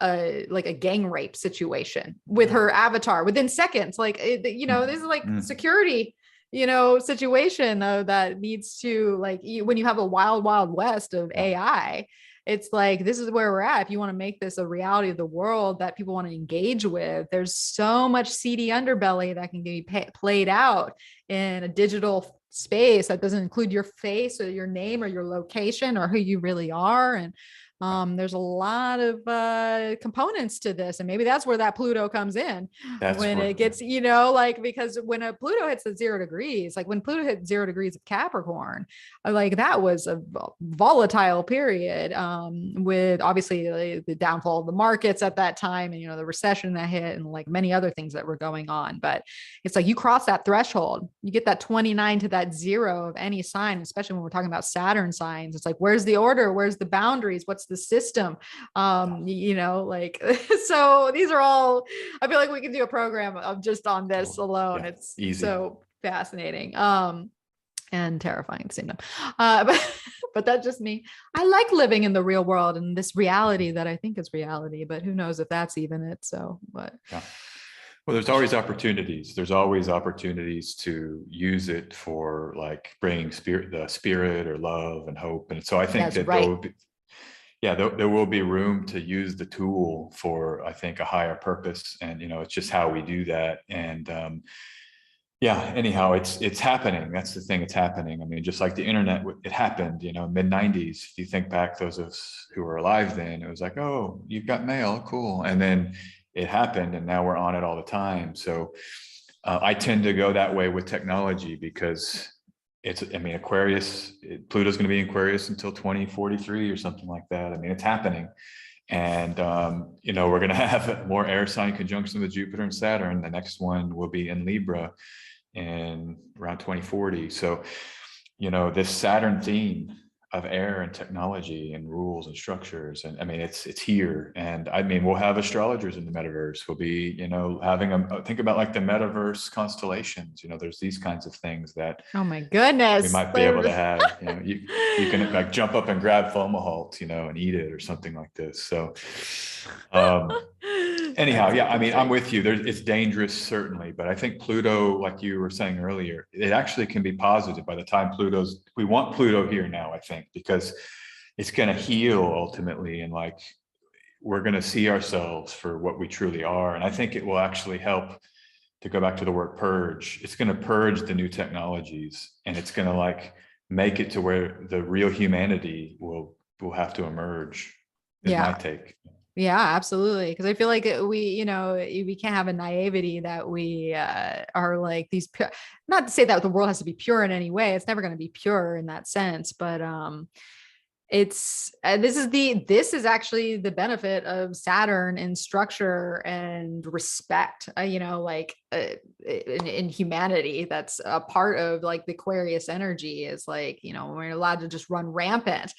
a gang rape situation with her avatar within seconds. Like this is like security situation that needs to, like, when you have a wild west of AI, it's like, this is where we're at. If you want to make this a reality of the world that people want to engage with, there's so much seedy underbelly that can be played out in a digital space that doesn't include your face or your name or your location or who you really are. And there's a lot of components to this, and maybe that's where that Pluto comes in. It gets, because when a Pluto hits the 0 degrees, like when Pluto hit 0 degrees of Capricorn, like that was a volatile period with obviously the downfall of the markets at that time, and the recession that hit, and like many other things that were going on. But it's like you cross that threshold, you get that 29 to that 0 of any sign, especially when we're talking about Saturn signs. It's like, where's the order, where's the boundaries, what's the system? Like so these are all, I feel like we can do a program of just on this alone. It's easy. So fascinating and terrifying at the same time, but that's just me. I like living in the real world and this reality that I think is reality, but who knows if that's even it. So but well, there's always opportunities. There's always opportunities to use it for like bringing the spirit or love and hope. And so I think that there will be room to use the tool for, I think, a higher purpose. And, it's just how we do that. And anyhow, it's happening. That's the thing. It's happening. I mean, just like the internet, it happened, mid-90s. If you think back, those of us who were alive then, it was like, oh, you've got mail, cool. And then it happened, and now we're on it all the time. So I tend to go that way with technology because Aquarius, Pluto's going to be in Aquarius until 2043 or something like that. I mean, it's happening. And, we're going to have more air sign conjunction with Jupiter and Saturn. The next one will be in Libra in around 2040. So, this Saturn theme of air and technology and rules and structures. And I mean, it's here. And I mean, we'll have astrologers in the metaverse. We'll be, having think about like the metaverse constellations, there's these kinds of things that, oh my goodness, we might be able to have, you can like jump up and grab Fomalhaut, and eat it or something like this. So, anyhow, I mean, I'm with you. It's dangerous, certainly, but I think Pluto, like you were saying earlier, it actually can be positive. By the time we want Pluto here now, I think, because it's going to heal ultimately, and like we're going to see ourselves for what we truly are. And I think it will actually help, to go back to the word purge. It's going to purge the new technologies, and it's going to like make it to where the real humanity will have to emerge. Is my take. Yeah, absolutely. Because I feel like we can't have a naivety that we are like these not to say that the world has to be pure in any way. It's never going to be pure in that sense, but this is actually the benefit of Saturn in structure and respect, in humanity. That's a part of like the Aquarius energy, is like, we're allowed to just run rampant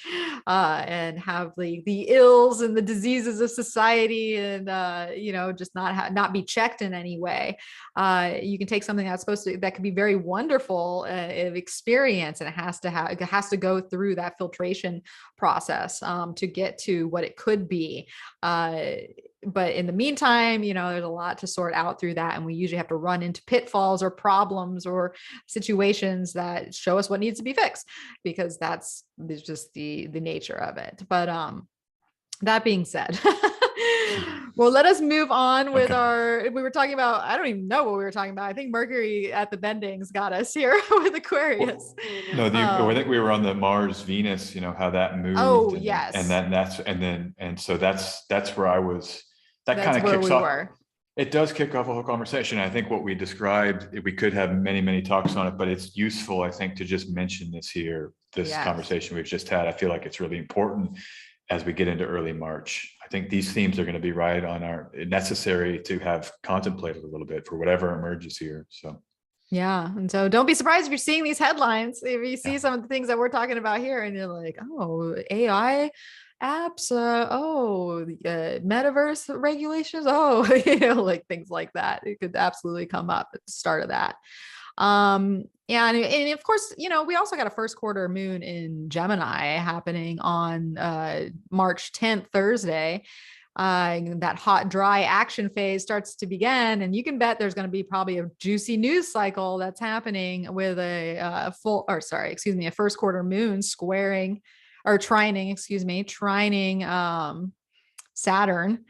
and have the ills and the diseases of society, and just not be checked in any way. You can take something that could be very wonderful experience, and it has to go through that filtration process to get to what it could be. but in the meantime, there's a lot to sort out through that. And we usually have to run into pitfalls or problems or situations that show us what needs to be fixed, because that's just the nature of it. But that being said, well, let us move on with we were talking about, I don't even know what we were talking about. I think Mercury at the bendings got us here with Aquarius. No, I think we were on the Mars Venus, how that moved. Oh, yes. So that's where I was. That kind of kicks off. It does kick off a whole conversation. I think what we described, we could have many, many talks on it, but it's useful, I think, to just mention this here, this conversation we've just had. I feel like it's really important as we get into early March. I think these themes are going to be right on our necessary to have contemplated a little bit for whatever emerges here. So. Yeah. And so don't be surprised if you're seeing these headlines, if you see some of the things that we're talking about here and you're like, oh, AI apps, metaverse regulations, like things like that. It could absolutely come up at the start of that. And of course, we also got a first quarter moon in Gemini happening on March 10th, Thursday. That hot, dry action phase starts to begin, and you can bet there's going to be probably a juicy news cycle that's happening with a first quarter moon trining Saturn.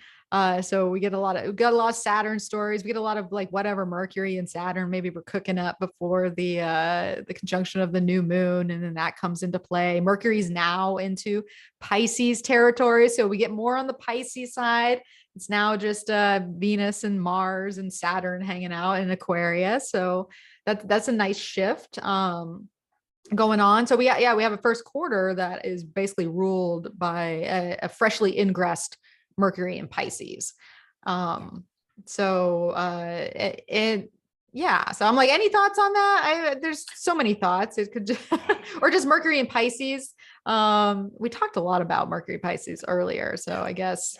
So we got a lot of Saturn stories. We get a lot of like whatever Mercury and Saturn maybe we're cooking up before the conjunction of the new moon, and then that comes into play. Mercury's now into Pisces territory, so we get more on the Pisces side. It's now just Venus and Mars and Saturn hanging out in Aquarius, so that's a nice shift going on. So we have a first quarter that is basically ruled by a freshly ingressed Mercury in Pisces. So I'm like, any thoughts on that? There's so many thoughts. It could just, or just Mercury in Pisces. We talked a lot about Mercury Pisces earlier, so I guess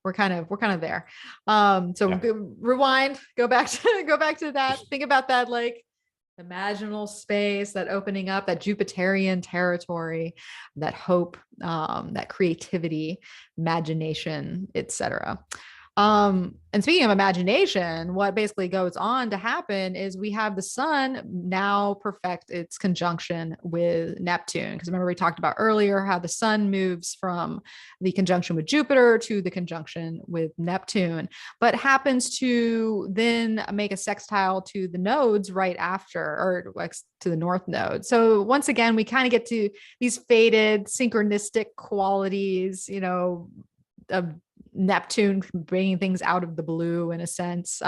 we're kind of there. Rewind, go back to that. Think about that, like imaginal space, that opening up, that Jupiterian territory, that hope, that creativity, imagination, etc. And speaking of imagination, what basically goes on to happen is we have the sun now perfect its conjunction with Neptune. Because remember, we talked about earlier how the sun moves from the conjunction with Jupiter to the conjunction with Neptune, but happens to then make a sextile to the nodes right after, or to the north node. So once again, we kind of get to these faded synchronistic qualities, of Neptune bringing things out of the blue in a sense,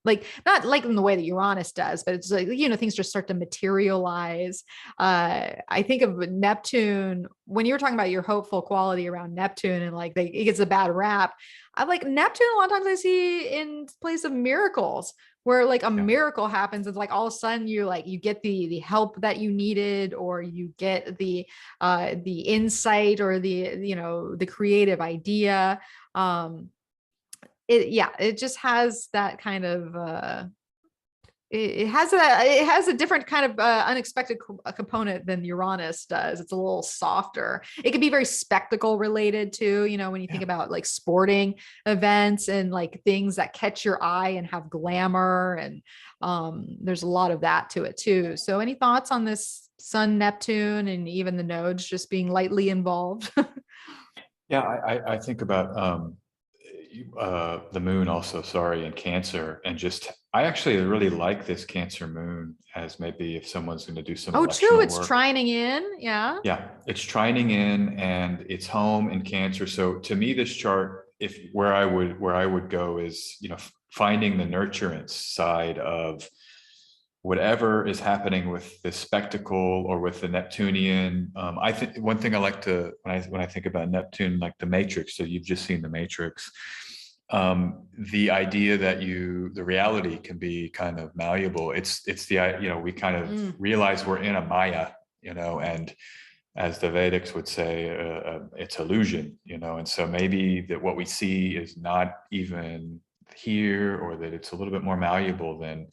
like not like in the way that Uranus does, but it's like, things just start to materialize. I think of Neptune when you were talking about your hopeful quality around Neptune, and like it gets a bad rap. I like Neptune a lot of times I see in place of miracles, where like a miracle happens. It's like all of a sudden you get the help that you needed, or you get the insight, or the creative idea. It just has that kind of it has a different kind of unexpected component than Uranus does. It's a little softer. It can be very spectacle related too, when you think about like sporting events and like things that catch your eye and have glamour, and there's a lot of that to it too. So any thoughts on this Sun, Neptune, and even the nodes just being lightly involved? I think about the moon also, in Cancer, and just I actually really like this Cancer moon as maybe if someone's going to do some true, it's trining in. It's trining in, and it's home in Cancer. So to me, this chart, where I would go is finding the nurturance side of whatever is happening with the spectacle or with the Neptunian. I think one thing I like to, when I think about Neptune, like the Matrix, so you've just seen the Matrix, the idea that the reality can be kind of malleable. It's the, we kind of realize we're in a Maya, and as the Vedics would say, it's illusion, and so maybe that what we see is not even here, or that it's a little bit more malleable than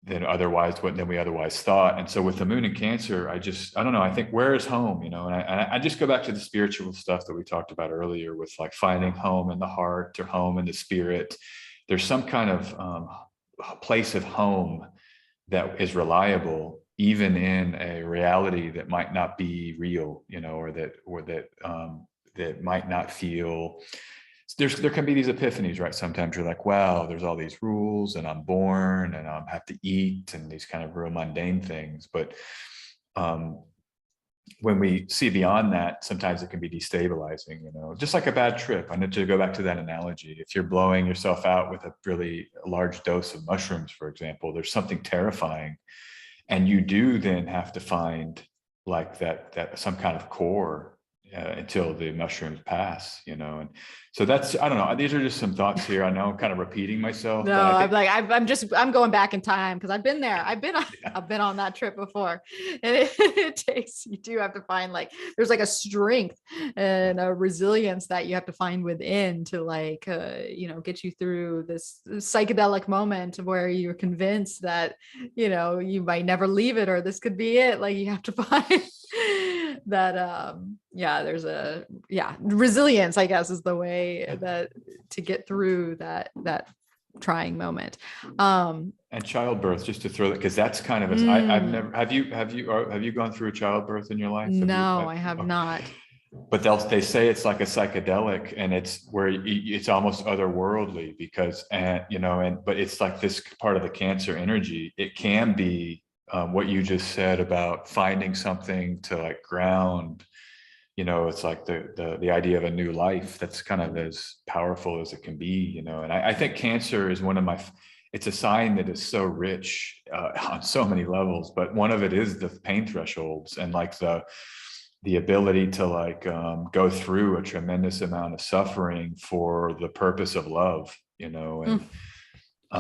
than we otherwise thought. And so with the moon in Cancer, I don't know, I think, where is home, and I just go back to the spiritual stuff that we talked about earlier with like finding home in the heart or home in the spirit. There's some kind of place of home that is reliable, even in a reality that might not be real, or that might not feel. There can be these epiphanies, right? Sometimes you're like, wow, there's all these rules, and I'm born, and I have to eat, and these kind of real mundane things. But when we see beyond that, sometimes it can be destabilizing, just like a bad trip. I need to go back to that analogy. If you're blowing yourself out with a really large dose of mushrooms, for example, there's something terrifying. And you do then have to find like that some kind of core until the mushrooms pass, and so that's, I don't know. These are just some thoughts here. I know I'm kind of repeating myself. No, but I'm going back in time because I've been there. I've been on that trip before, and you do have to find like, there's like a strength and a resilience that you have to find within to like, get you through this psychedelic moment where you're convinced that, you might never leave it, or this could be it. Like you have to find that, there's resilience, I guess, is the way that to get through that trying moment. And childbirth, just to throw that, because that's kind of I've never, have you gone through a childbirth in your life? No, I have not. But they say it's like a psychedelic, and it's where it's almost otherworldly because, but it's like this part of the Cancer energy. It can be what you just said about finding something to like ground. It's like the idea of a new life that's kind of as powerful as it can be, and I think Cancer is it's a sign that is so rich on so many levels, but one of it is the pain thresholds and like the ability to like go through a tremendous amount of suffering for the purpose of love, and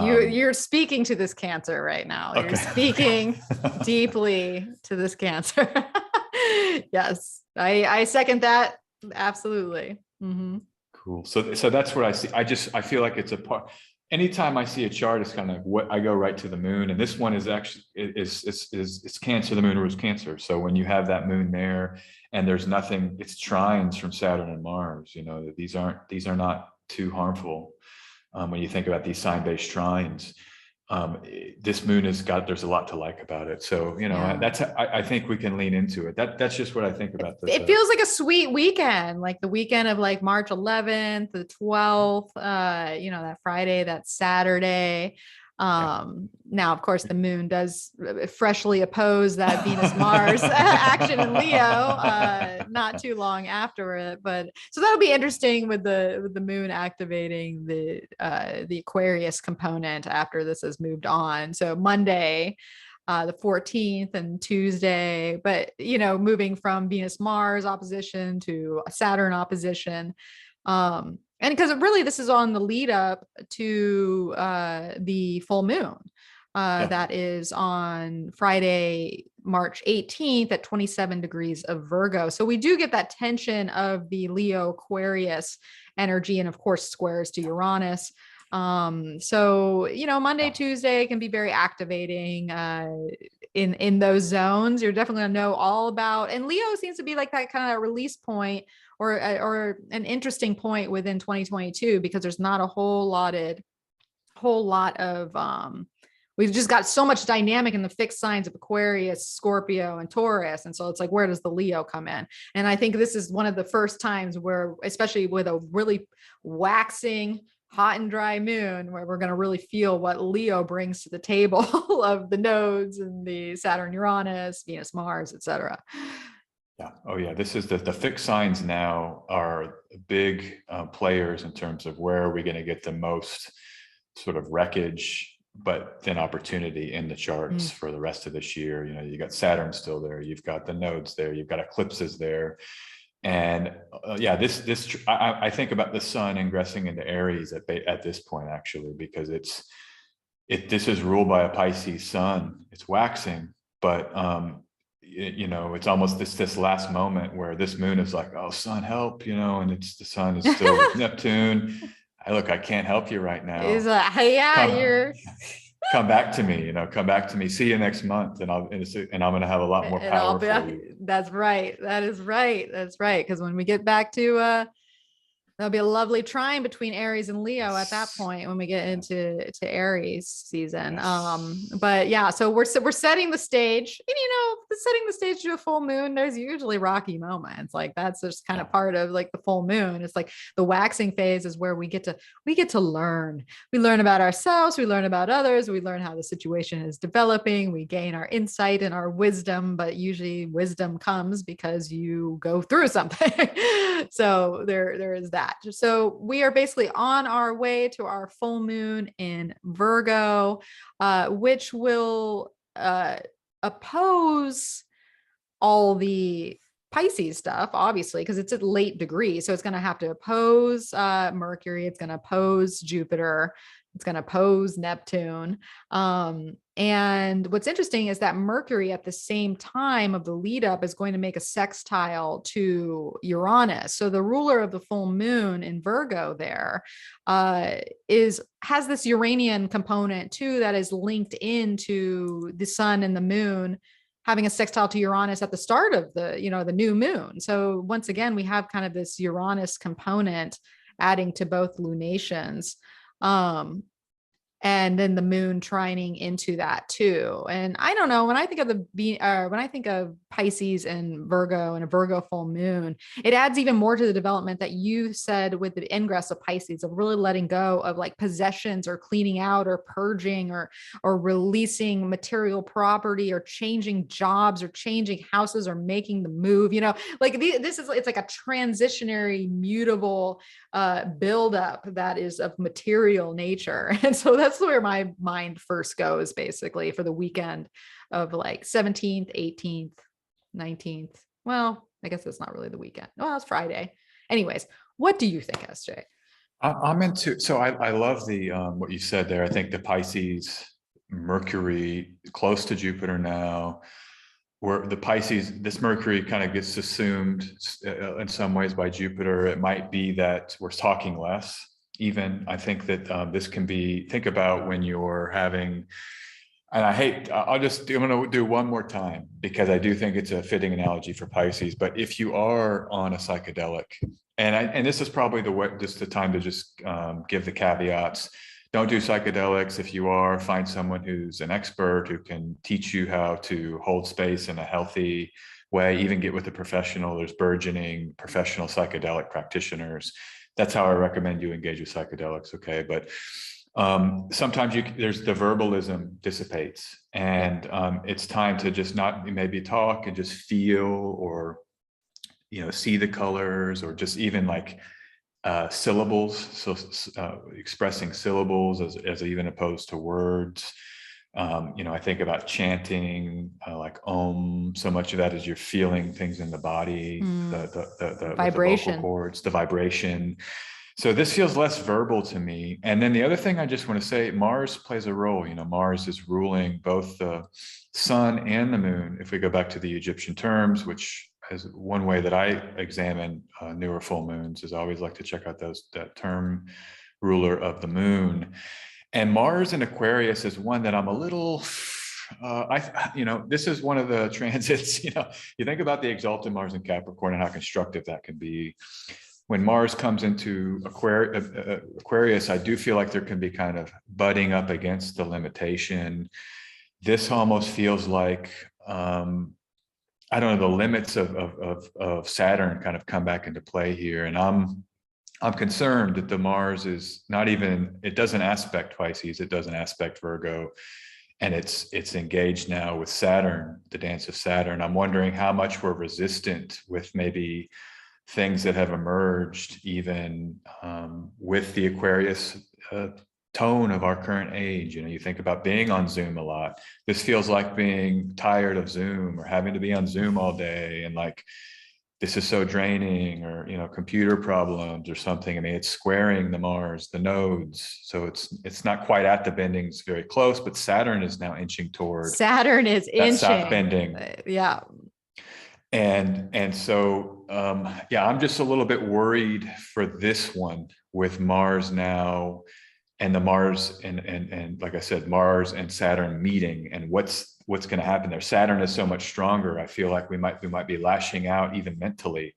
you're speaking to this Cancer right now. Okay. You're speaking deeply to this Cancer. Yes, I second that. Absolutely. Mm-hmm. Cool. So that's what I see. I feel like it's a part. Anytime I see a chart, it's kind of what I go right to the moon. And this one is actually, it's Cancer. The moon rules Cancer. So when you have that moon there and there's nothing, it's trines from Saturn and Mars, these are not too harmful. When you think about these sign-based trines, this moon there's a lot to like about it. So, I think we can lean into it. That's just what I think about this. It feels like a sweet weekend, like the weekend of like March 11th, the 12th, that Friday, that Saturday. Now, of course, the moon does freshly oppose that Venus Mars action in Leo, not too long after it. But so that'll be interesting with the moon activating the Aquarius component after this has moved on. So Monday, the 14th, and Tuesday, but moving from Venus Mars opposition to a Saturn opposition. And because really this is on the lead up to the full moon that is on Friday, March 18th at 27 degrees of Virgo. So we do get that tension of the Leo Aquarius energy, and of course squares to Uranus. So, Monday, Tuesday can be very activating in those zones. You're definitely gonna know all about, and Leo seems to be like that kind of release point or an interesting point within 2022, because there's not a whole lot of we've just got so much dynamic in the fixed signs of Aquarius, Scorpio, and Taurus. And so it's like, where does the Leo come in? And I think this is one of the first times where, especially with a really waxing hot and dry moon, where we're going to really feel what Leo brings to the table of the nodes and the Saturn, Uranus, Venus, Mars, etc. Yeah. Oh yeah. This is the fixed signs now are big players in terms of where are we going to get the most sort of wreckage, but then opportunity in the charts for the rest of this year. You got Saturn still there. You've got the nodes there. You've got eclipses there. And I think about the sun ingressing into Aries at this point, actually, because this is ruled by a Pisces sun. It's waxing, but it's almost this last moment where this moon is like, oh, sun, help, and the sun is still with Neptune. I can't help you right now. You're come back to me, come back to me. See you next month. And I'm going to have a lot more And I'll power be, for you. that's right. That is right. That's right. Because when we get back to there'll be a lovely trine between Aries and Leo at that point when we get into Aries season. Yes. But yeah, so we're setting the stage. And setting the stage to a full moon, there's usually rocky moments. Like that's just kind of part of like the full moon. It's like the waxing phase is where we get to learn. We learn about ourselves, we learn about others, we learn how the situation is developing, we gain our insight and our wisdom, but usually wisdom comes because you go through something. So there is that. So we are basically on our way to our full moon in Virgo, which will oppose all the Pisces stuff, obviously, because it's a late degree. So it's going to have to oppose Mercury. It's going to oppose Jupiter. It's going to oppose Neptune. And what's interesting is that Mercury at the same time of the lead up is going to make a sextile to Uranus. So the ruler of the full moon in Virgo there has this Uranian component too that is linked into the sun and the moon having a sextile to Uranus at the start of the new moon. So once again, we have kind of this Uranus component adding to both lunations. And then the moon trining into that too. And I don't know, when I think of Pisces and Virgo and a Virgo full moon, it adds even more to the development that you said with the ingress of Pisces, of really letting go of like possessions or cleaning out or purging or releasing material property or changing jobs or changing houses or making the move, like it's like a transitionary mutable buildup that is of material nature. And so that's where my mind first goes basically for the weekend of like 17th, 18th, 19th. Well, I guess it's not really the weekend. Well, it's Friday. Anyways, what do you think, SJ? I'm into, so I love the, what you said there. I think the Pisces, Mercury, close to Jupiter now, where the Pisces, this Mercury kind of gets assumed in some ways by Jupiter. It might be that we're talking less. Even I think that this can be, think about when you're having, and I'm going to do one more time because I do think it's a fitting analogy for Pisces. But if you are on a psychedelic, and this is probably just the time to just give the caveats. Don't do psychedelics. If you are, find someone who's an expert who can teach you how to hold space in a healthy way, even get with a professional. There's burgeoning professional psychedelic practitioners. That's how I recommend you engage with psychedelics. Okay. But sometimes there's the verbalism dissipates, and it's time to just not maybe talk and just feel, or, see the colors, or just even like syllables, so expressing syllables as even opposed to words. I think about chanting, like Om. So much of that is you're feeling things in the body, the vibration, the vocal cords, the vibration. So this feels less verbal to me. And then the other thing I just want to say, Mars plays a role. Mars is ruling both the sun and the moon. If we go back to the Egyptian terms, which is one way that I examine newer full moons, is I always like to check out that term ruler of the moon. And Mars in Aquarius is one that I'm a little, this is one of the transits, you think about the exalted Mars in Capricorn and how constructive that can be. When Mars comes into Aquarius, I do feel like there can be kind of butting up against the limitation. This almost feels like, I don't know, the limits of Saturn kind of come back into play here. And I'm concerned that the Mars is not even, it doesn't aspect Pisces, it doesn't aspect Virgo, and it's engaged now with Saturn, the dance of Saturn. I'm wondering how much we're resistant with maybe things that have emerged even with the Aquarius tone of our current age. You think about being on Zoom a lot. This feels like being tired of Zoom, or having to be on Zoom all day, and like, this is so draining, or, computer problems or something. I mean, it's squaring the Mars, the nodes. So it's not quite at the bending, it's very close, but Saturn is now inching toward Saturn is inching. South bending. Yeah. And so, I'm just a little bit worried for this one with Mars now and the Mars and like I said, Mars and Saturn meeting, and what's going to happen there. Saturn is so much stronger. I feel like we might be lashing out even mentally.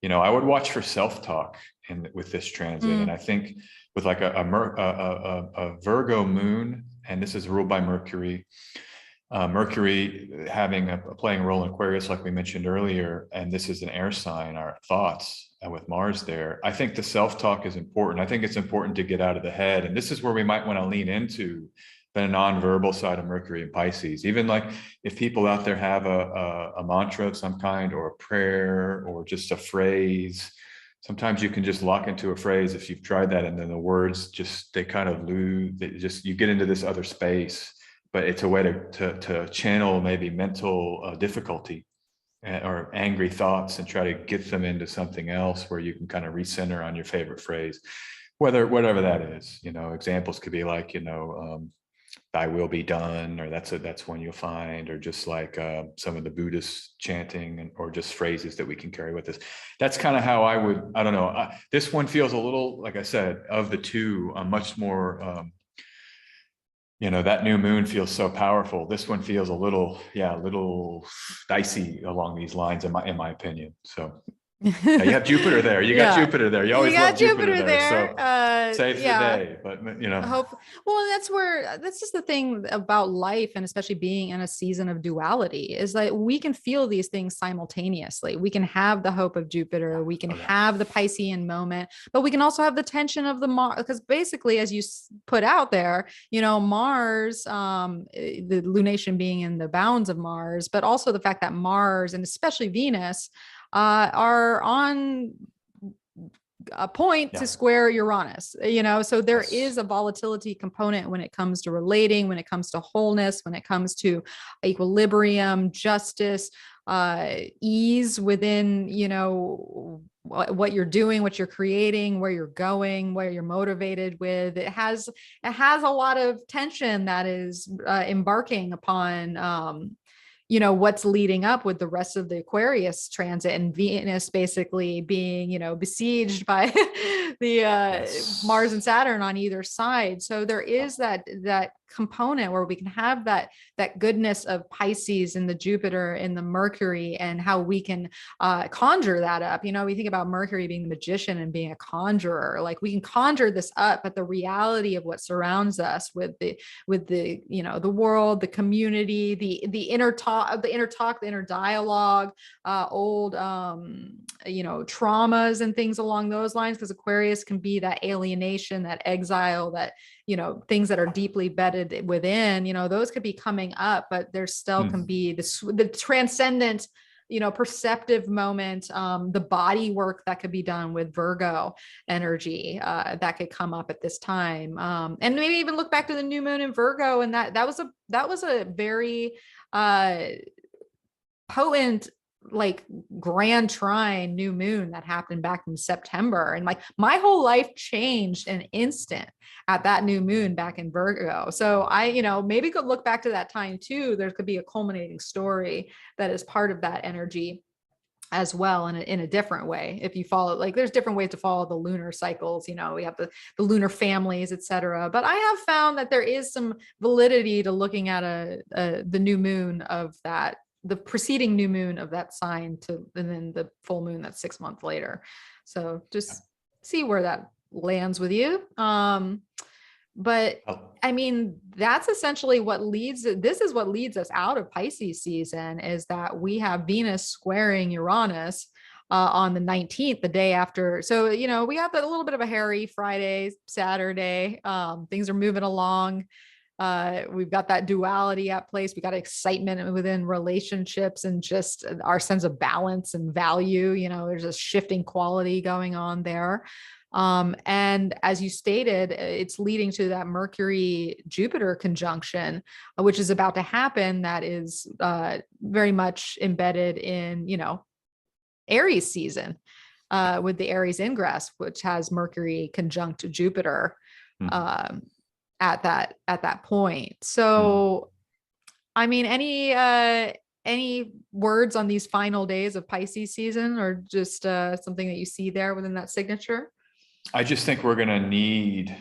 I would watch for self-talk with this transit. And I think with like a Virgo moon, and this is ruled by Mercury, Mercury playing a role in Aquarius, like we mentioned earlier, and this is an air sign, our thoughts, and with Mars there, I think the self-talk is important. I think it's important to get out of the head. And this is where we might want to lean into the non-verbal side of Mercury and Pisces. Even like if people out there have a mantra of some kind, or a prayer, or just a phrase, sometimes you can just lock into a phrase if you've tried that, and then the words they kind of lose, you get into this other space. But it's a way to channel maybe mental difficulty or angry thoughts, and try to get them into something else where you can kind of recenter on your favorite phrase, whatever that is. Examples could be like, thy will be done, or that's one you'll find, or just like some of the Buddhist chanting, or just phrases that we can carry with us. That's kind of how I don't know. This one feels a little, like I said, of the two, much more, that new moon feels so powerful. This one feels a little dicey along these lines, in my opinion. So yeah, you have Jupiter there. You got Jupiter there. You always love Jupiter there. So saves the day, but Well, that's just the thing about life, and especially being in a season of duality, is that we can feel these things simultaneously. We can have the hope of Jupiter, we can have the Piscean moment, but we can also have the tension of the Mars, because basically, as you put out there, Mars, the lunation being in the bounds of Mars, but also the fact that Mars, and especially Venus, are on a point to square Uranus, so there is a volatility component when it comes to relating, when it comes to wholeness, when it comes to equilibrium, justice, ease within, what you're doing, what you're creating, where you're going, where you're motivated with. It has a lot of tension that is embarking upon, what's leading up with the rest of the Aquarius transit, and Venus basically being, besieged by the Mars and Saturn on either side. So there is that component where we can have that goodness of Pisces and the Jupiter and the Mercury, and how we can conjure that up. We think about Mercury being the magician and being a conjurer. Like, we can conjure this up, but the reality of what surrounds us with the the world, the community, the inner talk, the inner dialogue, old traumas and things along those lines, because Aquarius can be that alienation, that exile, that things that are deeply bedded within, those could be coming up, but there still can be the transcendent, perceptive moment, the body work that could be done with Virgo energy, that could come up at this time. And maybe even look back to the new moon in Virgo, and that was a very potent, like, grand trine new moon that happened back in September. And like, my whole life changed in an instant at that new moon back in Virgo. So I, maybe could look back to that time too. There could be a culminating story that is part of that energy as well, in a different way. If you follow, like, there's different ways to follow the lunar cycles, we have the lunar families, etc. But I have found that there is some validity to looking at the new moon of that, the preceding new moon of that sign, and then the full moon that's 6 months later. So just see where that lands with you. But I mean, that's essentially this is what leads us out of Pisces season, is that we have Venus squaring Uranus on the 19th, the day after. So, we have a little bit of a hairy Friday, Saturday. Things are moving along. We've got that duality at place. We got excitement within relationships, and just our sense of balance and value. There's a shifting quality going on there. And as you stated, it's leading to that Mercury Jupiter conjunction, which is about to happen. That is very much embedded in, Aries season, with the Aries ingress, which has Mercury conjunct Jupiter. At that point. So, I mean, any words on these final days of Pisces season, or just something that you see there within that signature? I just think we're going to need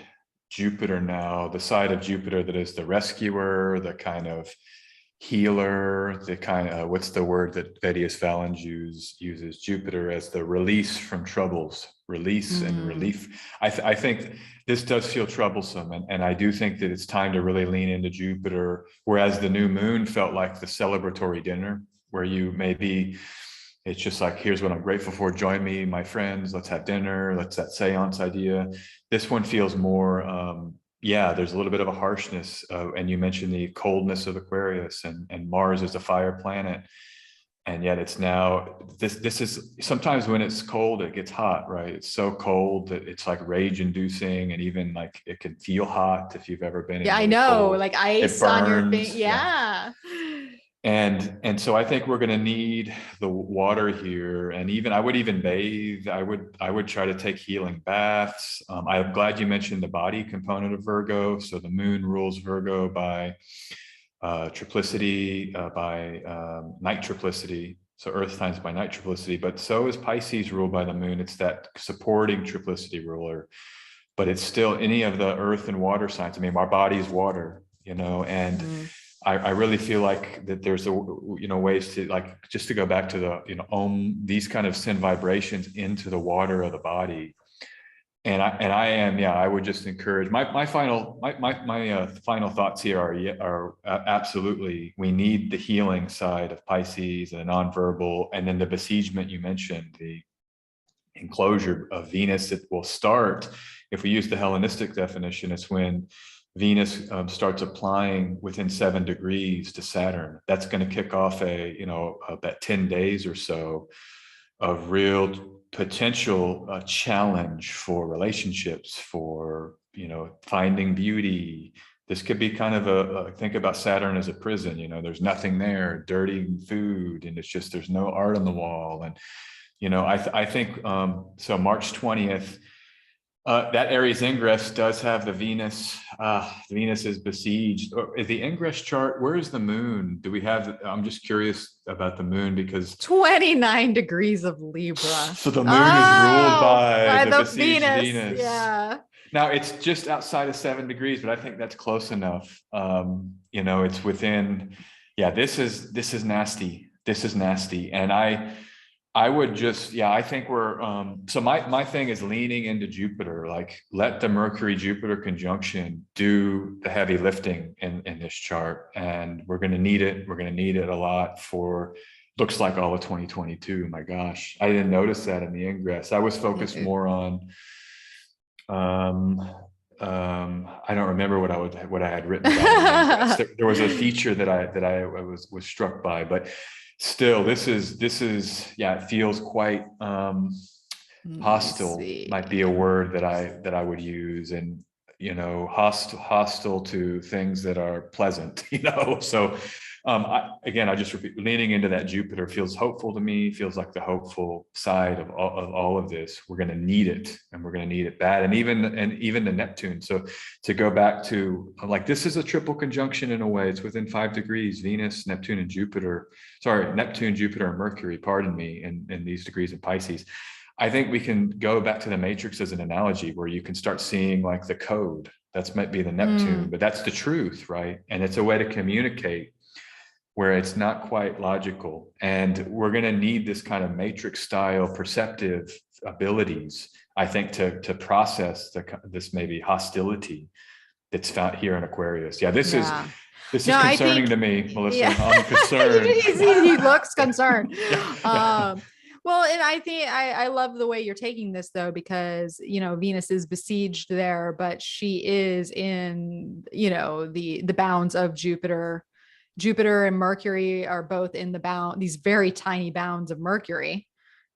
Jupiter now, the side of Jupiter that is the rescuer, the kind of healer, the kind of, what's the word that Vedius Valens uses Jupiter as the release from troubles, release and relief. I think this does feel troublesome. And I do think that it's time to really lean into Jupiter, whereas the new moon felt like the celebratory dinner where you maybe, it's just like, here's what I'm grateful for. Join me, my friends, let's have dinner. Let's that seance idea. This one feels more, yeah, there's a little bit of a harshness. And you mentioned the coldness of Aquarius, and Mars is a fire planet. And yet it's now, this is, sometimes when it's cold, it gets hot, right? It's so cold that it's like rage inducing, and even like it can feel hot if you've ever been in. Yeah, I really know, cold. like ice on your face. Yeah. And so I think we're going to need the water here. And even I would even bathe. I would try to take healing baths. I'm glad you mentioned the body component of Virgo. So the moon rules Virgo by triplicity, by night triplicity. So earth times by night triplicity, but so is Pisces ruled by the moon. It's that supporting triplicity ruler, but it's still any of the earth and water signs. I mean, our body is water, and I really feel like that there's ways to, like, just to go back to the, these kind of send vibrations into the water of the body. And I would just encourage my final thoughts here are absolutely, we need the healing side of Pisces and the nonverbal, and then the besiegement you mentioned, the enclosure of Venus. It will start, if we use the Hellenistic definition, it's when Venus starts applying within 7 degrees to Saturn. That's going to kick off about 10 days or so of real potential challenge for relationships, for, finding beauty. This could be kind of think about Saturn as a prison, there's nothing there, dirty food, and it's just, there's no art on the wall. And, I think, so March 20th, that Aries ingress does have the Venus. Venus is besieged. Is the ingress chart, where is the moon? Do we have, I'm just curious about the moon, because 29 degrees of Libra. So the moon is ruled by the besieged Venus. Yeah. Now it's just outside of 7 degrees, but I think that's close enough. It's within, this is nasty. This is nasty. And I would just, I think we're, so my thing is leaning into Jupiter, like let the Mercury Jupiter conjunction do the heavy lifting in this chart. And we're going to need it. We're going to need it a lot for, looks like all of 2022. My gosh, I didn't notice that in the ingress. I was focused more on, I don't remember what I had written about. There was a feature that I was struck by, but still, this is, it feels quite hostile, might be a word that I would use, and hostile to things that are pleasant, so I just repeat, leaning into that Jupiter feels hopeful to me, feels like the hopeful side of all of this. We're going to need it, and we're going to need it bad. And even the Neptune. So to go back to, like, this is a triple conjunction in a way. It's within 5 degrees, Venus, Neptune, and Jupiter. Sorry, Neptune, Jupiter, and Mercury, pardon me, in these degrees in Pisces. I think we can go back to the matrix as an analogy, where you can start seeing like the code. That's might be the Neptune, but that's the truth, right? And it's a way to communicate where it's not quite logical. And we're going to need this kind of matrix style perceptive abilities, I think, to process this maybe hostility that's found here in Aquarius. This is concerning to me, Melissa. I'm concerned. He looks concerned. Well, and I think I love the way you're taking this, though, because, Venus is besieged there, but she is in, the bounds of Jupiter. Jupiter and Mercury are both in these very tiny bounds of Mercury,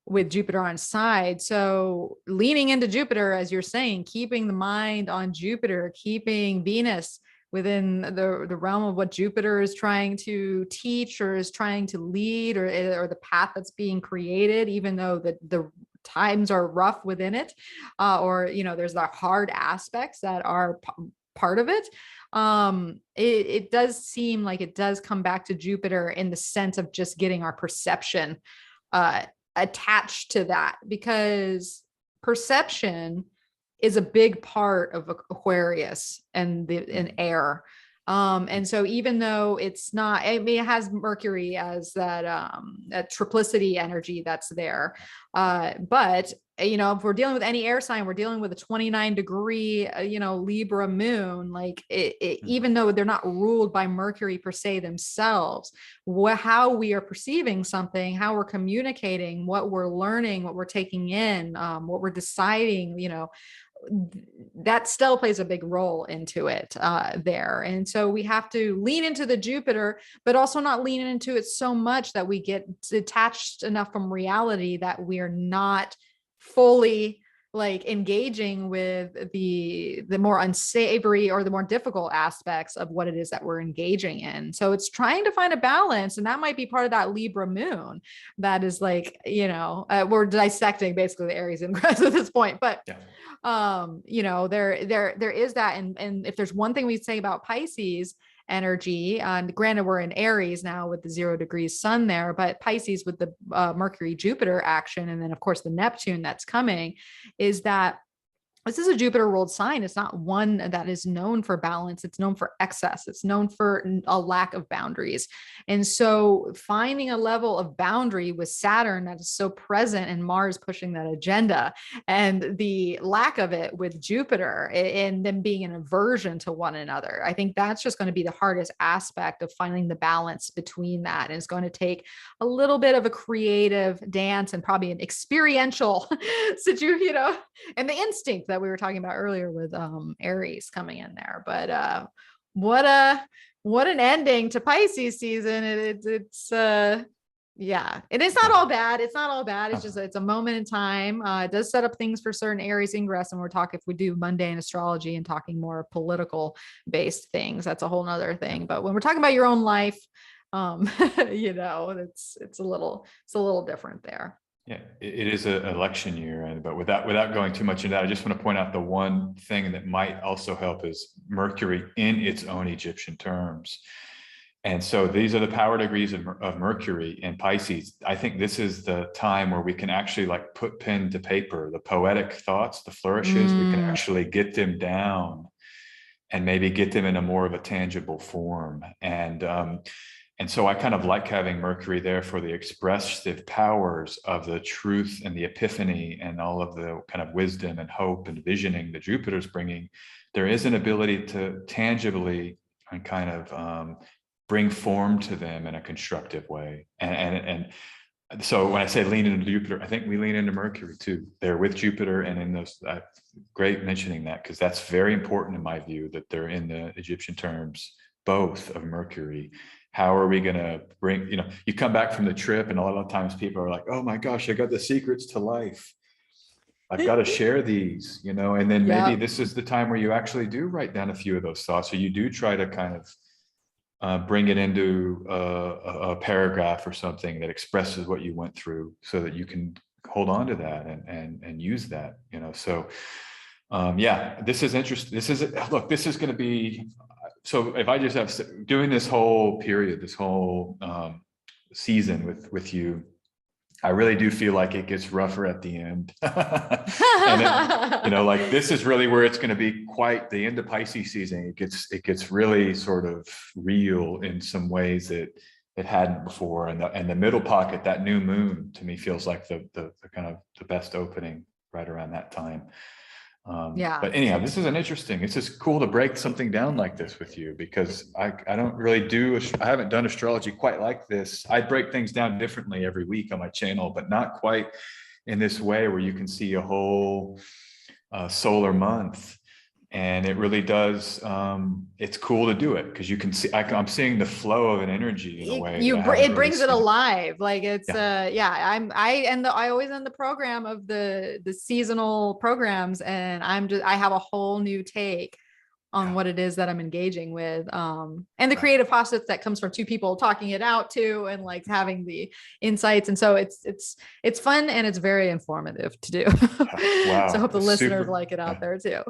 with Jupiter on side. So leaning into Jupiter, as you're saying, keeping the mind on Jupiter, keeping Venus within the realm of what Jupiter is trying to teach or is trying to lead, or the path that's being created, even though the times are rough within it, or there's the hard aspects that are part of it. It does seem like it does come back to Jupiter in the sense of just getting our perception attached to that, because perception is a big part of Aquarius and in air. And so even though it's not, I mean, it has Mercury as that triplicity energy that's there. But if we're dealing with any air sign, we're dealing with a 29-degree, Libra moon, like even though they're not ruled by Mercury per se themselves, how we are perceiving something, how we're communicating, what we're learning, what we're taking in, what we're deciding, that still plays a big role into it there. And so we have to lean into the Jupiter, but also not lean into it so much that we get detached enough from reality that we are not fully like engaging with the more unsavory or the more difficult aspects of what it is that we're engaging in. So it's trying to find a balance, and that might be part of that Libra moon that is like, we're dissecting basically the Aries ingress at this point, but yeah. There is that. And if there's one thing we say about Pisces energy, and granted we're in Aries now with the 0 degrees sun there, but Pisces with the Mercury Jupiter action, and then of course the Neptune that's coming, is that this is a Jupiter ruled sign. It's not one that is known for balance. It's known for excess. It's known for a lack of boundaries. And so finding a level of boundary with Saturn that is so present and Mars pushing that agenda, and the lack of it with Jupiter and them being an aversion to one another, I think that's just going to be the hardest aspect of finding the balance between that. And it's going to take a little bit of a creative dance and probably an experiential situation, and the instinct that we were talking about earlier with Aries coming in there. But what an ending to Pisces season. It's yeah, and it's not all bad. It's not all bad. It's just, it's a moment in time. It does set up things for certain Aries ingress. And we're talking, if we do mundane astrology and talking more political based things, that's a whole nother thing. But when we're talking about your own life, it's a little different there. Yeah, it is an election year, but without going too much into that, I just want to point out the one thing that might also help is Mercury in its own Egyptian terms. And so these are the power degrees of Mercury in Pisces. I think this is the time where we can actually like put pen to paper, the poetic thoughts, the flourishes, we can actually get them down and maybe get them in a more of a tangible form. And so I kind of like having Mercury there for the expressive powers of the truth and the epiphany and all of the kind of wisdom and hope and visioning that Jupiter's bringing. There is an ability to tangibly and kind of bring form to them in a constructive way. And so when I say lean into Jupiter, I think we lean into Mercury too. They're with Jupiter, and in those, great mentioning that, because that's very important in my view, that they're in the Egyptian terms, both of Mercury. How are we going to bring, you come back from the trip and a lot of times people are like, oh my gosh, I got the secrets to life. I've got to share these, and then maybe this is the time where you actually do write down a few of those thoughts. So you do try to kind of bring it into a paragraph or something that expresses what you went through so that you can hold on to that and use that, So yeah, this is interesting. This is going to be, so if I just have doing this whole period, this whole season with you, I really do feel like it gets rougher at the end. And then, like this is really where it's going to be quite the end of Pisces season. It gets really sort of real in some ways that it hadn't before. And the middle pocket, that new moon, to me feels like the kind of the best opening right around that time. But anyhow, this is it's just cool to break something down like this with you, because I don't really I haven't done astrology quite like this. I break things down differently every week on my channel, but not quite in this way where you can see a whole solar month. And it really does, it's cool to do it because you can see, I'm seeing the flow of an energy in a way. It brings it alive. Like it's, I always end the program of the seasonal programs, and I have a whole new take on what it is that I'm engaging with. And the creative process that comes from two people talking it out too, and like having the insights. And so it's fun and it's very informative to do. Wow. So I hope the listeners like it out there too.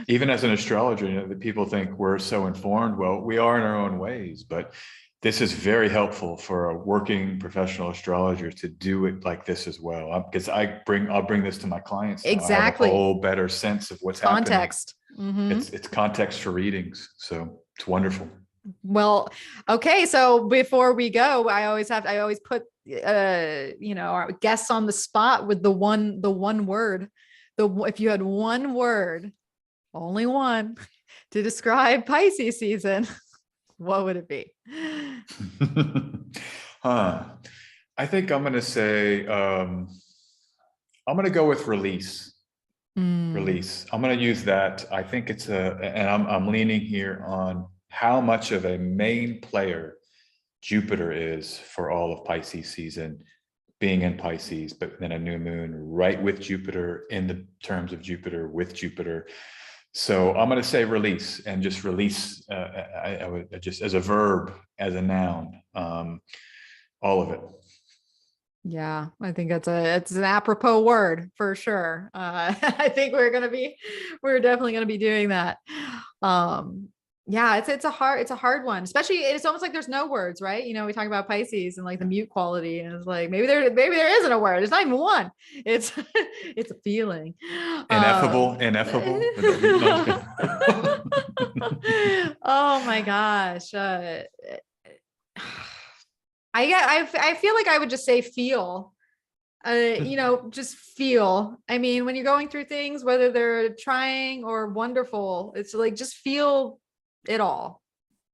Even as an astrologer, the people think we're so informed. Well, we are in our own ways, but this is very helpful for a working professional astrologer to do it like this as well. Because I'll bring this to my clients now. I have a Exactly. whole better sense of what's happening. Context. It's context for readings. So it's wonderful. Well, okay. So before we go, I always put, our guests on the spot with the one word, if you had one word, only one, to describe Pisces season, what would it be? I think I'm going to say, I'm going to go with release. Release. I'm going to use that. I think it's and I'm leaning here on how much of a main player Jupiter is for all of Pisces season, being in Pisces, but then a new moon right with Jupiter, in the terms of Jupiter, with Jupiter. So I'm going to say release, and just release, I would just as a verb, as a noun, all of it. Yeah, I think it's an apropos word for sure. I think we're definitely going to be doing that. Yeah, it's a hard one, especially it's almost like there's no words, right? We talk about Pisces and like the mute quality, and it's like maybe there isn't a word. It's not even one. It's it's a feeling. Ineffable. Oh my gosh. I feel like I would just say feel. Just feel. I mean, when you're going through things, whether they're trying or wonderful, it's like just feel it all.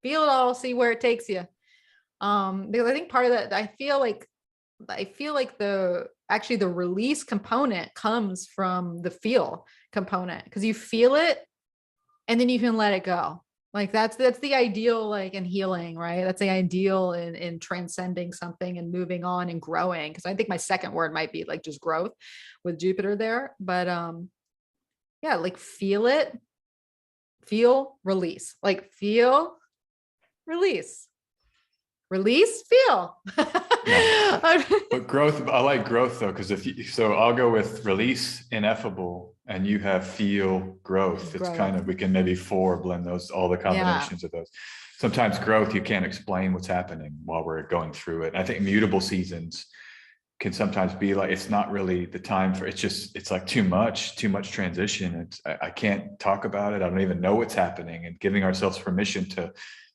Feel it all, see where it takes you. Because I think part of that, I feel like the release component comes from the feel component, because you feel it and then you can let it go. Like that's the ideal, like in healing, right? That's the ideal in transcending something and moving on and growing. Because I think my second word might be like just growth with Jupiter there. But yeah, like feel it, feel, release, like feel, release, feel. Yeah. But growth, I like growth though, because so I'll go with release, ineffable, and you have feel, growth. It's kind of, we can maybe blend those, all the combinations of those. Sometimes growth, you can't explain what's happening while we're going through it. I think mutable seasons can sometimes be like, it's not really the time for, it's like too much transition. I can't talk about it. I don't even know what's happening, and giving ourselves permission to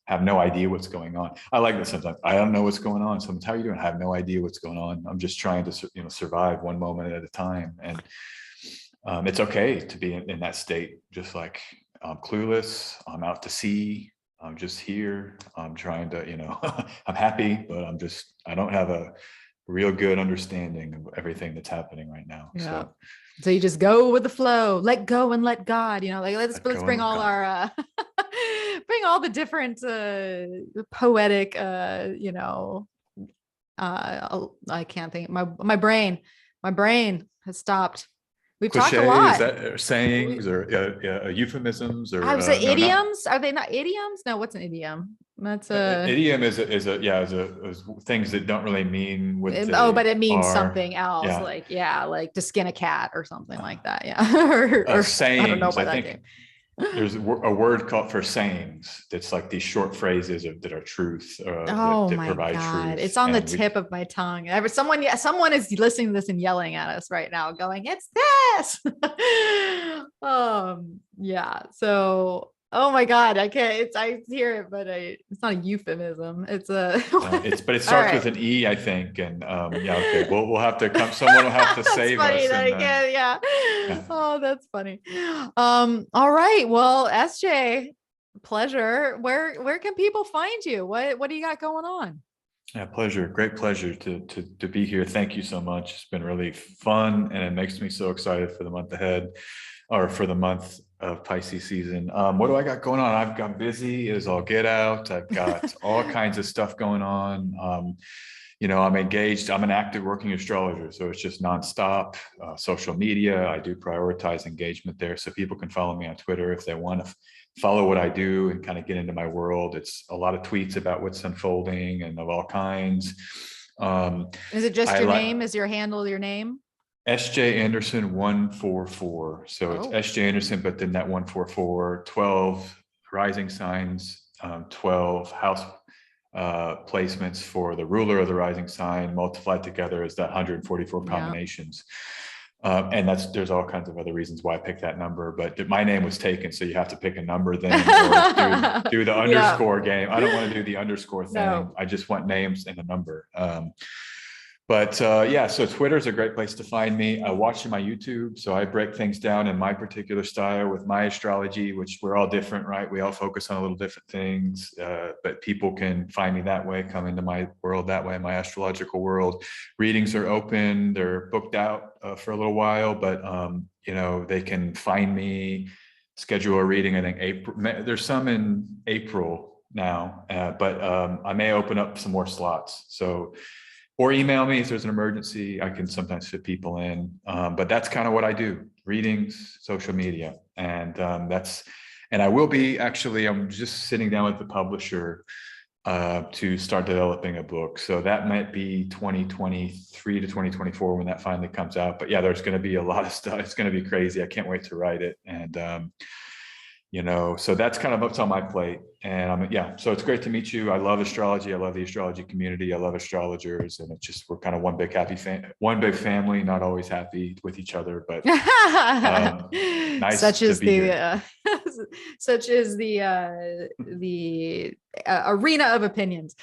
have no idea what's going on. I like that sometimes. I don't know what's going on. Sometimes, how are you doing? I have no idea what's going on. I'm just trying to, survive one moment at a time. And it's okay to be in that state. Just like, I'm clueless. I'm out to sea. I'm just here. I'm trying to, I'm happy, but I don't have a real good understanding of everything that's happening right now. Yeah. So you just go with the flow, let go and let God, like let's bring all our, bring all the different, poetic, I can't think, my brain has stopped. We've talked a lot. Is that sayings or euphemisms or I would say idioms? Are they not idioms? No, what's an idiom? That's idiom is things that don't really mean what but it means something else. Yeah. Like to skin a cat or something like that. Yeah. or sayings. I don't know about that. There's a word called for sayings. That's like these short phrases that are truth. That provide truth. It's on the tip of my tongue. Someone is listening to this and yelling at us right now, going, "It's this." Yeah. So, oh my God, I can't. I hear it, but it's not a euphemism. It's a. But it starts with an E, I think. And yeah, okay. We'll have to come. Someone will have to save us. Yeah. Oh, that's funny. All right. Well, SJ, pleasure. Where can people find you? What do you got going on? Yeah, pleasure. Great pleasure to be here. Thank you so much. It's been really fun, and it makes me so excited for the month ahead, or for the month of Pisces season. What do I got going on? I've got busy as all get out. I've got all kinds of stuff going on. I'm engaged. I'm an active working astrologer, so it's just nonstop. Social media, I do prioritize engagement there, so people can follow me on Twitter if they want to follow what I do and kind of get into my world. It's a lot of tweets about what's unfolding and of all kinds. Is it just your name? Is your handle your name? SJ Anderson 144. So it's SJ Anderson, but then that 144, 12 rising signs, 12 house placements for the ruler of the rising sign multiplied together is that 144 Yeah. combinations. And there's all kinds of other reasons why I picked that number, but my name was taken, so you have to pick a number then, or do the underscore game. I don't want to do the underscore thing. No. I just want names and a number. But yeah, so Twitter is a great place to find me. I watch my YouTube, so I break things down in my particular style with my astrology, which we're all different, right? We all focus on a little different things, but people can find me that way, come into my world that way, my astrological world. Readings are open, they're booked out for a little while, but you know, they can find me, schedule a reading. I think April, there's some in April now, but I may open up some more slots. So, or email me if there's an emergency. I can sometimes fit people in, but that's kind of what I do: readings, social media, and and I will be actually. I'm just sitting down with the publisher to start developing a book. So that might be 2023 to 2024 when that finally comes out. But yeah, there's going to be a lot of stuff. It's going to be crazy. I can't wait to write it, and you know, so that's kind of what's on my plate. And yeah, so it's great to meet you. I love astrology. I love the astrology community. I love astrologers, and it's just, we're kind of one big family, not always happy with each other, but nice such to is be the here. such is the arena of opinions.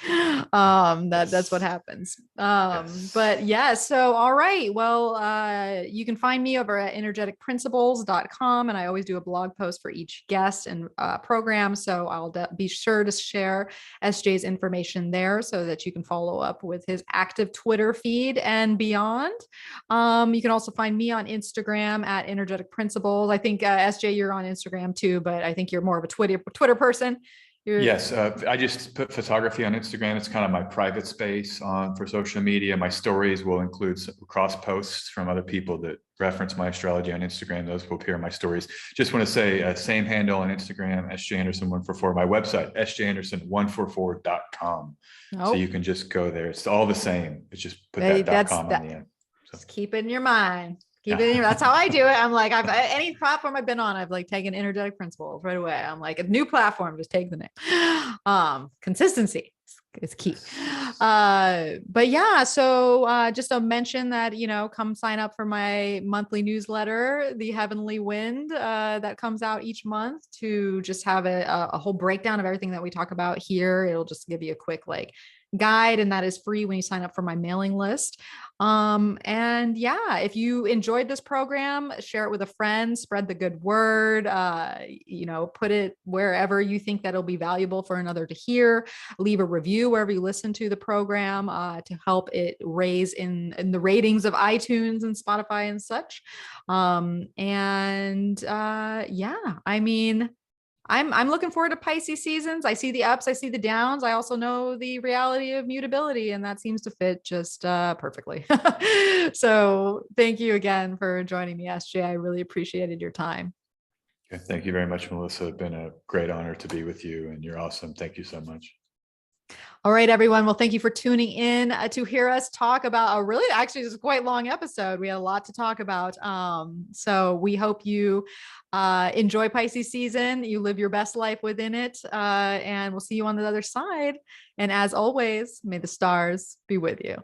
That's what happens. Yes. But yeah, so all right, well, you can find me over at energeticprinciples.com, and I always do a blog post for each guest and program, so I'll be sure to share SJ's information there so that you can follow up with his active Twitter feed and beyond. You can also find me on Instagram at Energetic Principles. I think SJ, you're on Instagram too, but I think you're more of a Twitter person. Yes, I just put photography on Instagram. It's kind of my private space for social media. My stories will include some cross posts from other people that reference my astrology on Instagram. Those will appear in my stories. Just want to say same handle on Instagram, SJAnderson144. My website, sjanderson144.com. Oh. So you can just go there. It's all the same. It's just put that .com on the end. So. Just keep it in your mind. That's how I do it. I'm like, any platform I've been on, I've like taken Energetic Principles right away. I'm like, a new platform, just take the name. Consistency is key. But yeah, so just a mention that, you know, come sign up for my monthly newsletter, The Heavenly Wind, that comes out each month, to just have a whole breakdown of everything that we talk about here. It'll just give you a quick guide, and that is free when you sign up for my mailing list. And yeah, if you enjoyed this program, share it with a friend, spread the good word, you know, put it wherever you think that it'll be valuable for another to hear. Leave a review wherever you listen to the program, to help it raise in the ratings of iTunes and Spotify and such. Yeah, I mean, I'm looking forward to Pisces seasons. I see the ups, I see the downs. I also know the reality of mutability, and that seems to fit just perfectly. So thank you again for joining me, SJ. I really appreciated your time. Thank you very much, Melissa. It's been a great honor to be with you, and you're awesome. Thank you so much. All right, everyone. Well, thank you for tuning in to hear us talk about actually, this is quite long episode. We had a lot to talk about. So we hope you enjoy Pisces season, you live your best life within it, and we'll see you on the other side. And as always, may the stars be with you.